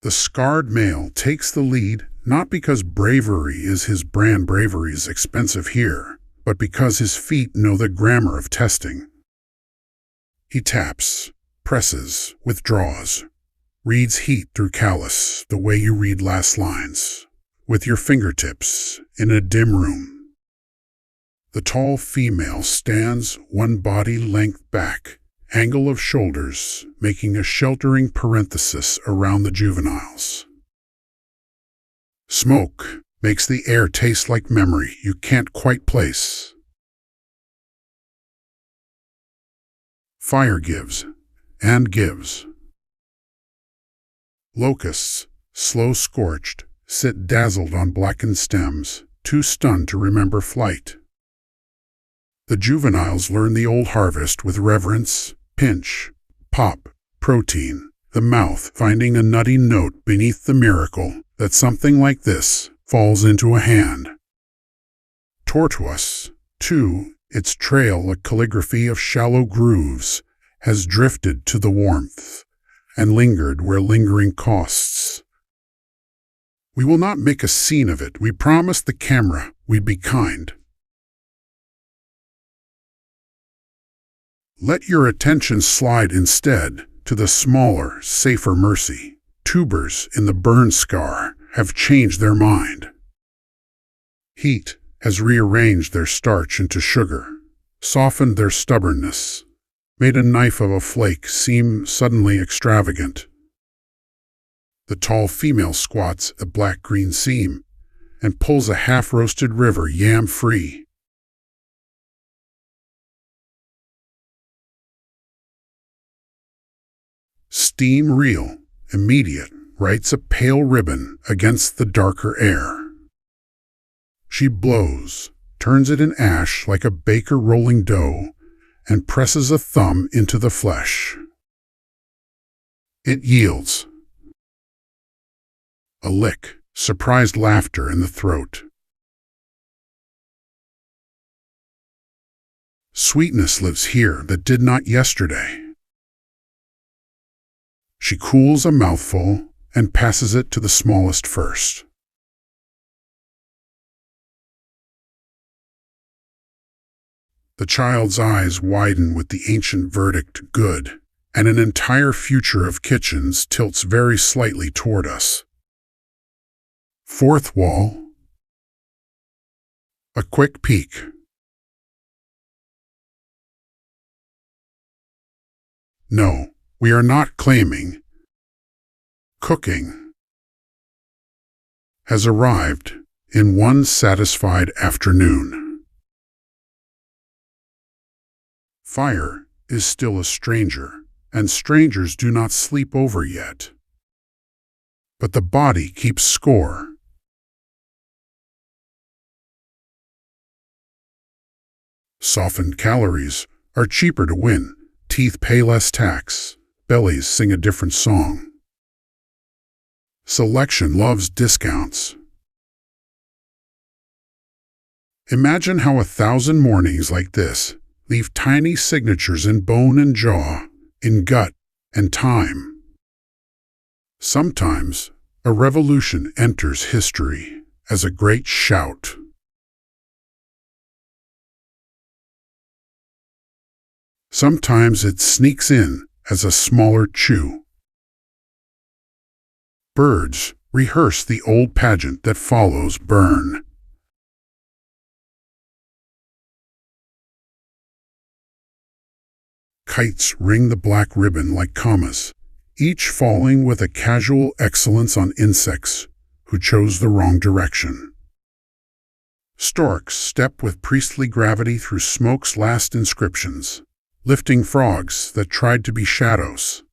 The scarred male takes the lead, not because bravery is his brand, bravery is expensive here, but because his feet know the grammar of testing. He taps, presses, withdraws, reads heat through callus the way you read last lines, with your fingertips in a dim room. The tall female stands one body length back, angle of shoulders, making a sheltering parenthesis around the juveniles. Smoke makes the air taste like memory you can't quite place. Fire gives and gives. Locusts, slow scorched, sit dazzled on blackened stems, too stunned to remember flight. The juveniles learn the old harvest with reverence, pinch, pop, protein, the mouth finding a nutty note beneath the miracle that something like this falls into a hand. Tortoise, too, its trail a calligraphy of shallow grooves, has drifted to the warmth and lingered where lingering costs. We will not make a scene of it. We promised the camera we'd be kind. Let your attention slide instead to the smaller, safer mercy. Tubers in the burn scar have changed their mind. Heat has rearranged their starch into sugar, softened their stubbornness, made a knife of a flake seem suddenly extravagant. The tall female squats a black-green seam and pulls a half-roasted river yam free. Steam real, immediate, writes a pale ribbon against the darker air. She blows, turns it in ash like a baker rolling dough, and presses a thumb into the flesh. It yields. A lick, surprised laughter in the throat. Sweetness lives here that did not yesterday. She cools a mouthful and passes it to the smallest first. The child's eyes widen with the ancient verdict good, and an entire future of kitchens tilts very slightly toward us. Fourth wall. A quick peek. No, we are not claiming. Cooking has arrived in one satisfied afternoon. Fire is still a stranger, and strangers do not sleep over yet. But the body keeps score. Softened calories are cheaper to win. Teeth pay less tax. Bellies sing a different song. Selection loves discounts. Imagine how 1,000 mornings like this leave tiny signatures in bone and jaw, in gut and time. Sometimes a revolution enters history as a great shout. Sometimes it sneaks in as a smaller chew. Birds rehearse the old pageant that follows burn. Kites ring the black ribbon like commas, each falling with a casual excellence on insects who chose the wrong direction. Storks step with priestly gravity through smoke's last inscriptions, lifting frogs that tried to be shadows.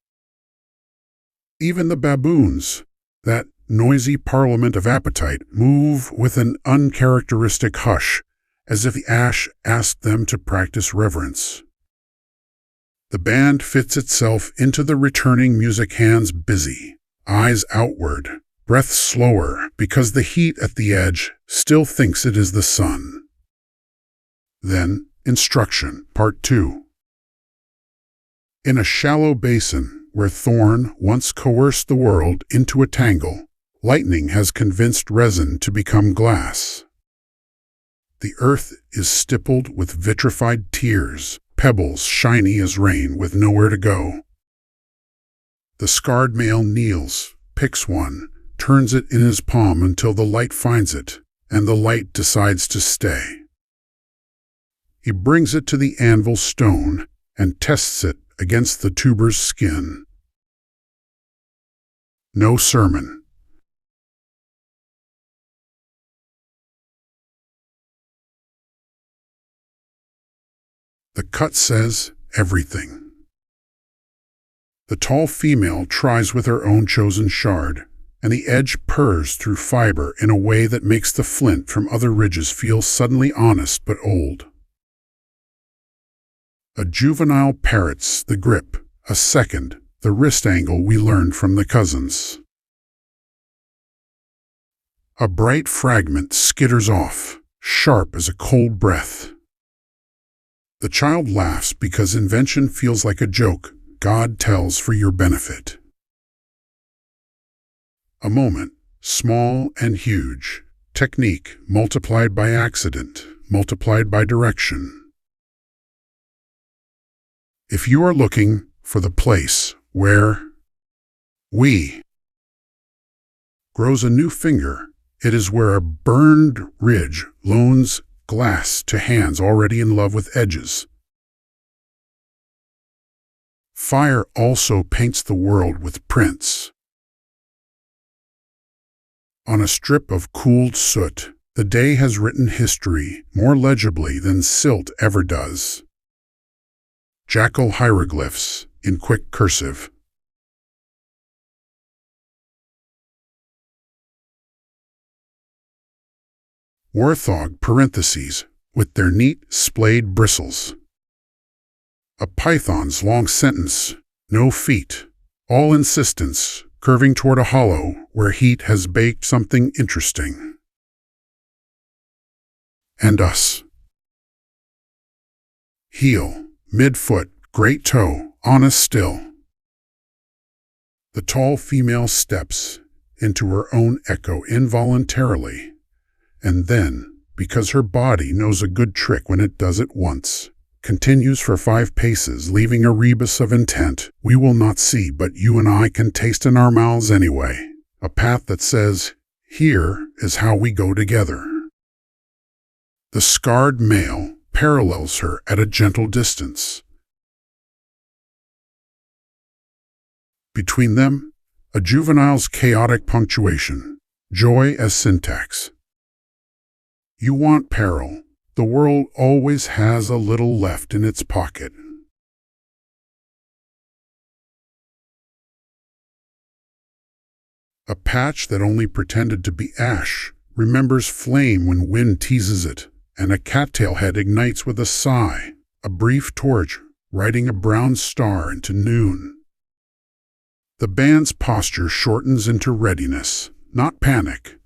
Even the baboons, that noisy parliament of appetite, move with an uncharacteristic hush, as if the ash asked them to practice reverence. The band fits itself into the returning music, hands busy, eyes outward, breath slower, because the heat at the edge still thinks it is the sun. Then, instruction, part 2. In a shallow basin where thorn once coerced the world into a tangle, lightning has convinced resin to become glass. The earth is stippled with vitrified tears, pebbles shiny as rain with nowhere to go. The scarred male kneels, picks one, turns it in his palm until the light finds it, and the light decides to stay. He brings it to the anvil stone and tests it against the tuber's skin. No sermon. The cut says everything. The tall female tries with her own chosen shard, and the edge purrs through fiber in a way that makes the flint from other ridges feel suddenly honest but old. A juvenile parrots the grip, a second, the wrist angle we learned from the cousins. A bright fragment skitters off, sharp as a cold breath. The child laughs because invention feels like a joke God tells for your benefit. A moment, small and huge, technique multiplied by accident, multiplied by direction. If you are looking for the place where we grows a new finger, it is where a burned ridge loans glass to hands already in love with edges. Fire also paints the world with prints. On a strip of cooled soot, the day has written history more legibly than silt ever does. Jackal hieroglyphs in quick cursive. Warthog parentheses with their neat splayed bristles. A python's long sentence, no feet, all insistence, curving toward a hollow where heat has baked something interesting. And us. Heel. Midfoot, great toe, honest still. The tall female steps into her own echo involuntarily, and then, because her body knows a good trick when it does it once, continues for 5 paces, leaving a rebus of intent we will not see but you and I can taste in our mouths anyway, a path that says, here is how we go together. The scarred male parallels her at a gentle distance. Between them, a juvenile's chaotic punctuation, joy as syntax. You want peril. The world always has a little left in its pocket. A patch that only pretended to be ash remembers flame when wind teases it, and a cattail head ignites with a sigh, a brief torch, riding a brown star into noon. The band's posture shortens into readiness, not panic.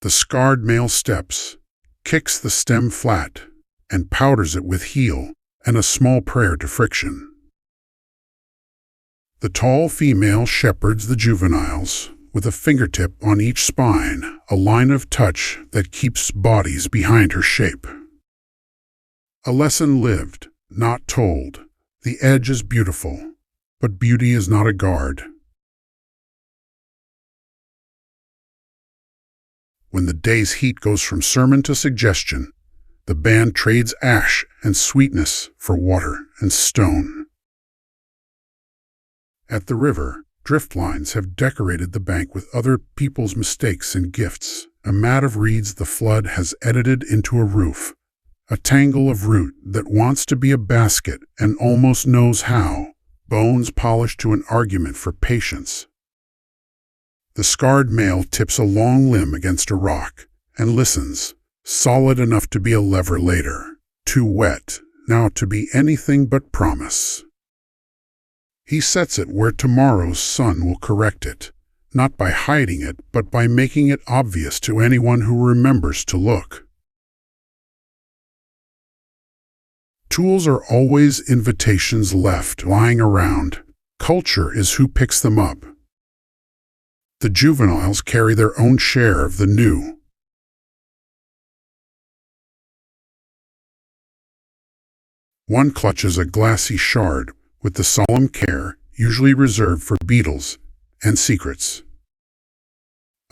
The scarred male steps, kicks the stem flat, and powders it with heel and a small prayer to friction. The tall female shepherds the juveniles, with a fingertip on each spine, a line of touch that keeps bodies behind her shape. A lesson lived, not told. The edge is beautiful, but beauty is not a guard. When the day's heat goes from sermon to suggestion, the band trades ash and sweetness for water and stone. At the river, drift lines have decorated the bank with other people's mistakes and gifts. A mat of reeds the flood has edited into a roof, a tangle of root that wants to be a basket and almost knows how, bones polished to an argument for patience. The scarred male tips a long limb against a rock and listens, solid enough to be a lever later, too wet now to be anything but promise. He sets it where tomorrow's sun will correct it, not by hiding it, but by making it obvious to anyone who remembers to look. Tools are always invitations left lying around. Culture is who picks them up. The juveniles carry their own share of the new. One clutches a glassy shard with the solemn care usually reserved for beetles and secrets.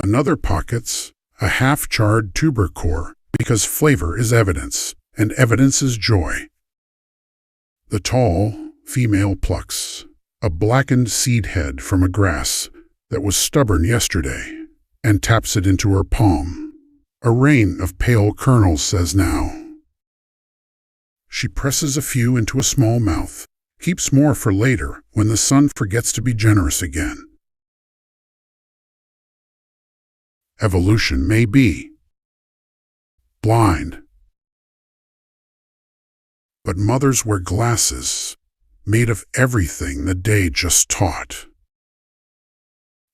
Another pockets a half-charred tuber core because flavor is evidence, and evidence is joy. The tall female plucks a blackened seed head from a grass that was stubborn yesterday and taps it into her palm. A rain of pale kernels says now. She presses a few into a small mouth, keeps more for later when the sun forgets to be generous again. Evolution may be blind, but mothers wear glasses made of everything the day just taught.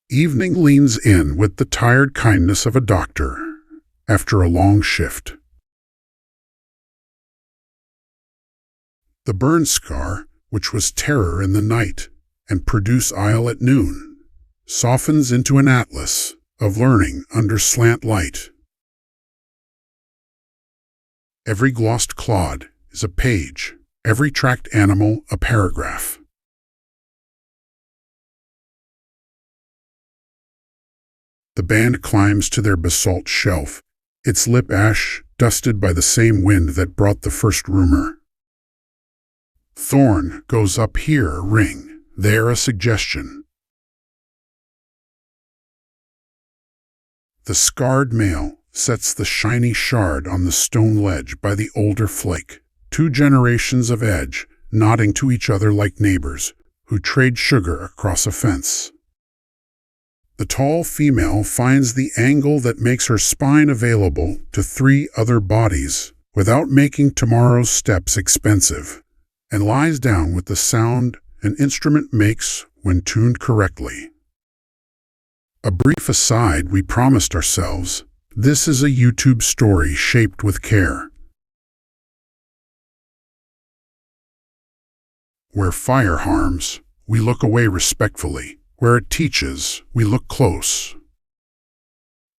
Evening leans in with the tired kindness of a doctor after a long shift. The burn scar, which was terror in the night and produce ire at noon, softens into an atlas of learning under slant light. Every glossed clod is a page, every tracked animal a paragraph. The band climbs to their basalt shelf, its lip ash dusted by the same wind that brought the first rumor. Thorn goes up here a ring, there a suggestion. The scarred male sets the shiny shard on the stone ledge by the older flake, 2 generations of edge nodding to each other like neighbors who trade sugar across a fence. The tall female finds the angle that makes her spine available to 3 other bodies without making tomorrow's steps expensive, and lies down with the sound an instrument makes when tuned correctly. A brief aside, we promised ourselves, this is a YouTube story shaped with care. Where fire harms, we look away respectfully. Where it teaches, we look close.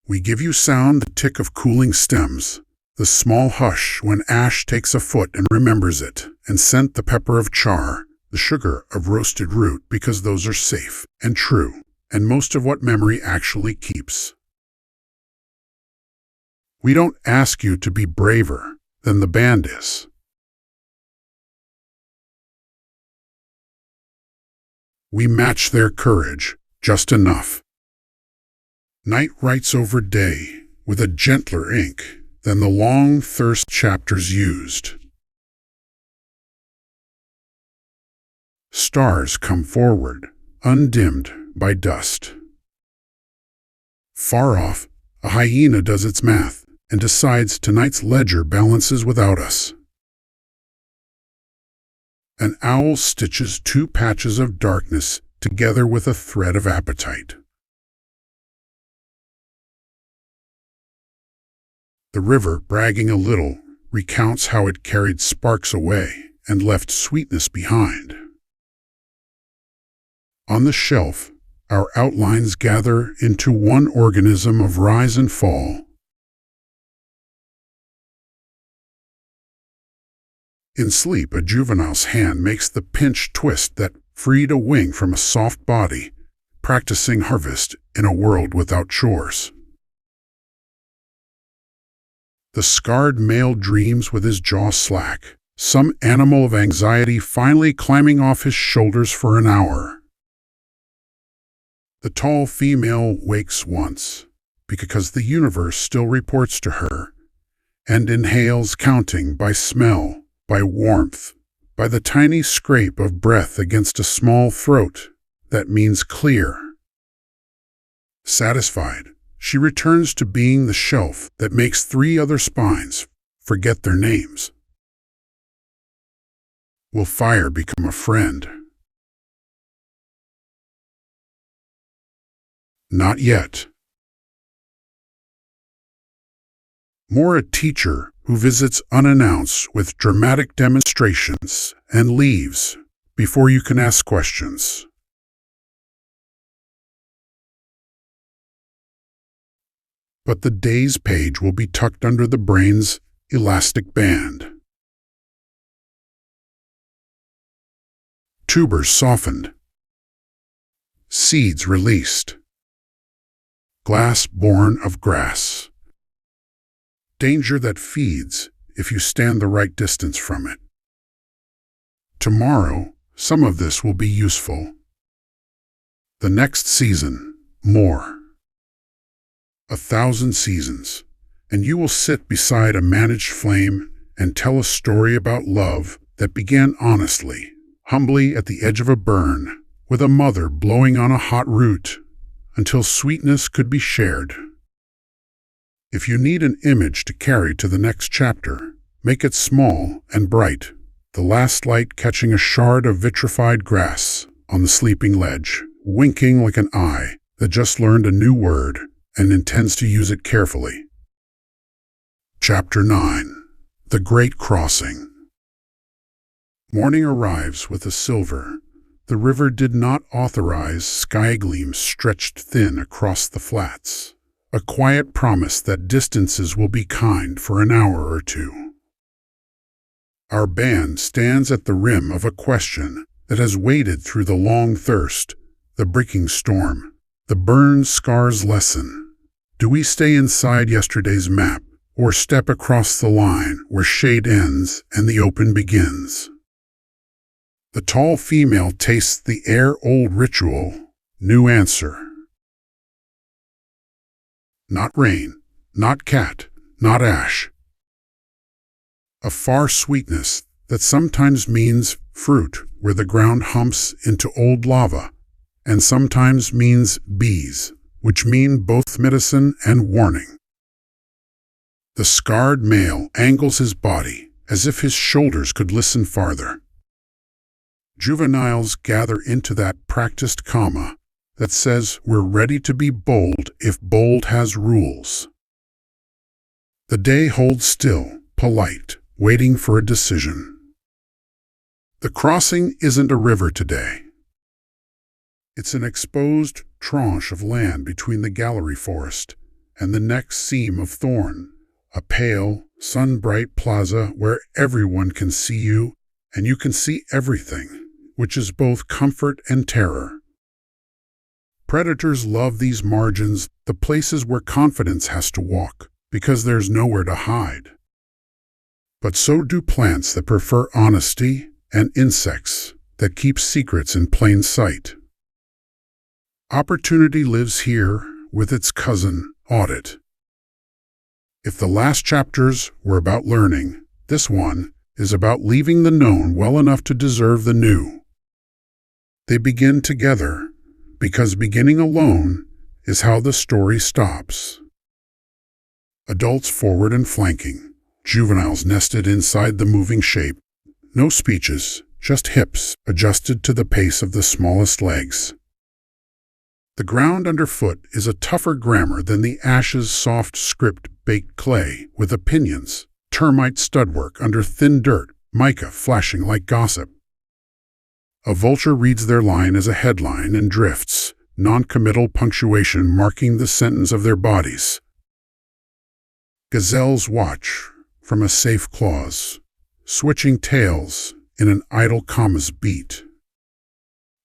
We give you sound, the tick of cooling stems, the small hush when ash takes a foot and remembers it, and scent the pepper of char, the sugar of roasted root, because those are safe and true, and most of what memory actually keeps. We don't ask you to be braver than the band is. We match their courage just enough. Night writes over day with a gentler ink than the long thirst chapters used. Stars come forward, undimmed by dust. Far off, a hyena does its math and decides tonight's ledger balances without us. An owl stitches 2 patches of darkness together with a thread of appetite. The river, bragging a little, recounts how it carried sparks away and left sweetness behind. On the shelf, our outlines gather into one organism of rise and fall. In sleep, a juvenile's hand makes the pinch twist that freed a wing from a soft body, practicing harvest in a world without chores. The scarred male dreams with his jaw slack, some animal of anxiety finally climbing off his shoulders for an hour. The tall female wakes once, because the universe still reports to her, and inhales, counting by smell, by warmth, by the tiny scrape of breath against a small throat that means clear. Satisfied, she returns to being the shelf that makes 3 other spines forget their names. Will fire become a friend? Not yet. More a teacher who visits unannounced with dramatic demonstrations and leaves before you can ask questions. But the day's page will be tucked under the brain's elastic band. Tubers softened. Seeds released. Glass born of grass. Danger that feeds if you stand the right distance from it. Tomorrow, some of this will be useful. The next season, more. 1,000 seasons, and you will sit beside a managed flame and tell a story about love that began honestly, humbly at the edge of a burn, with a mother blowing on a hot root, until sweetness could be shared. If you need an image to carry to the next chapter, make it small and bright, the last light catching a shard of vitrified grass on the sleeping ledge, winking like an eye that just learned a new word and intends to use it carefully. Chapter 9. The Great Crossing. Morning arrives with a silver. The river did not authorize sky gleams stretched thin across the flats, a quiet promise that distances will be kind for an hour or two. Our band stands at the rim of a question that has waded through the long thirst, the breaking storm, the burn scars lesson. Do we stay inside yesterday's map, or step across the line where shade ends and the open begins? The tall female tastes the air-old ritual. New answer. Not rain, not cat, not ash. A far sweetness that sometimes means fruit where the ground humps into old lava, and sometimes means bees, which mean both medicine and warning. The scarred male angles his body as if his shoulders could listen farther. Juveniles gather into that practiced comma that says we're ready to be bold if bold has rules. The day holds still, polite, waiting for a decision. The crossing isn't a river today. It's an exposed tranche of land between the gallery forest and the next seam of thorn, a pale, sun-bright plaza where everyone can see you and you can see everything, which is both comfort and terror. Predators love these margins, the places where confidence has to walk, because there's nowhere to hide. But so do plants that prefer honesty and insects that keep secrets in plain sight. Opportunity lives here with its cousin, audit. If the last chapters were about learning, this one is about leaving the known well enough to deserve the new. They begin together, because beginning alone is how the story stops. Adults forward and flanking, juveniles nested inside the moving shape. No speeches, just hips adjusted to the pace of the smallest legs. The ground underfoot is a tougher grammar than the ash's soft script baked clay with opinions, termite studwork under thin dirt, mica flashing like gossip. A vulture reads their line as a headline and drifts, non-committal punctuation marking the sentence of their bodies. Gazelles watch from a safe clause, switching tails in an idle comma's beat.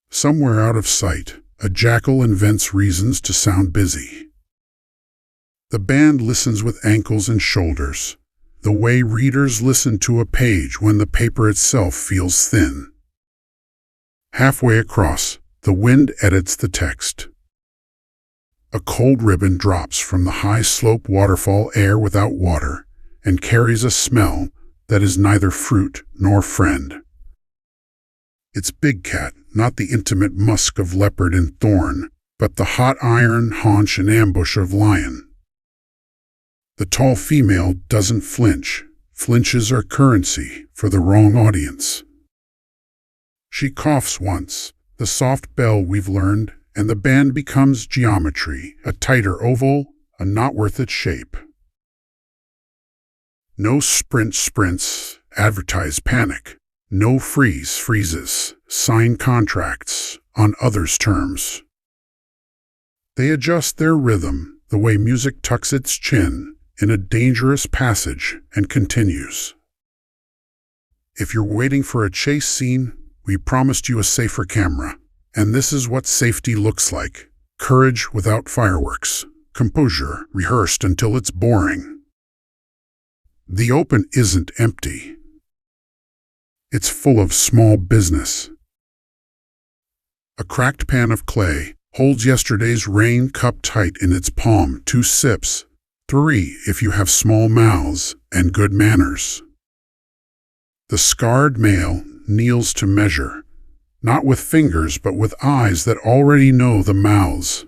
Somewhere out of sight, a jackal invents reasons to sound busy. The band listens with ankles and shoulders, the way readers listen to a page when the paper itself feels thin. Halfway across, the wind edits the text. A cold ribbon drops from the high-slope waterfall air without water and carries a smell that is neither fruit nor friend. It's big cat, not the intimate musk of leopard and thorn, but the hot iron haunch and ambush of lion. The tall female doesn't flinch. Flinches are currency for the wrong audience. She coughs once, the soft bell we've learned, and the band becomes geometry, a tighter oval, a not worth its shape. No sprints, advertise panic. No freezes, sign contracts on others' terms. They adjust their rhythm the way music tucks its chin in a dangerous passage and continues. If you're waiting for a chase scene, we promised you a safer camera, and this is what safety looks like. Courage without fireworks, composure rehearsed until it's boring. The open isn't empty. It's full of small business. A cracked pan of clay holds yesterday's rain cup tight in its palm. 2 sips, 3 if you have small mouths and good manners. The scarred male kneels to measure, not with fingers but with eyes that already know the mouths.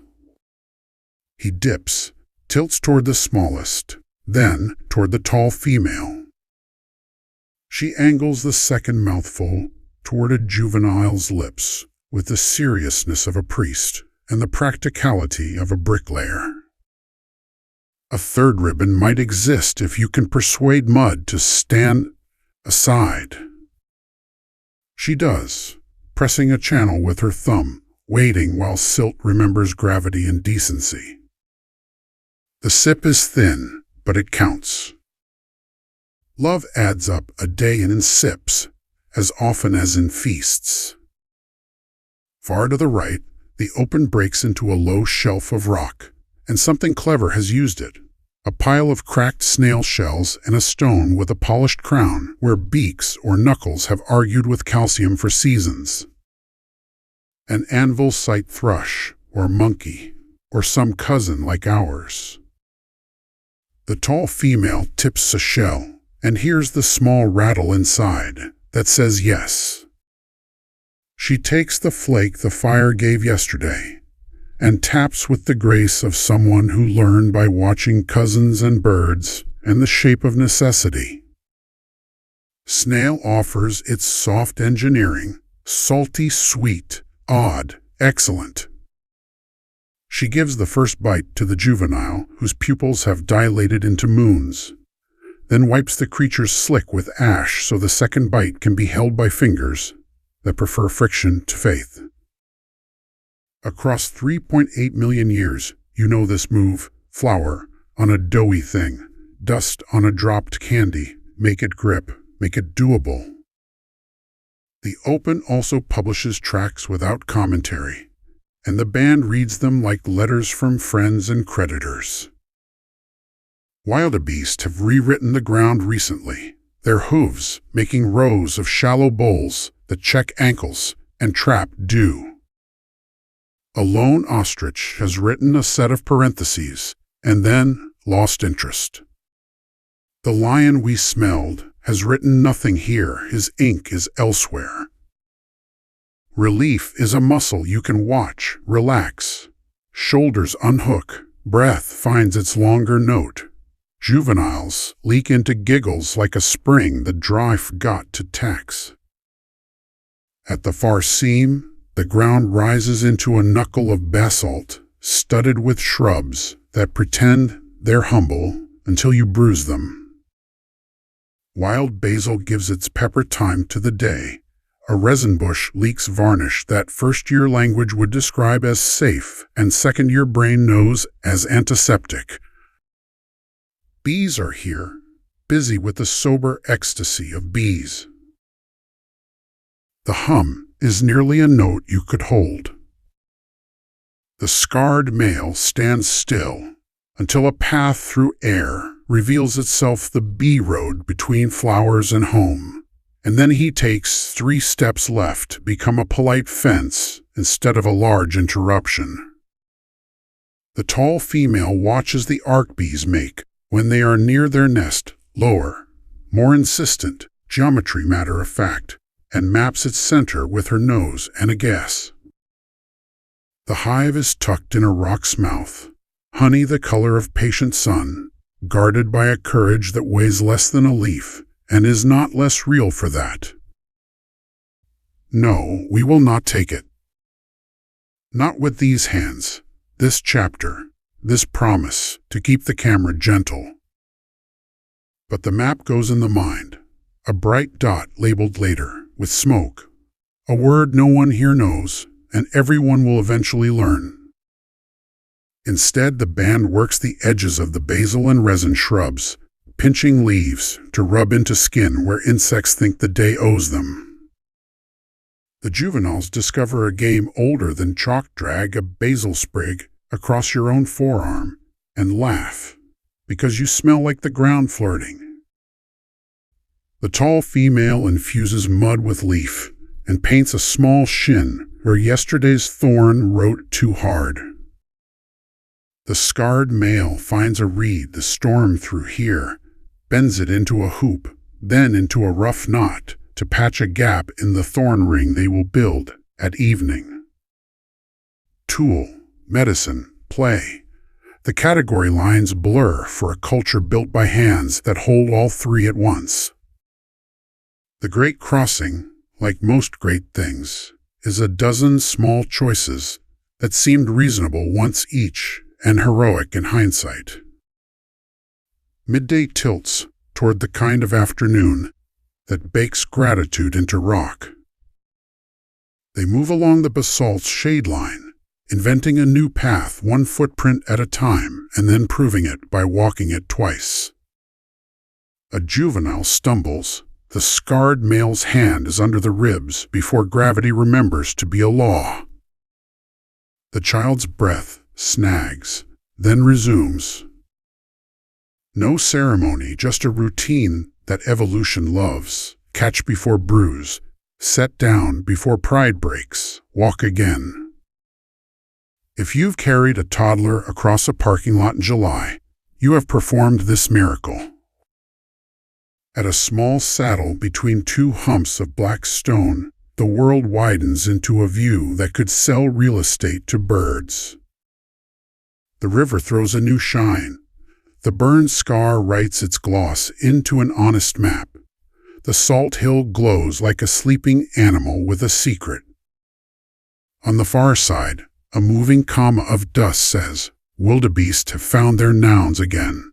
He dips, tilts toward the smallest, then toward the tall female. She angles the second mouthful toward a juvenile's lips with the seriousness of a priest and the practicality of a bricklayer. A third ribbon might exist if you can persuade Mud to stand aside. She does, pressing a channel with her thumb, waiting while Silt remembers gravity and decency. The sip is thin, but it counts. Love adds up a day in sips, as often as in feasts. Far to the right, the open breaks into a low shelf of rock, and something clever has used it. A pile of cracked snail shells and a stone with a polished crown where beaks or knuckles have argued with calcium for seasons. An anvil-site thrush, or monkey, or some cousin like ours. The tall female tips a shell and hears the small rattle inside that says yes. She takes the flake the fire gave yesterday and taps with the grace of someone who learned by watching Cousins and Birds and The Shape of Necessity. Snail offers its soft engineering, salty, sweet, odd, excellent. She gives the first bite to the juvenile, whose pupils have dilated into moons, then wipes the creature's slick with ash so the second bite can be held by fingers that prefer friction to faith. Across 3.8 million years, you know this move: flour on a doughy thing, dust on a dropped candy, make it grip, make it doable. The Open also publishes tracks without commentary, and the band reads them like letters from friends and creditors. Wildebeest have rewritten the ground recently, their hooves making rows of shallow bowls that check ankles and trap dew. A lone ostrich has written a set of parentheses and then lost interest. The lion we smelled has written nothing here, his ink is elsewhere. Relief is a muscle you can watch, relax. Shoulders unhook, breath finds its longer note. Juveniles leak into giggles like a spring the dry forgot to tax. At the far seam, the ground rises into a knuckle of basalt, studded with shrubs that pretend they're humble until you bruise them. Wild basil gives its pepper time to the day. A resin bush leaks varnish that first-year language would describe as safe and second-year brain knows as antiseptic. Bees are here, busy with the sober ecstasy of bees. The hum is nearly a note you could hold. The scarred male stands still until a path through air reveals itself the bee road between flowers and home, and then he takes 3 steps left, become a polite fence instead of a large interruption. The tall female watches the arc-bees make when they are near their nest, lower, more insistent, geometry matter of fact, and maps its center with her nose and a guess. The hive is tucked in a rock's mouth, honey the color of patient sun, guarded by a courage that weighs less than a leaf and is not less real for that. No, we will not take it. Not with these hands, this chapter, this promise to keep the camera gentle. But the map goes in the mind, a bright dot labeled later with smoke, a word no one here knows and everyone will eventually learn. Instead, the band works the edges of the basil and resin shrubs, pinching leaves to rub into skin where insects think the day owes them. The juveniles discover a game older than chalk. Drag a basil sprig across your own forearm and laugh because you smell like the ground flirting. The tall female infuses mud with leaf and paints a small shin where yesterday's thorn wrote too hard. The scarred male finds a reed the storm threw here, bends it into a hoop, then into a rough knot, to patch a gap in the thorn ring they will build at evening. Tool, medicine, play. The category lines blur for a culture built by hands that hold all three at once. The Great Crossing, like most great things, is a dozen small choices that seemed reasonable once each and heroic in hindsight. Midday tilts toward the kind of afternoon that bakes gratitude into rock. They move along the basalt's shade line, inventing a new path one footprint at a time and then proving it by walking it twice. A juvenile stumbles. The scarred male's hand is under the ribs before gravity remembers to be a law. The child's breath snags, then resumes. No ceremony, just a routine that evolution loves. Catch before bruise, set down before pride breaks, walk again. If you've carried a toddler across a parking lot in July, you have performed this miracle. At a small saddle between two humps of black stone, the world widens into a view that could sell real estate to birds. The river throws a new shine. The burned scar writes its gloss into an honest map. The salt hill glows like a sleeping animal with a secret. On the far side, a moving comma of dust says, "Wildebeest have found their nouns again."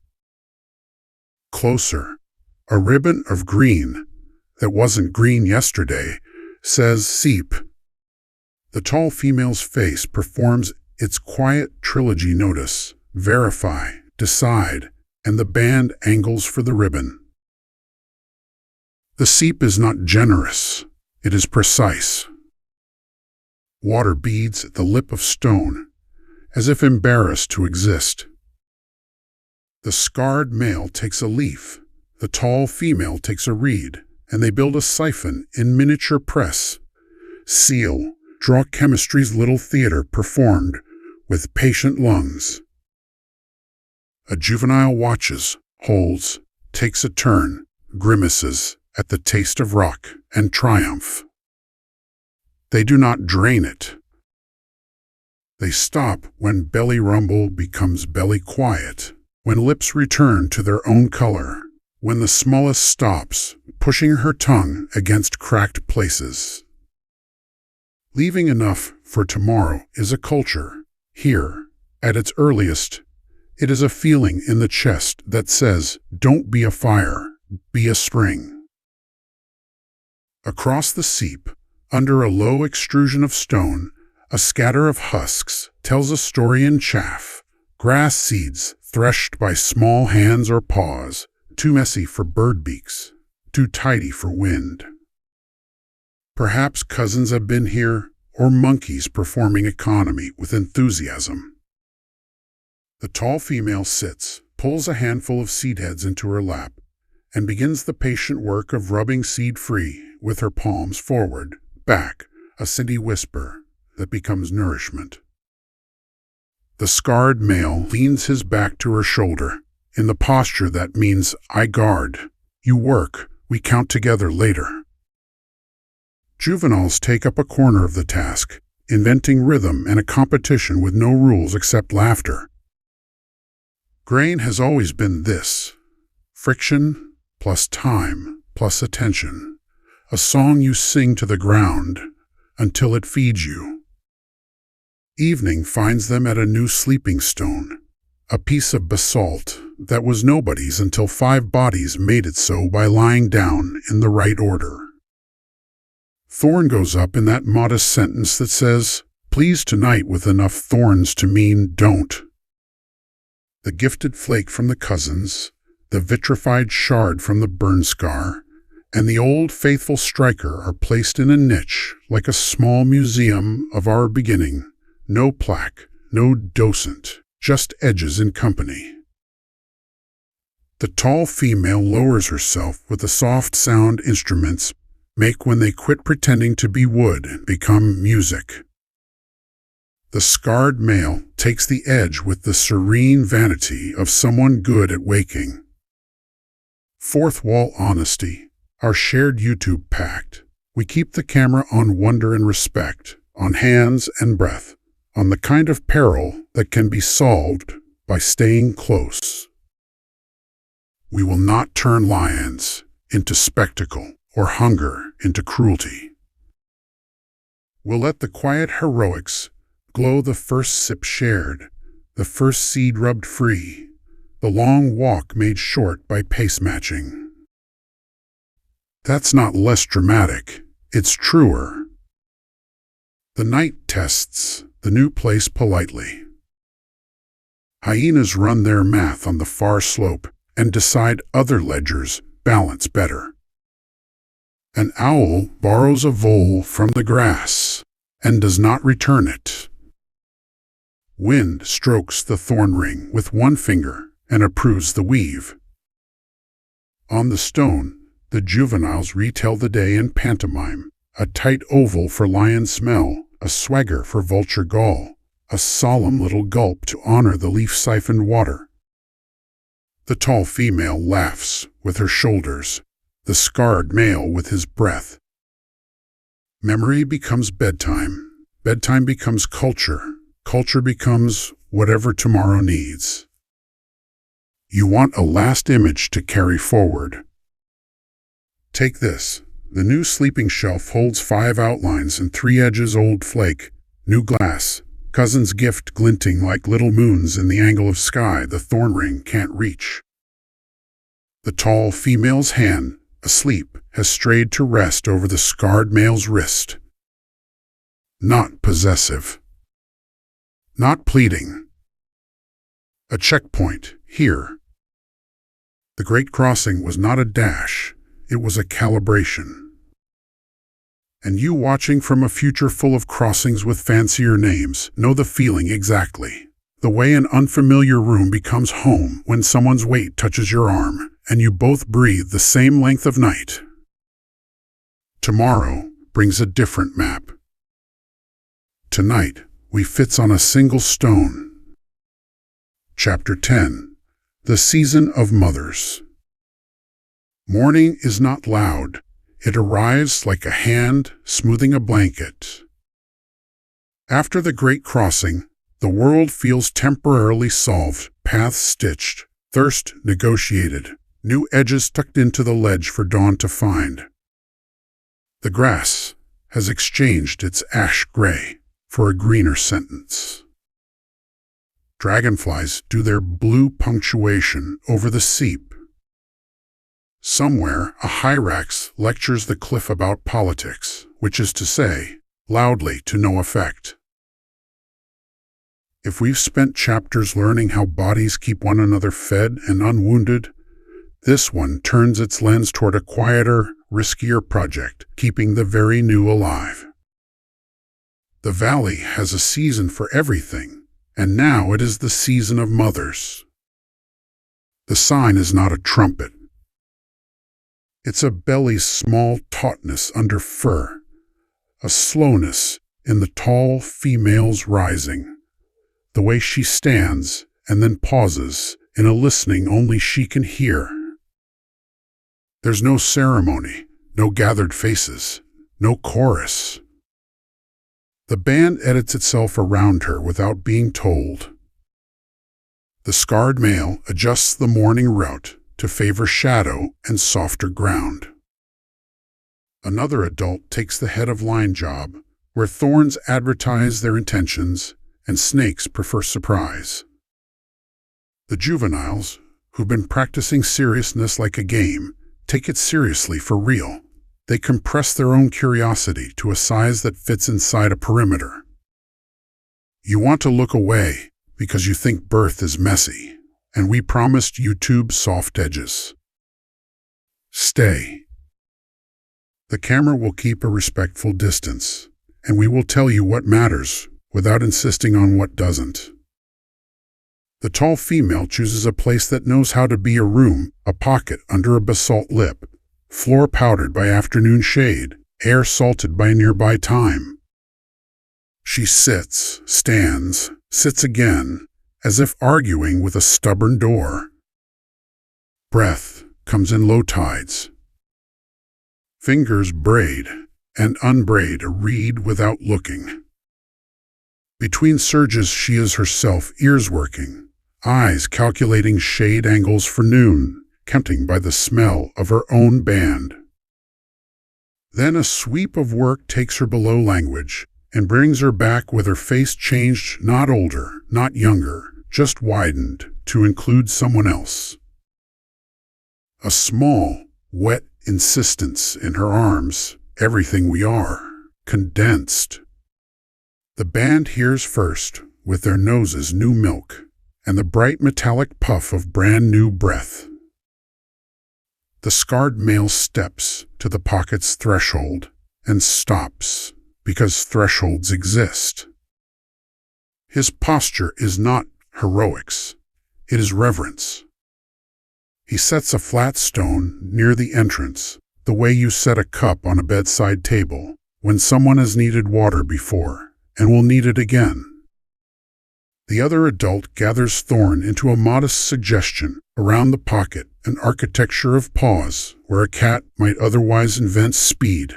Closer, a ribbon of green that wasn't green yesterday says seep. The tall female's face performs its quiet trilogy notice, verify, decide, and the band angles for the ribbon. The seep is not generous, it is precise. Water beads at the lip of stone, as if embarrassed to exist. The scarred male takes a leaf, the tall female takes a reed, and they build a siphon in miniature press. Seal, draw chemistry's little theater performed with patient lungs. A juvenile watches, holds, takes a turn, grimaces at the taste of rock and triumph. They do not drain it. They stop when belly rumble becomes belly quiet, when lips return to their own color, when the smallest stops, pushing her tongue against cracked places. Leaving enough for tomorrow is a culture. Here, at its earliest, it is a feeling in the chest that says, "Don't be a fire, be a spring." Across the seep, under a low extrusion of stone, a scatter of husks tells a story in chaff, grass seeds threshed by small hands or paws, too messy for bird beaks, too tidy for wind. Perhaps cousins have been here, or monkeys performing economy with enthusiasm. The tall female sits, pulls a handful of seed heads into her lap, and begins the patient work of rubbing seed free with her palms forward, back, a cindy whisper that becomes nourishment. The scarred male leans his back to her shoulder, in the posture that means, "I guard, you work, we count together later." Juveniles take up a corner of the task, inventing rhythm and a competition with no rules except laughter. Grain has always been this: friction plus time plus attention, a song you sing to the ground until it feeds you. Evening finds them at a new sleeping stone, a piece of basalt that was nobody's until 5 bodies made it so by lying down in the right order. Thorn goes up in that modest sentence that says, "Please tonight," with enough thorns to mean don't. The gifted flake from the cousins, the vitrified shard from the burn scar, and the old faithful striker are placed in a niche like a small museum of our beginning. No plaque, no docent, just edges in company. The tall female lowers herself with the soft sound instruments make when they quit pretending to be wood and become music. The scarred male takes the edge with the serene vanity of someone good at waking. Fourth wall honesty, our shared YouTube pact. We keep the camera on wonder and respect, on hands and breath, on the kind of peril that can be solved by staying close. We will not turn lions into spectacle or hunger into cruelty. We'll let the quiet heroics glow, the first sip shared, the first seed rubbed free, the long walk made short by pace matching. That's not less dramatic, it's truer. The night tests the new place politely. Hyenas run their math on the far slope and decide other ledgers balance better. An owl borrows a vole from the grass and does not return it. Wind strokes the thorn ring with one finger and approves the weave. On the stone, the juveniles retell the day in pantomime, a tight oval for lion smell, a swagger for vulture gall, a solemn little gulp to honor the leaf-siphoned water. The tall female laughs with her shoulders, the scarred male with his breath. Memory becomes bedtime, bedtime becomes culture, culture becomes whatever tomorrow needs. You want a last image to carry forward. Take this. The new sleeping shelf holds 5 outlines and 3 edges, old flake, new glass, cousin's gift glinting like little moons in the angle of sky the thorn ring can't reach. The tall female's hand, asleep, has strayed to rest over the scarred male's wrist. Not possessive. Not pleading. A checkpoint, here. The Great Crossing was not a dash, it was a calibration. And you, watching from a future full of crossings with fancier names, know the feeling exactly. The way an unfamiliar room becomes home when someone's weight touches your arm, and you both breathe the same length of night. Tomorrow brings a different map. Tonight, we fits on a single stone. Chapter 10. The Season of Mothers. Morning is not loud. It arrives like a hand smoothing a blanket. After the Great Crossing, the world feels temporarily solved, paths stitched, thirst negotiated, new edges tucked into the ledge for dawn to find. The grass has exchanged its ash gray for a greener sentence. Dragonflies do their blue punctuation over the seep. Somewhere, a hyrax lectures the cliff about politics, which is to say, loudly to no effect. If we've spent chapters learning how bodies keep one another fed and unwounded, this one turns its lens toward a quieter, riskier project, keeping the very new alive. The valley has a season for everything, and now it is the season of mothers. The sign is not a trumpet. It's a belly's small tautness under fur, a slowness in the tall female's rising, the way she stands and then pauses in a listening only she can hear. There's no ceremony, no gathered faces, no chorus. The band edits itself around her without being told. The scarred male adjusts the morning route to favor shadow and softer ground. Another adult takes the head of line job, where thorns advertise their intentions and snakes prefer surprise. The juveniles, who've been practicing seriousness like a game, take it seriously for real. They compress their own curiosity to a size that fits inside a perimeter. You want to look away because you think birth is messy, and we promised YouTube soft edges. Stay. The camera will keep a respectful distance, and we will tell you what matters without insisting on what doesn't. The tall female chooses a place that knows how to be a room, a pocket under a basalt lip, floor powdered by afternoon shade, air salted by nearby time. She sits, stands, sits again, as if arguing with a stubborn door. Breath comes in low tides. Fingers braid and unbraid a reed without looking. Between surges she is herself, ears working, eyes calculating shade angles for noon, counting by the smell of her own band. Then a sweep of work takes her below language and brings her back with her face changed, not older, not younger, just widened to include someone else. A small, wet insistence in her arms, everything we are, condensed. The band hears first, with their noses new milk, and the bright metallic puff of brand new breath. The scarred male steps to the pocket's threshold and stops, because thresholds exist. His posture is not heroics, it is reverence. He sets a flat stone near the entrance, the way you set a cup on a bedside table, when someone has needed water before, and will need it again. The other adult gathers thorn into a modest suggestion around the pocket, an architecture of pause where a cat might otherwise invent speed.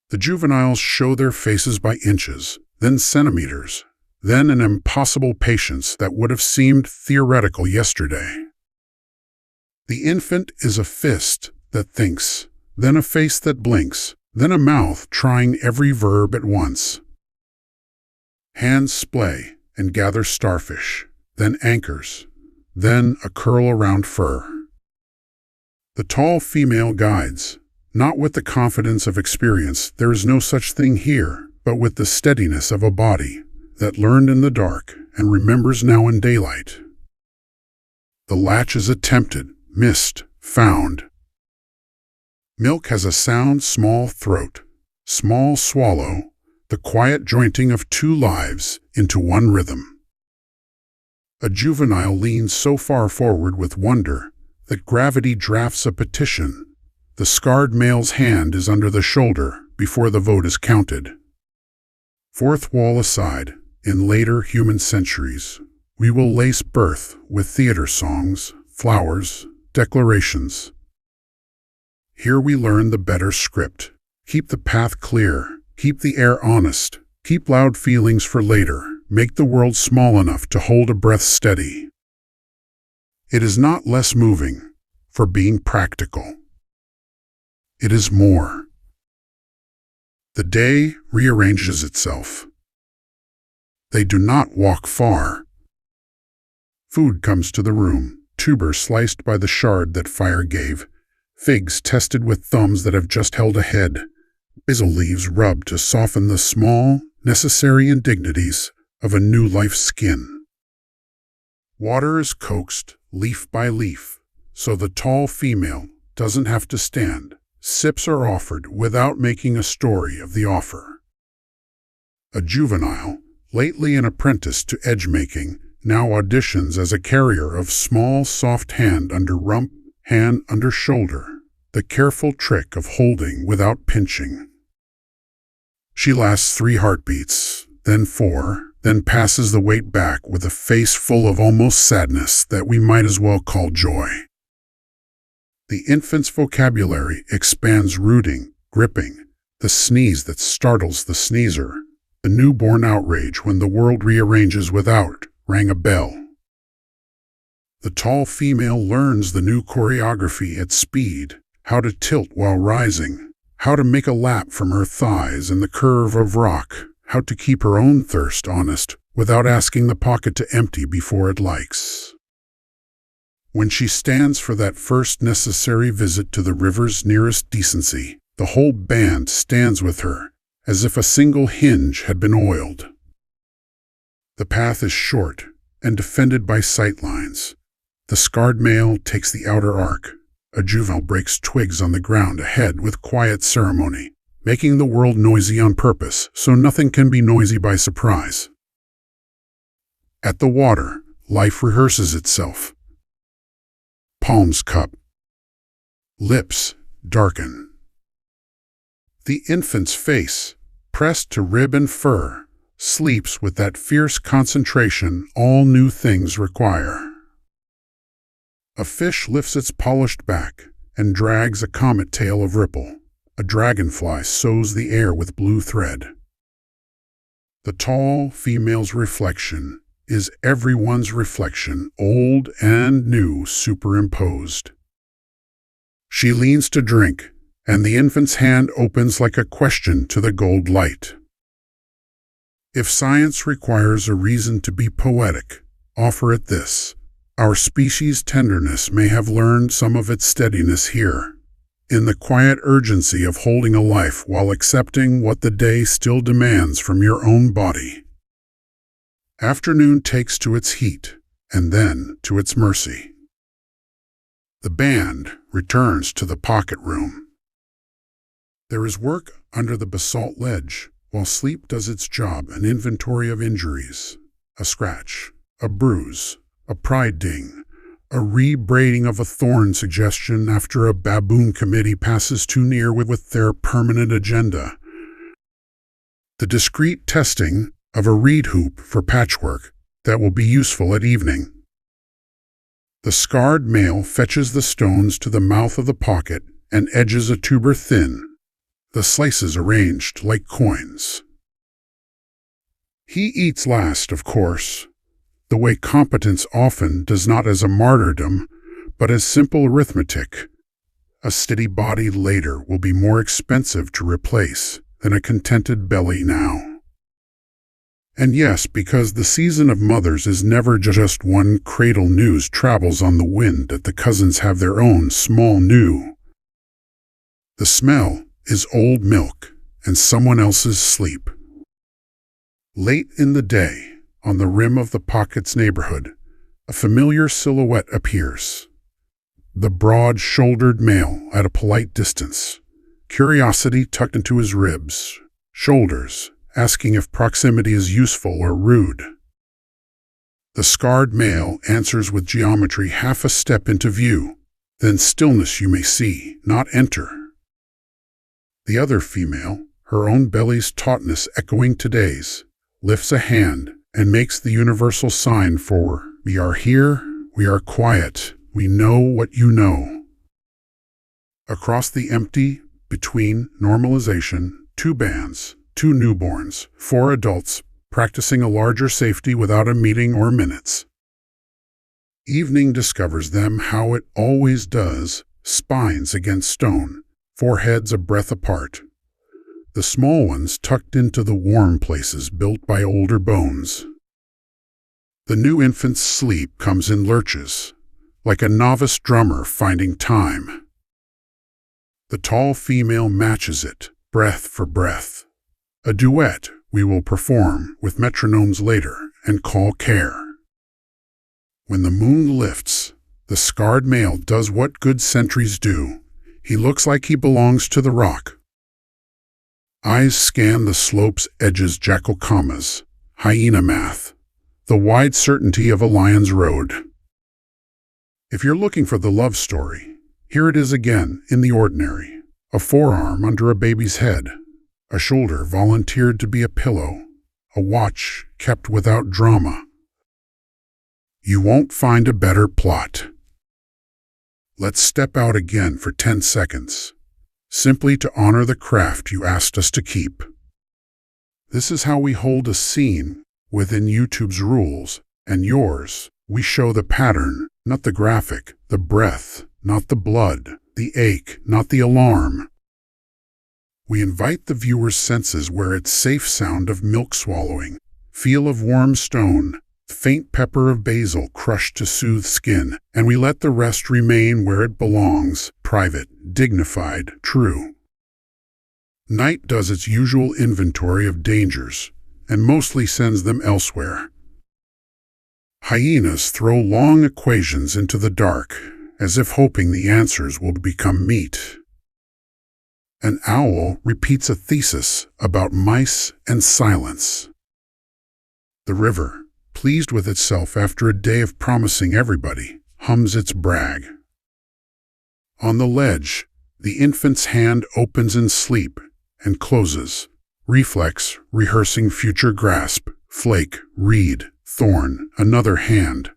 The juveniles show their faces by inches, then centimeters, then an impossible patience that would have seemed theoretical yesterday. The infant is a fist that thinks, then a face that blinks, then a mouth trying every verb at once. Hands splay and gather starfish, then anchors, then a curl around fur. The tall female guides, not with the confidence of experience, there is no such thing here, but with the steadiness of a body that learned in the dark and remembers now in daylight. The latch is attempted, missed, found. Milk has a sound small throat, small swallow, the quiet jointing of two lives into one rhythm. A juvenile leans so far forward with wonder that gravity drafts a petition. The scarred male's hand is under the shoulder before the vote is counted. Fourth wall aside, in later human centuries, we will lace birth with theater songs, flowers, declarations. Here we learn the better script. Keep the path clear, keep the air honest, keep loud feelings for later, make the world small enough to hold a breath steady. It is not less moving for being practical. It is more. The day rearranges itself. They do not walk far. Food comes to the room, tuber sliced by the shard that fire gave, figs tested with thumbs that have just held a head, basil leaves rubbed to soften the small, necessary indignities of a new life's skin. Water is coaxed, leaf by leaf, so the tall female doesn't have to stand. Sips are offered without making a story of the offer. A juvenile, lately an apprentice to edge-making, now auditions as a carrier of small, soft hand under rump, hand under shoulder, the careful trick of holding without pinching. She lasts 3 heartbeats, then 4, then passes the weight back with a face full of almost sadness that we might as well call joy. The infant's vocabulary expands rooting, gripping, the sneeze that startles the sneezer, the newborn outrage when the world rearranges without rang a bell. The tall female learns the new choreography at speed, how to tilt while rising, how to make a lap from her thighs in the curve of rock, how to keep her own thirst honest without asking the pocket to empty before it likes. When she stands for that first necessary visit to the river's nearest decency, the whole band stands with her, as if a single hinge had been oiled. The path is short and defended by sightlines. The scarred male takes the outer arc. A juvenile breaks twigs on the ground ahead with quiet ceremony, making the world noisy on purpose so nothing can be noisy by surprise. At the water, life rehearses itself. Palms cup. Lips darken. The infant's face, pressed to rib and fur, sleeps with that fierce concentration all new things require. A fish lifts its polished back and drags a comet tail of ripple. A dragonfly sews the air with blue thread. The tall female's reflection is everyone's reflection, old and new superimposed. She leans to drink, and the infant's hand opens like a question to the gold light. If science requires a reason to be poetic, offer it this. Our species' tenderness may have learned some of its steadiness here, in the quiet urgency of holding a life while accepting what the day still demands from your own body. Afternoon takes to its heat, and then to its mercy. The band returns to the pocket room. There is work under the basalt ledge, while sleep does its job, an inventory of injuries, a scratch, a bruise, a pride ding, a rebraiding of a thorn suggestion after a baboon committee passes too near with their permanent agenda. The discreet testing of a reed hoop for patchwork that will be useful at evening. The scarred male fetches the stones to the mouth of the pocket and edges a tuber thin, the slices arranged like coins. He eats last, of course, the way competence often does not as a martyrdom, but as simple arithmetic. A steady body later will be more expensive to replace than a contented belly now. And yes, because the season of mothers is never just one cradle, news travels on the wind that the cousins have their own small new. The smell is old milk and someone else's sleep. Late in the day, on the rim of the pocket's neighborhood, a familiar silhouette appears. The broad-shouldered male at a polite distance, curiosity tucked into his ribs, shoulders, asking if proximity is useful or rude. The scarred male answers with geometry half a step into view, then stillness you may see, not enter. The other female, her own belly's tautness echoing today's, lifts a hand and makes the universal sign for, we are here, we are quiet, we know what you know. Across the empty, between normalization, two bands, two newborns, four adults, practicing a larger safety without a meeting or minutes. Evening discovers them how it always does, spines against stone, foreheads a breath apart. The small ones tucked into the warm places built by older bones. The new infant's sleep comes in lurches, like a novice drummer finding time. The tall female matches it, breath for breath. A duet we will perform with metronomes later and call care. When the moon lifts, the scarred male does what good sentries do. He looks like he belongs to the rock. Eyes scan the slope's edges, jackal commas, hyena math, the wide certainty of a lion's road. If you're looking for the love story, here it is again, in the ordinary. A forearm under a baby's head, a shoulder volunteered to be a pillow, a watch kept without drama. You won't find a better plot. Let's step out again for 10 seconds. Simply to honor the craft you asked us to keep. This is how we hold a scene within YouTube's rules, and yours. We show the pattern, not the graphic, the breath, not the blood, the ache, not the alarm. We invite the viewer's senses where it's safe sound of milk swallowing, feel of warm stone, faint pepper of basil crushed to soothe skin, and we let the rest remain where it belongs, private, dignified, true. Night does its usual inventory of dangers, and mostly sends them elsewhere. Hyenas throw long equations into the dark, as if hoping the answers will become meat. An owl repeats a thesis about mice and silence. The river, pleased with itself after a day of promising everybody, hums its brag. On the ledge, the infant's hand opens in sleep and closes, reflex, rehearsing future grasp, flake, reed, thorn, another hand.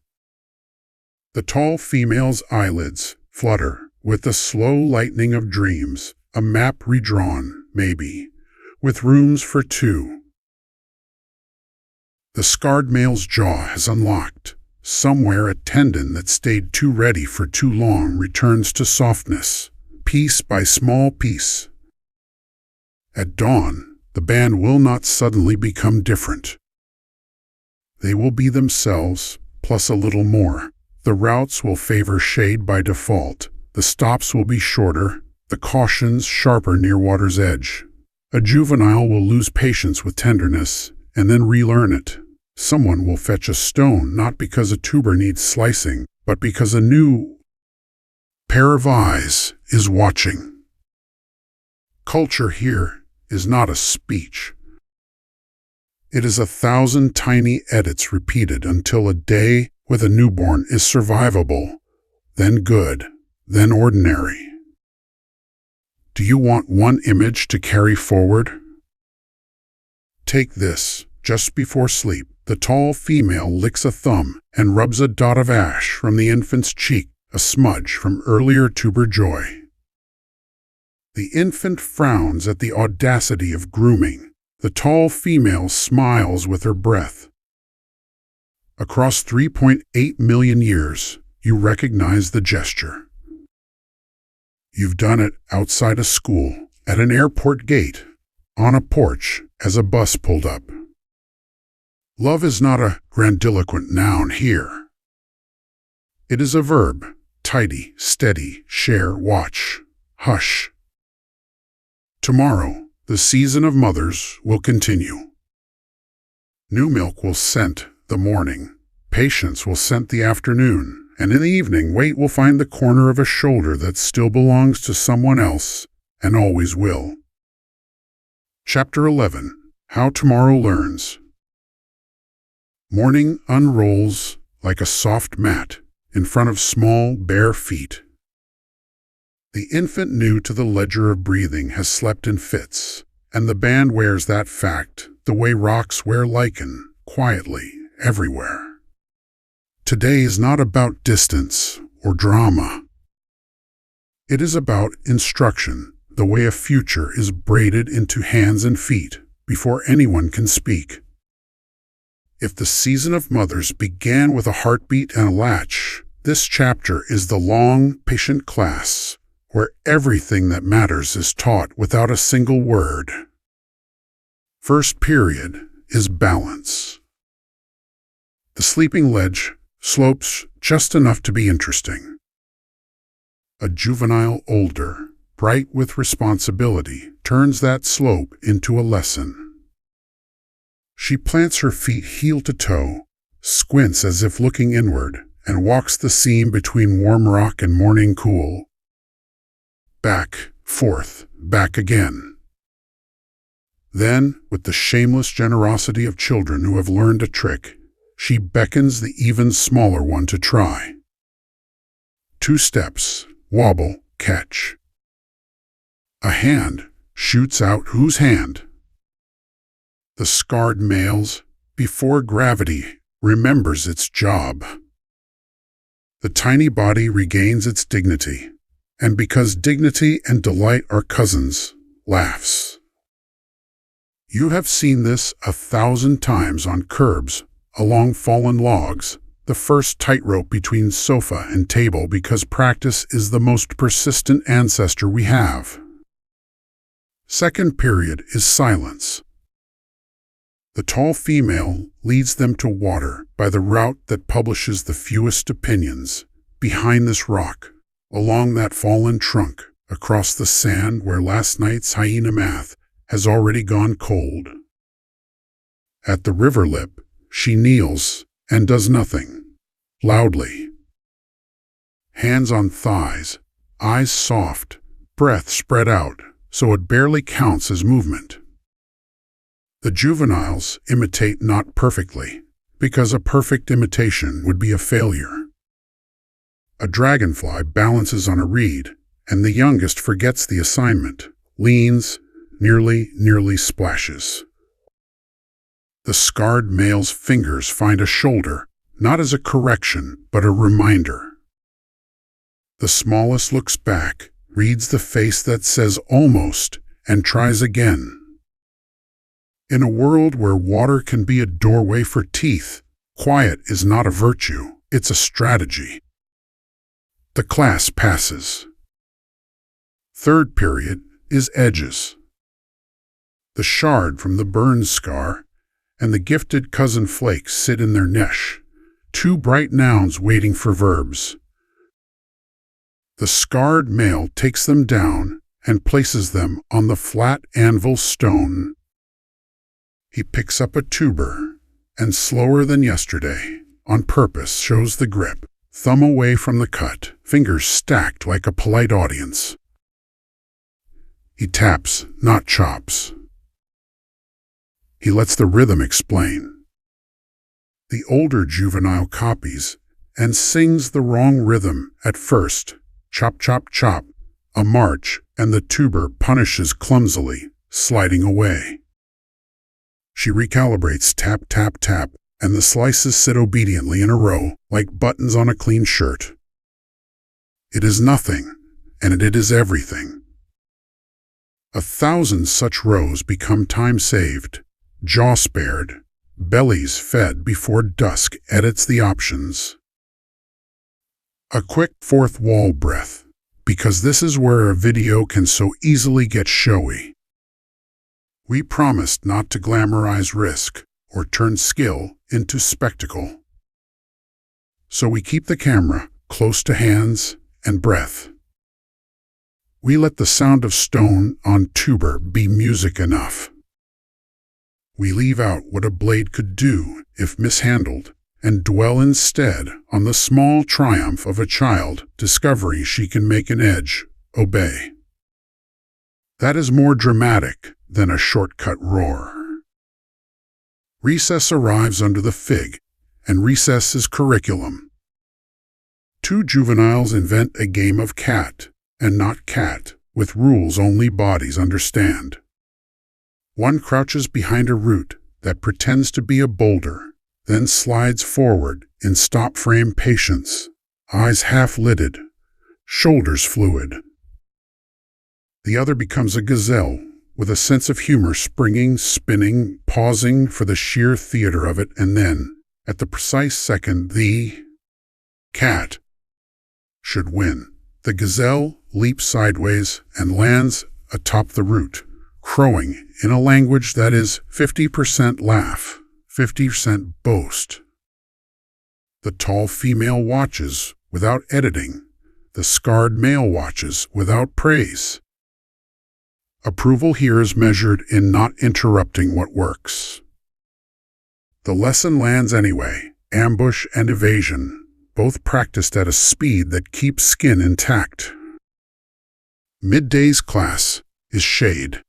The tall female's eyelids flutter with the slow lightning of dreams, a map redrawn, maybe, with rooms for two. The scarred male's jaw has unlocked. Somewhere a tendon that stayed too ready for too long returns to softness, piece by small piece. At dawn, the band will not suddenly become different. They will be themselves, plus a little more. The routes will favor shade by default. The stops will be shorter, the cautions sharper near water's edge. A juvenile will lose patience with tenderness and then relearn it. Someone will fetch a stone not because a tuber needs slicing, but because a new pair of eyes is watching. Culture here is not a speech. It is 1,000 tiny edits repeated until a day with a newborn is survivable, then good, then ordinary. Do you want one image to carry forward? Take this. Just before sleep, the tall female licks a thumb and rubs a dot of ash from the infant's cheek, a smudge from earlier tuber joy. The infant frowns at the audacity of grooming. The tall female smiles with her breath. Across 3.8 million years, you recognize the gesture. You've done it outside a school, at an airport gate, on a porch as a bus pulled up. Love is not a grandiloquent noun here. It is a verb: tidy, steady, share, watch, hush. Tomorrow, the season of mothers will continue. New milk will scent the morning, patience will scent the afternoon, and in the evening weight will find the corner of a shoulder that still belongs to someone else and always will. Chapter 11. How Tomorrow Learns. Morning unrolls like a soft mat in front of small, bare feet. The infant new to the ledger of breathing has slept in fits, and the band wears that fact the way rocks wear lichen, quietly, everywhere. Today is not about distance or drama. It is about instruction, the way a future is braided into hands and feet before anyone can speak. If the season of mothers began with a heartbeat and a latch, this chapter is the long, patient class where everything that matters is taught without a single word. First period is balance. The sleeping ledge slopes just enough to be interesting. A juvenile older, bright with responsibility, turns that slope into a lesson. She plants her feet heel to toe, squints as if looking inward, and walks the seam between warm rock and morning cool. Back, forth, back again. Then, with the shameless generosity of children who have learned a trick, she beckons the even smaller one to try. 2 steps, wobble, catch. A hand shoots out whose hand? The scarred male's, before gravity, remembers its job. The tiny body regains its dignity, and because dignity and delight are cousins, laughs. You have seen this 1,000 times on curbs, along fallen logs, the first tightrope between sofa and table because practice is the most persistent ancestor we have. Second period is silence. The tall female leads them to water by the route that publishes the fewest opinions, behind this rock, along that fallen trunk, across the sand where last night's hyena math has already gone cold. At the river lip, she kneels and does nothing, loudly. Hands on thighs, eyes soft, breath spread out, so it barely counts as movement. The juveniles imitate not perfectly, because a perfect imitation would be a failure. A dragonfly balances on a reed, and the youngest forgets the assignment, leans, nearly splashes. The scarred male's fingers find a shoulder, not as a correction, but a reminder. The smallest looks back, reads the face that says almost, and tries again. In a world where water can be a doorway for teeth, quiet is not a virtue, it's a strategy. The class passes. Third period is edges. The shard from the burn scar and the gifted cousin flakes sit in their niche, two bright nouns waiting for verbs. The scarred male takes them down and places them on the flat anvil stone. He picks up a tuber, and slower than yesterday, on purpose shows the grip, thumb away from the cut, fingers stacked like a polite audience. He taps, not chops. He lets the rhythm explain. The older juvenile copies and sings the wrong rhythm at first, chop chop chop, a march, and the tuber punishes clumsily, sliding away. She recalibrates tap tap tap, and the slices sit obediently in a row, like buttons on a clean shirt. It is nothing, and it is everything. 1,000 such rows become time saved, jaw spared, bellies fed before dusk edits the options. A quick fourth wall breath, because this is where a video can so easily get showy. We promised not to glamorize risk or turn skill into spectacle. So we keep the camera close to hands and breath. We let the sound of stone on tuber be music enough. We leave out what a blade could do if mishandled and dwell instead on the small triumph of a child discovering she can make an edge obey. That is more dramatic than a shortcut roar. Recess arrives under the fig, and recess is curriculum. Two juveniles invent a game of cat, and not cat, with rules only bodies understand. One crouches behind a root that pretends to be a boulder, then slides forward in stop-frame patience, eyes half-lidded, shoulders fluid. The other becomes a gazelle, with a sense of humor springing, spinning, pausing for the sheer theater of it, and then, at the precise second the cat should win, the gazelle leaps sideways and lands atop the root, crowing in a language that is 50% laugh, 50% boast. The tall female watches without editing, the scarred male watches without praise. Approval here is measured in not interrupting what works. The lesson lands anyway, ambush and evasion, both practiced at a speed that keeps skin intact. Midday's class is shade.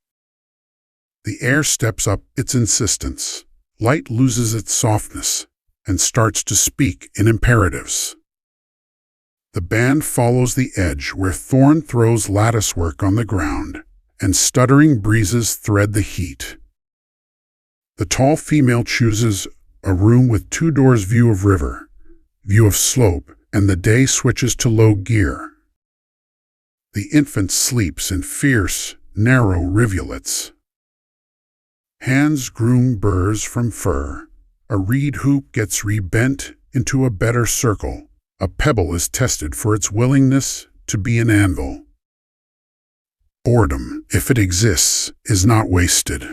The air steps up its insistence, light loses its softness, and starts to speak in imperatives. The band follows the edge where thorn throws latticework on the ground, and stuttering breezes thread the heat. The tall female chooses a room with 2 doors view of river, view of slope, and the day switches to low gear. The infant sleeps in fierce, narrow rivulets. Hands groom burrs from fur, a reed hoop gets rebent into a better circle, a pebble is tested for its willingness to be an anvil. Boredom, if it exists, is not wasted.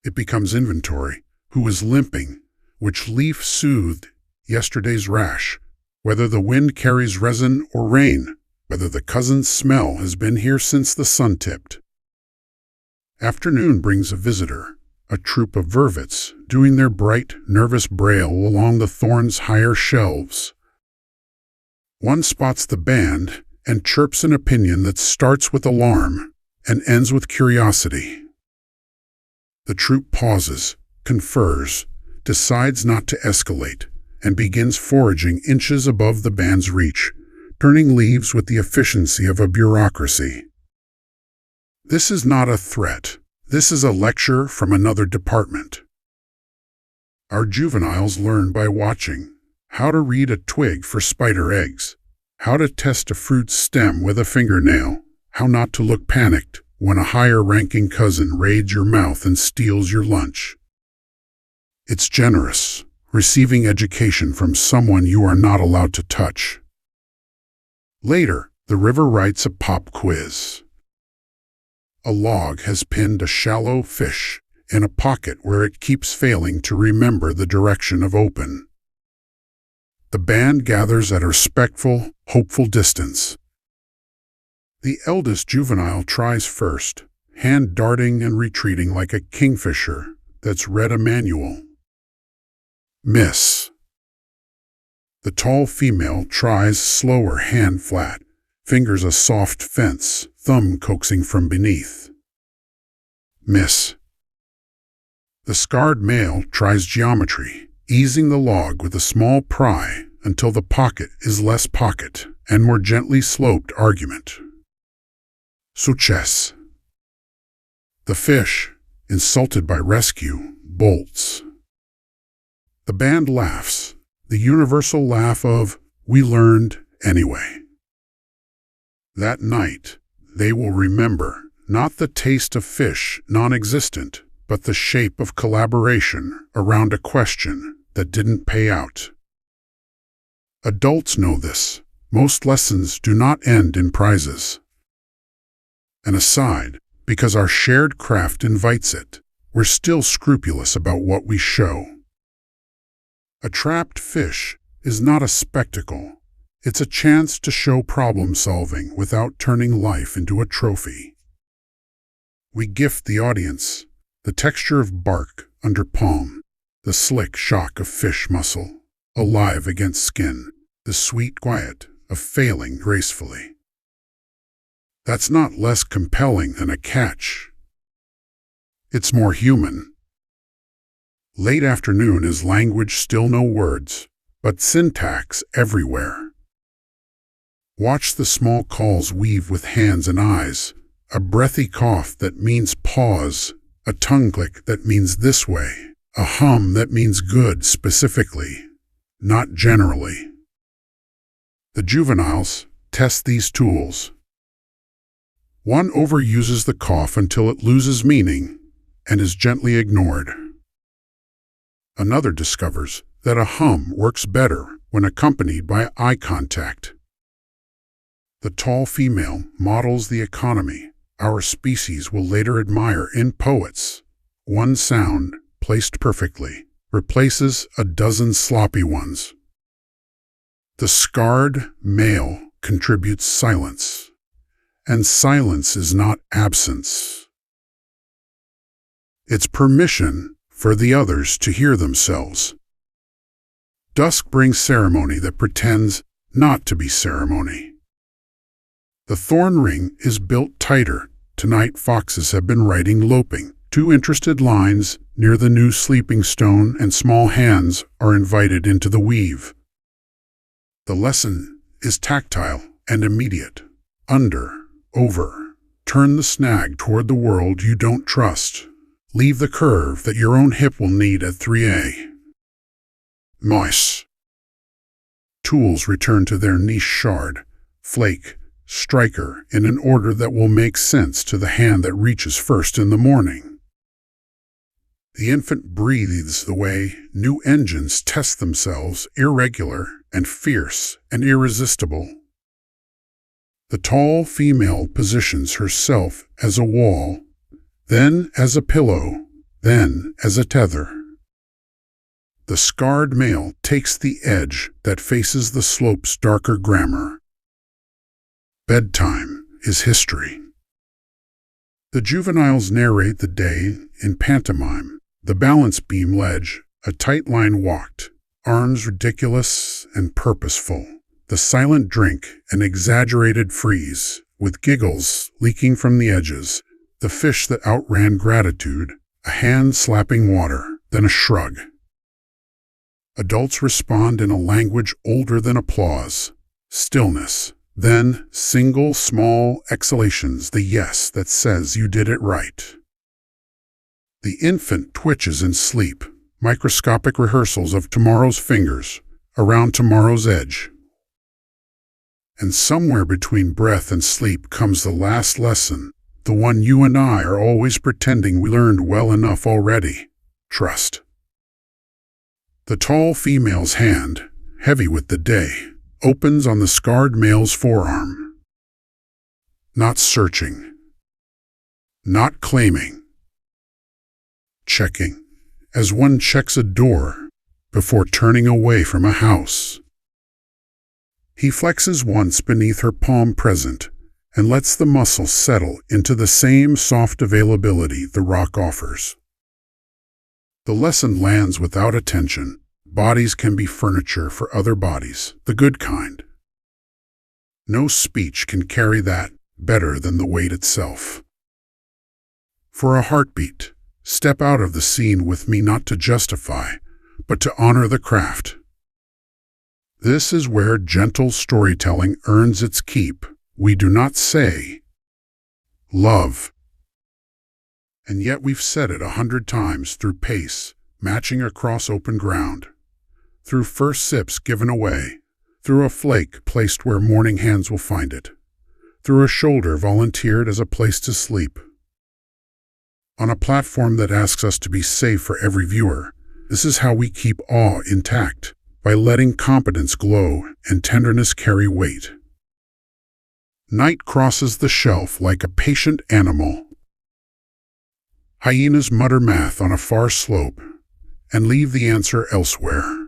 It becomes inventory. Who is limping? Which leaf soothed yesterday's rash? Whether the wind carries resin or rain, whether the cousin's smell has been here since the sun tipped. Afternoon brings a visitor, a troop of vervets doing their bright, nervous braille along the thorn's higher shelves. One spots the band and chirps an opinion that starts with alarm and ends with curiosity. The troop pauses, confers, decides not to escalate, and begins foraging inches above the band's reach, turning leaves with the efficiency of a bureaucracy. This is not a threat. This is a lecture from another department. Our juveniles learn by watching how to read a twig for spider eggs, how to test a fruit stem with a fingernail, how not to look panicked when a higher-ranking cousin raids your mouth and steals your lunch. It's generous, receiving education from someone you are not allowed to touch. Later, the river writes a pop quiz. A log has pinned a shallow fish in a pocket where it keeps failing to remember the direction of open. The band gathers at a respectful, hopeful distance. The eldest juvenile tries first, hand darting and retreating like a kingfisher that's read a manual. Miss. The tall female tries slower, hand flat, fingers a soft fence, thumb coaxing from beneath. Miss. The scarred male tries geometry, easing the log with a small pry until the pocket is less pocket and more gently sloped argument. Success. The fish, insulted by rescue, bolts. The band laughs, the universal laugh of, "We learned anyway." That night, they will remember not the taste of fish non-existent, but the shape of collaboration around a question that didn't pay out. Adults know this. Most lessons do not end in prizes. An aside, because our shared craft invites it, we're still scrupulous about what we show. A trapped fish is not a spectacle. It's a chance to show problem-solving without turning life into a trophy. We gift the audience the texture of bark under palm, the slick shock of fish muscle, alive against skin, the sweet quiet of failing gracefully. That's not less compelling than a catch. It's more human. Late afternoon is language still no words, but syntax everywhere. Watch the small calls weave with hands and eyes, a breathy cough that means pause, a tongue click that means this way, a hum that means good specifically, not generally. The juveniles test these tools. One overuses the cough until it loses meaning and is gently ignored. Another discovers that a hum works better when accompanied by eye contact. The tall female models the economy our species will later admire in poets. One sound, placed perfectly, replaces a dozen sloppy ones. The scarred male contributes silence, and silence is not absence. It's permission for the others to hear themselves. Dusk brings ceremony that pretends not to be ceremony. The thorn ring is built tighter. Tonight foxes have been riding loping. 2 interested lines near the new sleeping stone and small hands are invited into the weave. The lesson is tactile and immediate. Under, over, turn the snag toward the world you don't trust. Leave the curve that your own hip will need at 3A. Mice. Tools return to their niche shard, flake, striker in an order that will make sense to the hand that reaches first in the morning. The infant breathes the way new engines test themselves, irregular and fierce and irresistible. The tall female positions herself as a wall, then as a pillow, then as a tether. The scarred male takes the edge that faces the slope's darker grammar. Bedtime is history. The juveniles narrate the day in pantomime, the balance beam ledge, a tight line walked, arms ridiculous and purposeful, the silent drink an exaggerated freeze, with giggles leaking from the edges, the fish that outran gratitude, a hand slapping water, then a shrug. Adults respond in a language older than applause, stillness, Then, single small exhalations, the yes that says you did it right. The infant twitches in sleep, microscopic rehearsals of tomorrow's fingers, around tomorrow's edge. And somewhere between breath and sleep comes the last lesson, the one you and I are always pretending we learned well enough already: trust. The tall female's hand, heavy with the day, opens on the scarred male's forearm. Not searching. Not claiming. Checking, as one checks a door before turning away from a house. He flexes once beneath her palm present and lets the muscle settle into the same soft availability the rock offers. The lesson lands without attention. Bodies can be furniture for other bodies, the good kind. No speech can carry that better than the weight itself. For a heartbeat, step out of the scene with me, not to justify, but to honor the craft. This is where gentle storytelling earns its keep. We do not say, love. And yet we've said it 100 times, through pace, matching across open ground, through first sips given away, through a flake placed where morning hands will find it, through a shoulder volunteered as a place to sleep. On a platform that asks us to be safe for every viewer, this is how we keep awe intact, by letting competence glow and tenderness carry weight. Night crosses the shelf like a patient animal. Hyenas mutter math on a far slope and leave the answer elsewhere.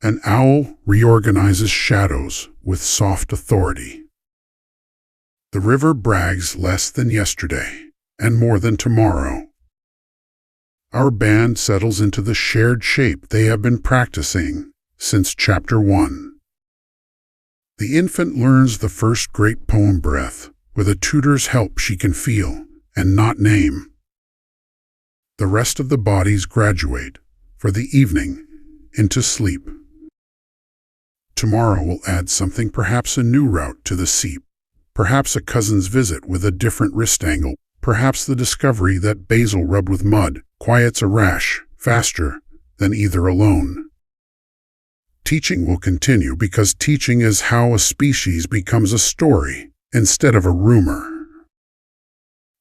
An owl reorganizes shadows with soft authority. The river brags less than yesterday and more than tomorrow. Our band settles into the shared shape they have been practicing since chapter 1. The infant learns the first great poem breath with a tutor's help she can feel and not name. The rest of the bodies graduate, for the evening, into sleep. Tomorrow will add something, perhaps a new route to the seep, perhaps a cousin's visit with a different wrist angle, perhaps the discovery that basil rubbed with mud quiets a rash faster than either alone. Teaching will continue, because teaching is how a species becomes a story instead of a rumor.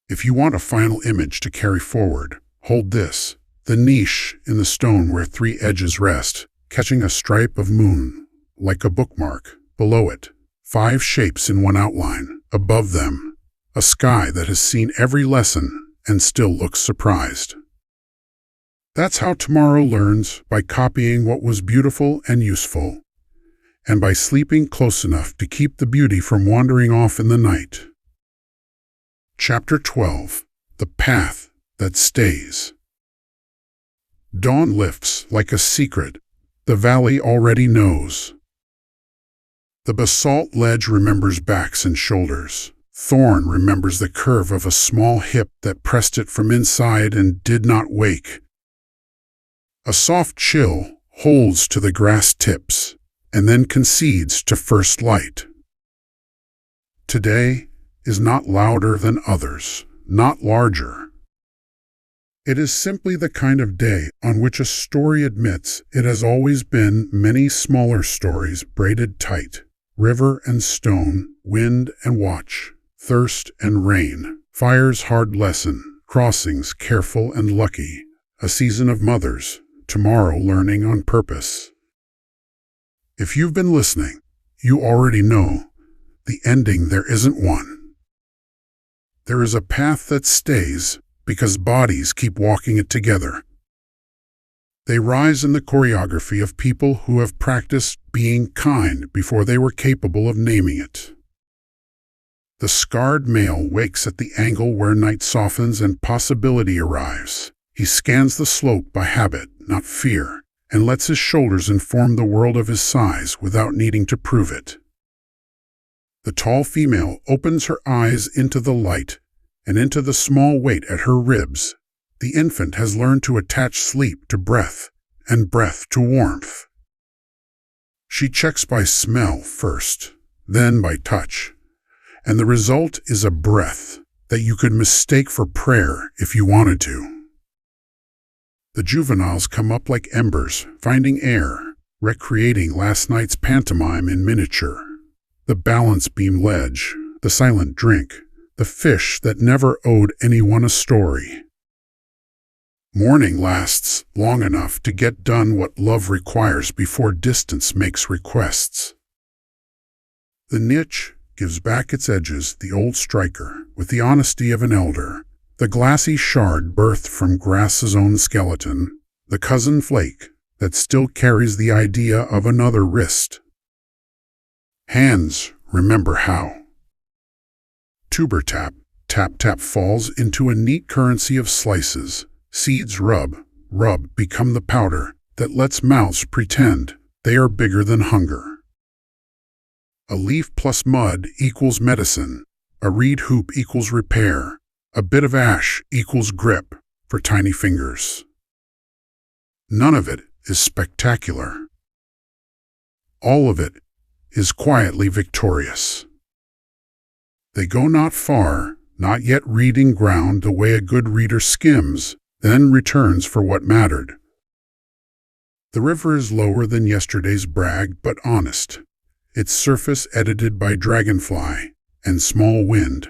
If you want a final image to carry forward, hold this: the niche in the stone where 3 edges rest, catching a stripe of moon like a bookmark. Below it, 5 shapes in one outline. Above them, a sky that has seen every lesson and still looks surprised. That's how tomorrow learns, by copying what was beautiful and useful, and by sleeping close enough to keep the beauty from wandering off in the night. Chapter 12. The Path That Stays. Dawn lifts like a secret the valley already knows. The basalt ledge remembers backs and shoulders. Thorn remembers the curve of a small hip that pressed it from inside and did not wake. A soft chill holds to the grass tips and then concedes to first light. Today is not louder than others, not larger. It is simply the kind of day on which a story admits it has always been many smaller stories braided tight: river and stone, wind and watch, thirst and rain, fire's hard lesson, crossings careful and lucky, a season of mothers, tomorrow learning on purpose. If you've been listening, you already know the ending. There isn't one. There is a path that stays because bodies keep walking it together. They rise in the choreography of people who have practiced being kind before they were capable of naming it. The scarred male wakes at the angle where night softens and possibility arrives. He scans the slope by habit, not fear, and lets his shoulders inform the world of his size without needing to prove it. The tall female opens her eyes into the light and into the small weight at her ribs. The infant has learned to attach sleep to breath and breath to warmth. She checks by smell first, then by touch, and the result is a breath that you could mistake for prayer if you wanted to. The juveniles come up like embers, finding air, recreating last night's pantomime in miniature. The balance beam ledge, the silent drink, the fish that never owed anyone a story. Morning lasts long enough to get done what love requires before distance makes requests. The niche gives back its edges, the old striker, with the honesty of an elder, the glassy shard birthed from grass's own skeleton, the cousin flake that still carries the idea of another wrist. Hands remember how. Tuber tap, tap tap falls into a neat currency of slices. Seeds rub, become the powder that lets mouths pretend they are bigger than hunger. A leaf plus mud equals medicine, a reed hoop equals repair, a bit of ash equals grip for tiny fingers. None of it is spectacular. All of it is quietly victorious. They go not far, not yet reading ground the way a good reader skims, then returns for what mattered. The river is lower than yesterday's brag, but honest, its surface edited by dragonfly and small wind.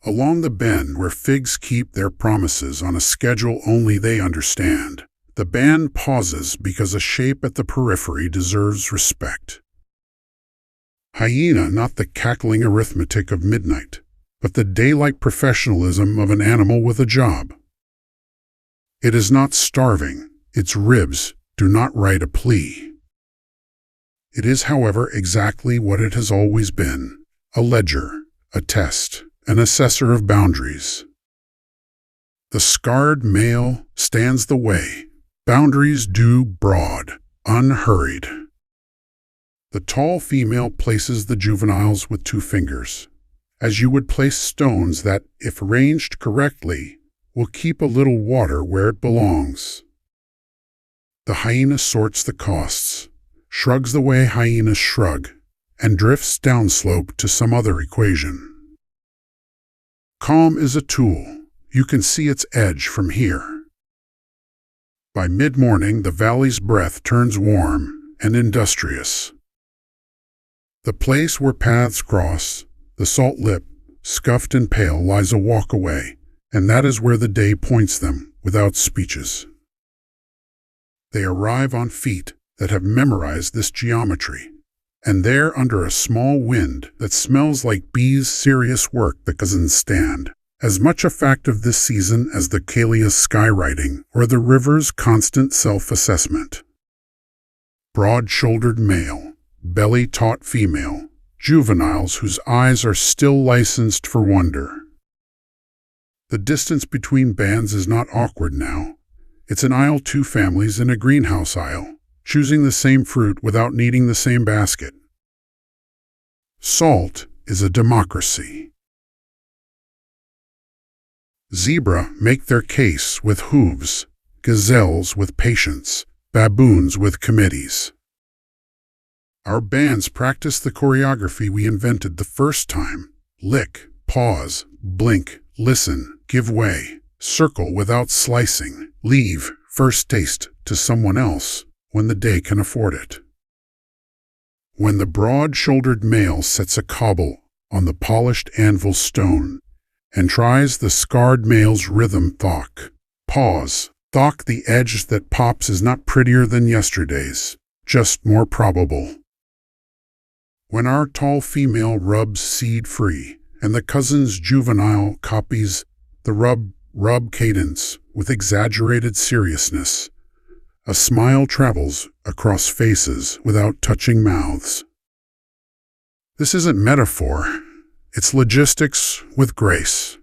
Along the bend where figs keep their promises on a schedule only they understand, the band pauses because a shape at the periphery deserves respect. Hyena, not the cackling arithmetic of midnight, but the daylight professionalism of an animal with a job. It is not starving, its ribs do not write a plea. It is, however, exactly what it has always been, a ledger, a test, an assessor of boundaries. The scarred male stands the way, boundaries due broad, unhurried. The tall female places the juveniles with 2 fingers, as you would place stones that, if arranged correctly, will keep a little water where it belongs. The hyena sorts the costs, shrugs the way hyenas shrug, and drifts downslope to some other equation. Calm is a tool. You can see its edge from here. By mid-morning, the valley's breath turns warm and industrious. The place where paths cross, the salt lip, scuffed and pale, lies a walk away, and that is where the day points them without speeches. They arrive on feet that have memorized this geometry, and there, under a small wind that smells like bees' serious work, the cousins stand, as much a fact of this season as the Kalia's skywriting or the river's constant self-assessment. Broad-shouldered male, belly-taut female, juveniles whose eyes are still licensed for wonder. The distance between bands is not awkward now. It's an aisle, 2 families in a greenhouse aisle, choosing the same fruit without needing the same basket. Salt is a democracy. Zebra make their case with hooves, gazelles with patience, baboons with committees. Our bands practice the choreography we invented the first time. Lick, pause, blink, listen, give way, circle without slicing, leave, first taste, to someone else when the day can afford it. When the broad-shouldered male sets a cobble on the polished anvil stone and tries the scarred male's rhythm, thock, pause, thock, the edge that pops is not prettier than yesterday's, just more probable. When our tall female rubs seed-free and the cousin's juvenile copies the rub cadence with exaggerated seriousness, a smile travels across faces without touching mouths. This isn't metaphor, it's logistics with grace.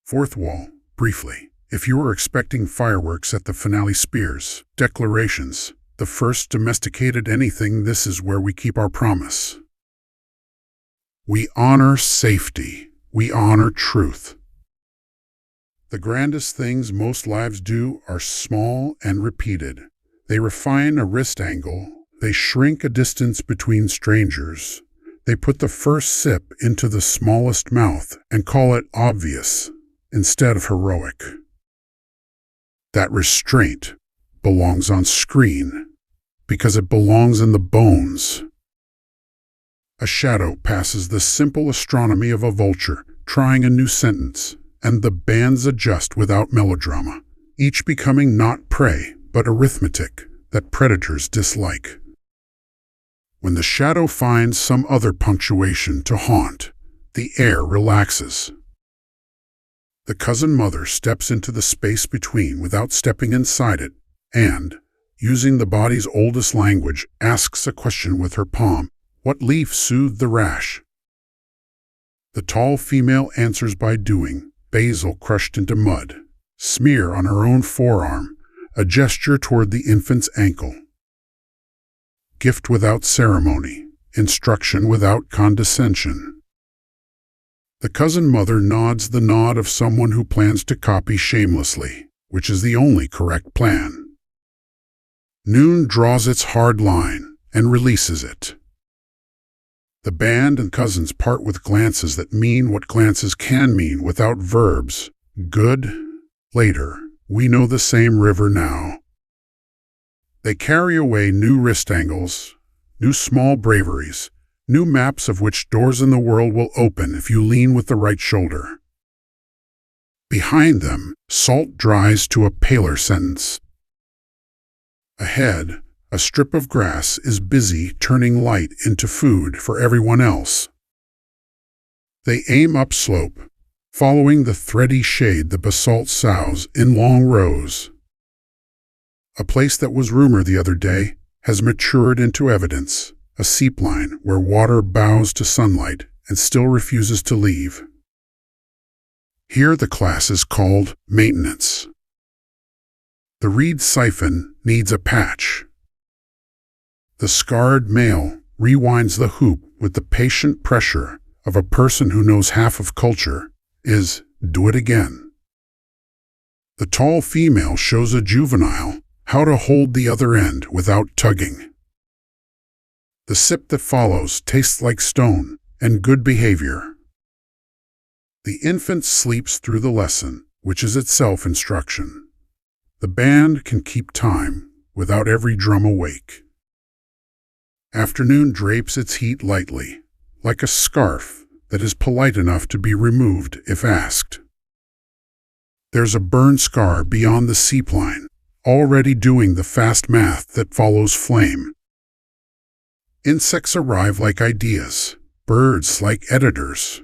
Fourth wall, briefly. If you were expecting fireworks at the finale, spears, declarations, the first domesticated anything, this is where we keep our promise. We honor safety. We honor truth. The grandest things most lives do are small and repeated. They refine a wrist angle, They shrink a distance between strangers. They put the first sip into the smallest mouth and call it obvious instead of heroic. That restraint belongs on screen because it belongs in the bones. A shadow passes the simple astronomy of a vulture, trying a new sentence, and the bands adjust without melodrama, each becoming not prey, but arithmetic that predators dislike. When the shadow finds some other punctuation to haunt, the air relaxes. The cousin mother steps into the space between without stepping inside it, and, using the body's oldest language, asks a question with her palm. What leaf soothed the rash? The tall female answers by doing, basil crushed into mud, smear on her own forearm, a gesture toward the infant's ankle. Gift without ceremony, instruction without condescension. The cousin mother nods the nod of someone who plans to copy shamelessly, which is the only correct plan. Noon draws its hard line and releases it. The band and cousins part with glances that mean what glances can mean without verbs. Good. Later. We know the same river now. They carry away new wrist angles, new small braveries, new maps of which doors in the world will open if you lean with the right shoulder. Behind them, salt dries to a paler sentence. Ahead, a strip of grass is busy turning light into food for everyone else. They aim upslope, following the thready shade the basalt sows in long rows. A place that was rumor the other day has matured into evidence, a seepline where water bows to sunlight and still refuses to leave. Here the class is called maintenance. The reed siphon needs a patch. The scarred male rewinds the hoop with the patient pressure of a person who knows half of culture is, do it again. The tall female shows a juvenile how to hold the other end without tugging. The sip that follows tastes like stone and good behavior. The infant sleeps through the lesson, which is itself instruction. The band can keep time without every drum awake. Afternoon drapes its heat lightly, like a scarf that is polite enough to be removed if asked. There's a burn scar beyond the seepline, already doing the fast math that follows flame. Insects arrive like ideas, birds like editors.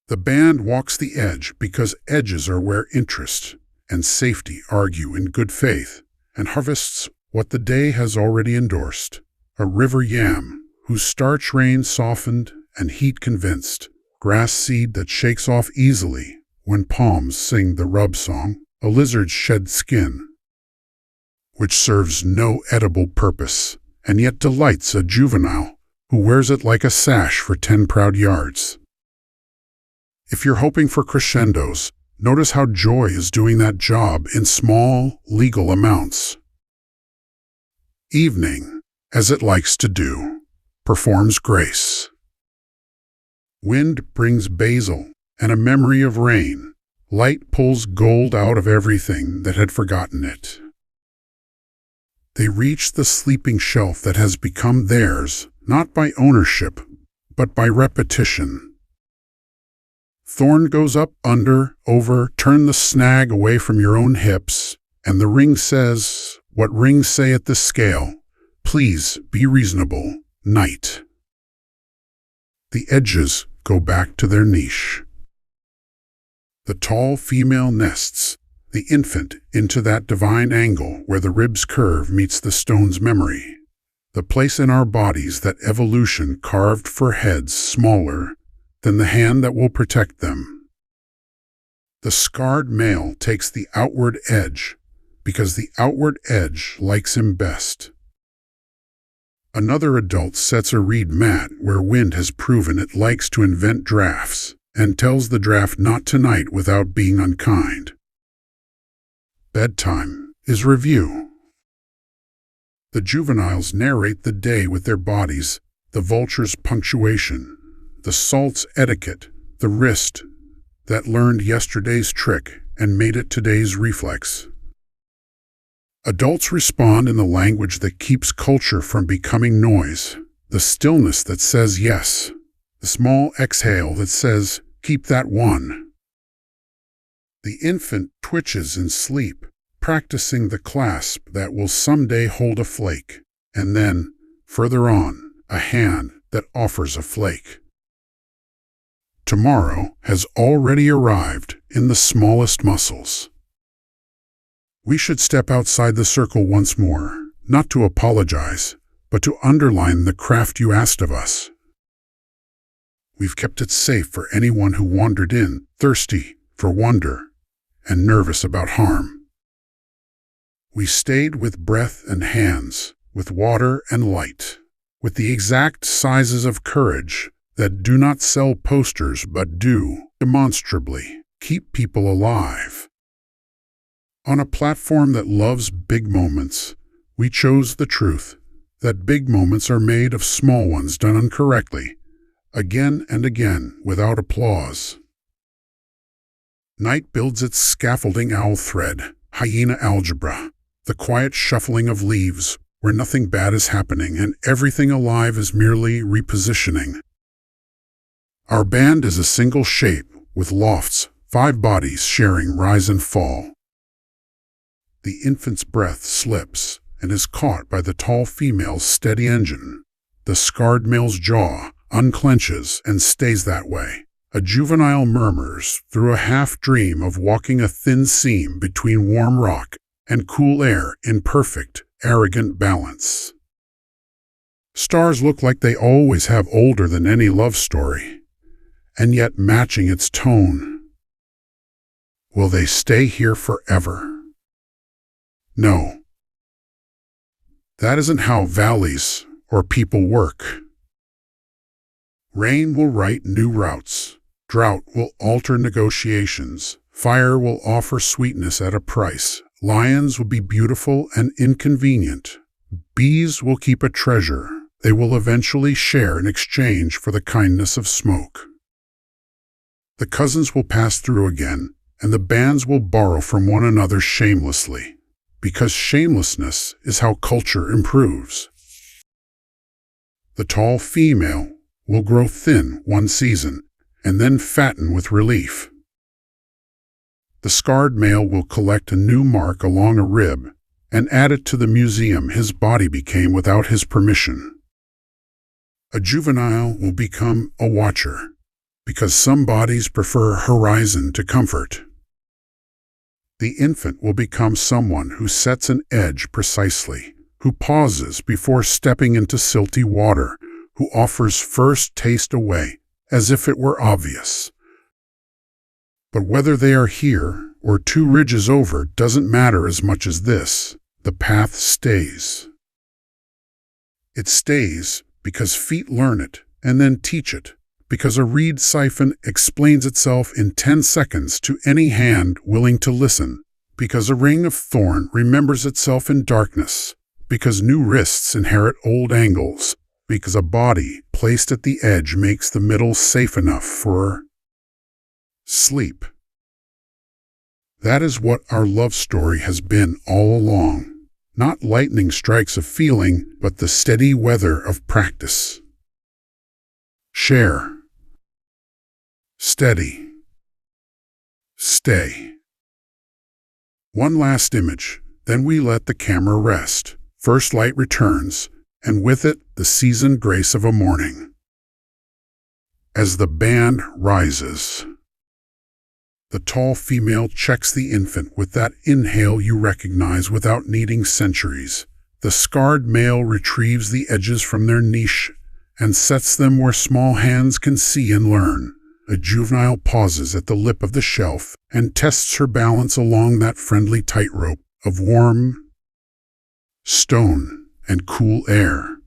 The band walks the edge because edges are where interest and safety argue in good faith, and harvests what the day has already endorsed. A river yam, whose starch rain softened and heat convinced, grass seed that shakes off easily when palms sing the rub song, a lizard's shed skin, which serves no edible purpose, and yet delights a juvenile who wears it like a sash for 10 proud yards. If you're hoping for crescendos, notice how joy is doing that job in small, legal amounts. Evening, as it likes to do, performs grace. Wind brings basil and a memory of rain. Light pulls gold out of everything that had forgotten it. They reach the sleeping shelf that has become theirs, not by ownership, but by repetition. Thorn goes up, under, over, turn the snag away from your own hips, and the ring says what rings say at the scale, please be reasonable, night. The edges go back to their niche. The tall female nests the infant into that divine angle where the rib's curve meets the stone's memory, the place in our bodies that evolution carved for heads smaller than the hand that will protect them. The scarred male takes the outward edge because the outward edge likes him best. Another adult sets a reed mat where wind has proven it likes to invent drafts and tells the draft not tonight without being unkind. Bedtime is review. The juveniles narrate the day with their bodies, the vulture's punctuation, the salt's etiquette, the wrist that learned yesterday's trick and made it today's reflex. Adults respond in the language that keeps culture from becoming noise, the stillness that says yes, the small exhale that says, keep that one. The infant twitches in sleep, practicing the clasp that will someday hold a flake, and then, further on, a hand that offers a flake. Tomorrow has already arrived in the smallest muscles. We should step outside the circle once more, not to apologize, but to underline the craft you asked of us. We've kept it safe for anyone who wandered in, thirsty for wonder and nervous about harm. We stayed with breath and hands, with water and light, with the exact sizes of courage that do not sell posters but do, demonstrably, keep people alive. On a platform that loves big moments, we chose the truth that big moments are made of small ones done incorrectly, again and again without applause. Night builds its scaffolding owl thread, hyena algebra, the quiet shuffling of leaves where nothing bad is happening and everything alive is merely repositioning. Our band is a single shape with lofts, 5 bodies sharing rise and fall. The infant's breath slips and is caught by the tall female's steady engine. The scarred male's jaw unclenches and stays that way. A juvenile murmurs through a half-dream of walking a thin seam between warm rock and cool air in perfect, arrogant balance. Stars look like they always have older than any love story, and yet matching its tone. Will they stay here forever? No. That isn't how valleys or people work. Rain will write new routes. Drought will alter negotiations. Fire will offer sweetness at a price. Lions will be beautiful and inconvenient. Bees will keep a treasure they will eventually share in exchange for the kindness of smoke. The cousins will pass through again, and the bands will borrow from one another shamelessly, because shamelessness is how culture improves. The tall female will grow thin one season, and then fatten with relief. The scarred male will collect a new mark along a rib and add it to the museum his body became without his permission. A juvenile will become a watcher, because some bodies prefer horizon to comfort. The infant will become someone who sets an edge precisely, who pauses before stepping into silty water, who offers first taste away, as if it were obvious. But whether they are here or 2 ridges over doesn't matter as much as this: the path stays. It stays because feet learn it and then teach it, because a reed siphon explains itself in 10 seconds to any hand willing to listen, because a ring of thorn remembers itself in darkness, because new wrists inherit old angles, because a body placed at the edge makes the middle safe enough for sleep. That is what our love story has been all along. Not lightning strikes of feeling, but the steady weather of practice. Share. Steady. Stay. One last image, then we let the camera rest. First light returns, and with it the seasoned grace of a morning. As the band rises, the tall female checks the infant with that inhale you recognize without needing centuries. The scarred male retrieves the edges from their niche and sets them where small hands can see and learn. A juvenile pauses at the lip of the shelf and tests her balance along that friendly tightrope of warm stone and cool air.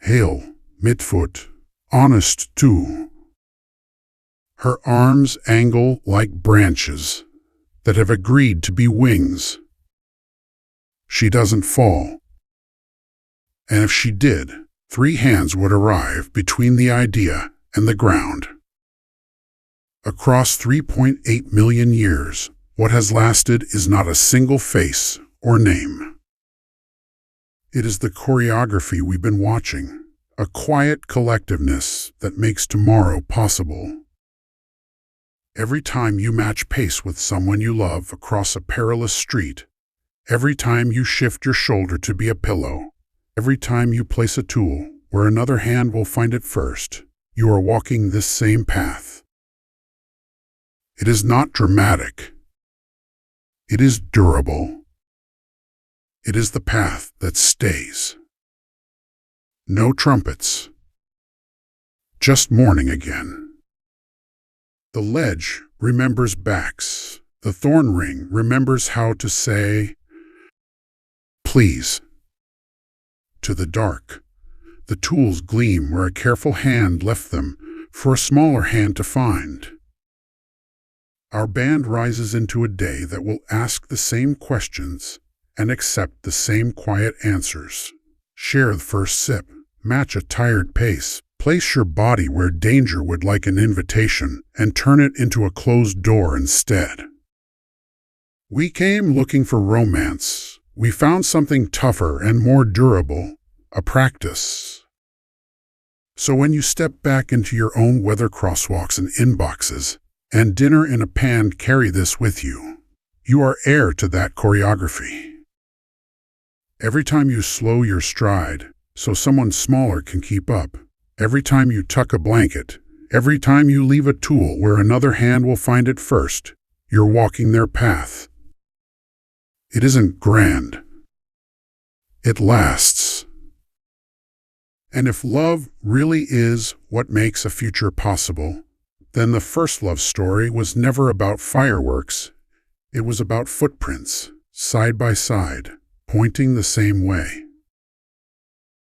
Hail, midfoot, honest too. Her arms angle like branches that have agreed to be wings. She doesn't fall, And if she did, 3 hands would arrive between the idea and the ground. Across 3.8 million years, what has lasted is not a single face or name. It is the choreography we've been watching, a quiet collectiveness that makes tomorrow possible. Every time you match pace with someone you love across a perilous street, every time you shift your shoulder to be a pillow, every time you place a tool where another hand will find it first, you are walking this same path. It is not dramatic. It is durable. It is the path that stays. No trumpets. Just morning again. The ledge remembers backs. The thorn ring remembers how to say, please. To the dark, the tools gleam where a careful hand left them for a smaller hand to find. Our band rises into a day that will ask the same questions and accept the same quiet answers. Share the first sip, match a tired pace, place your body where danger would like an invitation, and turn it into a closed door instead. We came looking for romance. We found something tougher and more durable, a practice. So when you step back into your own weather crosswalks and inboxes, and dinner in a pan, carry this with you. You are heir to that choreography. Every time you slow your stride, so someone smaller can keep up, every time you tuck a blanket, every time you leave a tool where another hand will find it first, you're walking their path. It isn't grand. It lasts. And if love really is what makes a future possible, then the first love story was never about fireworks. It was about footprints, side by side, pointing the same way.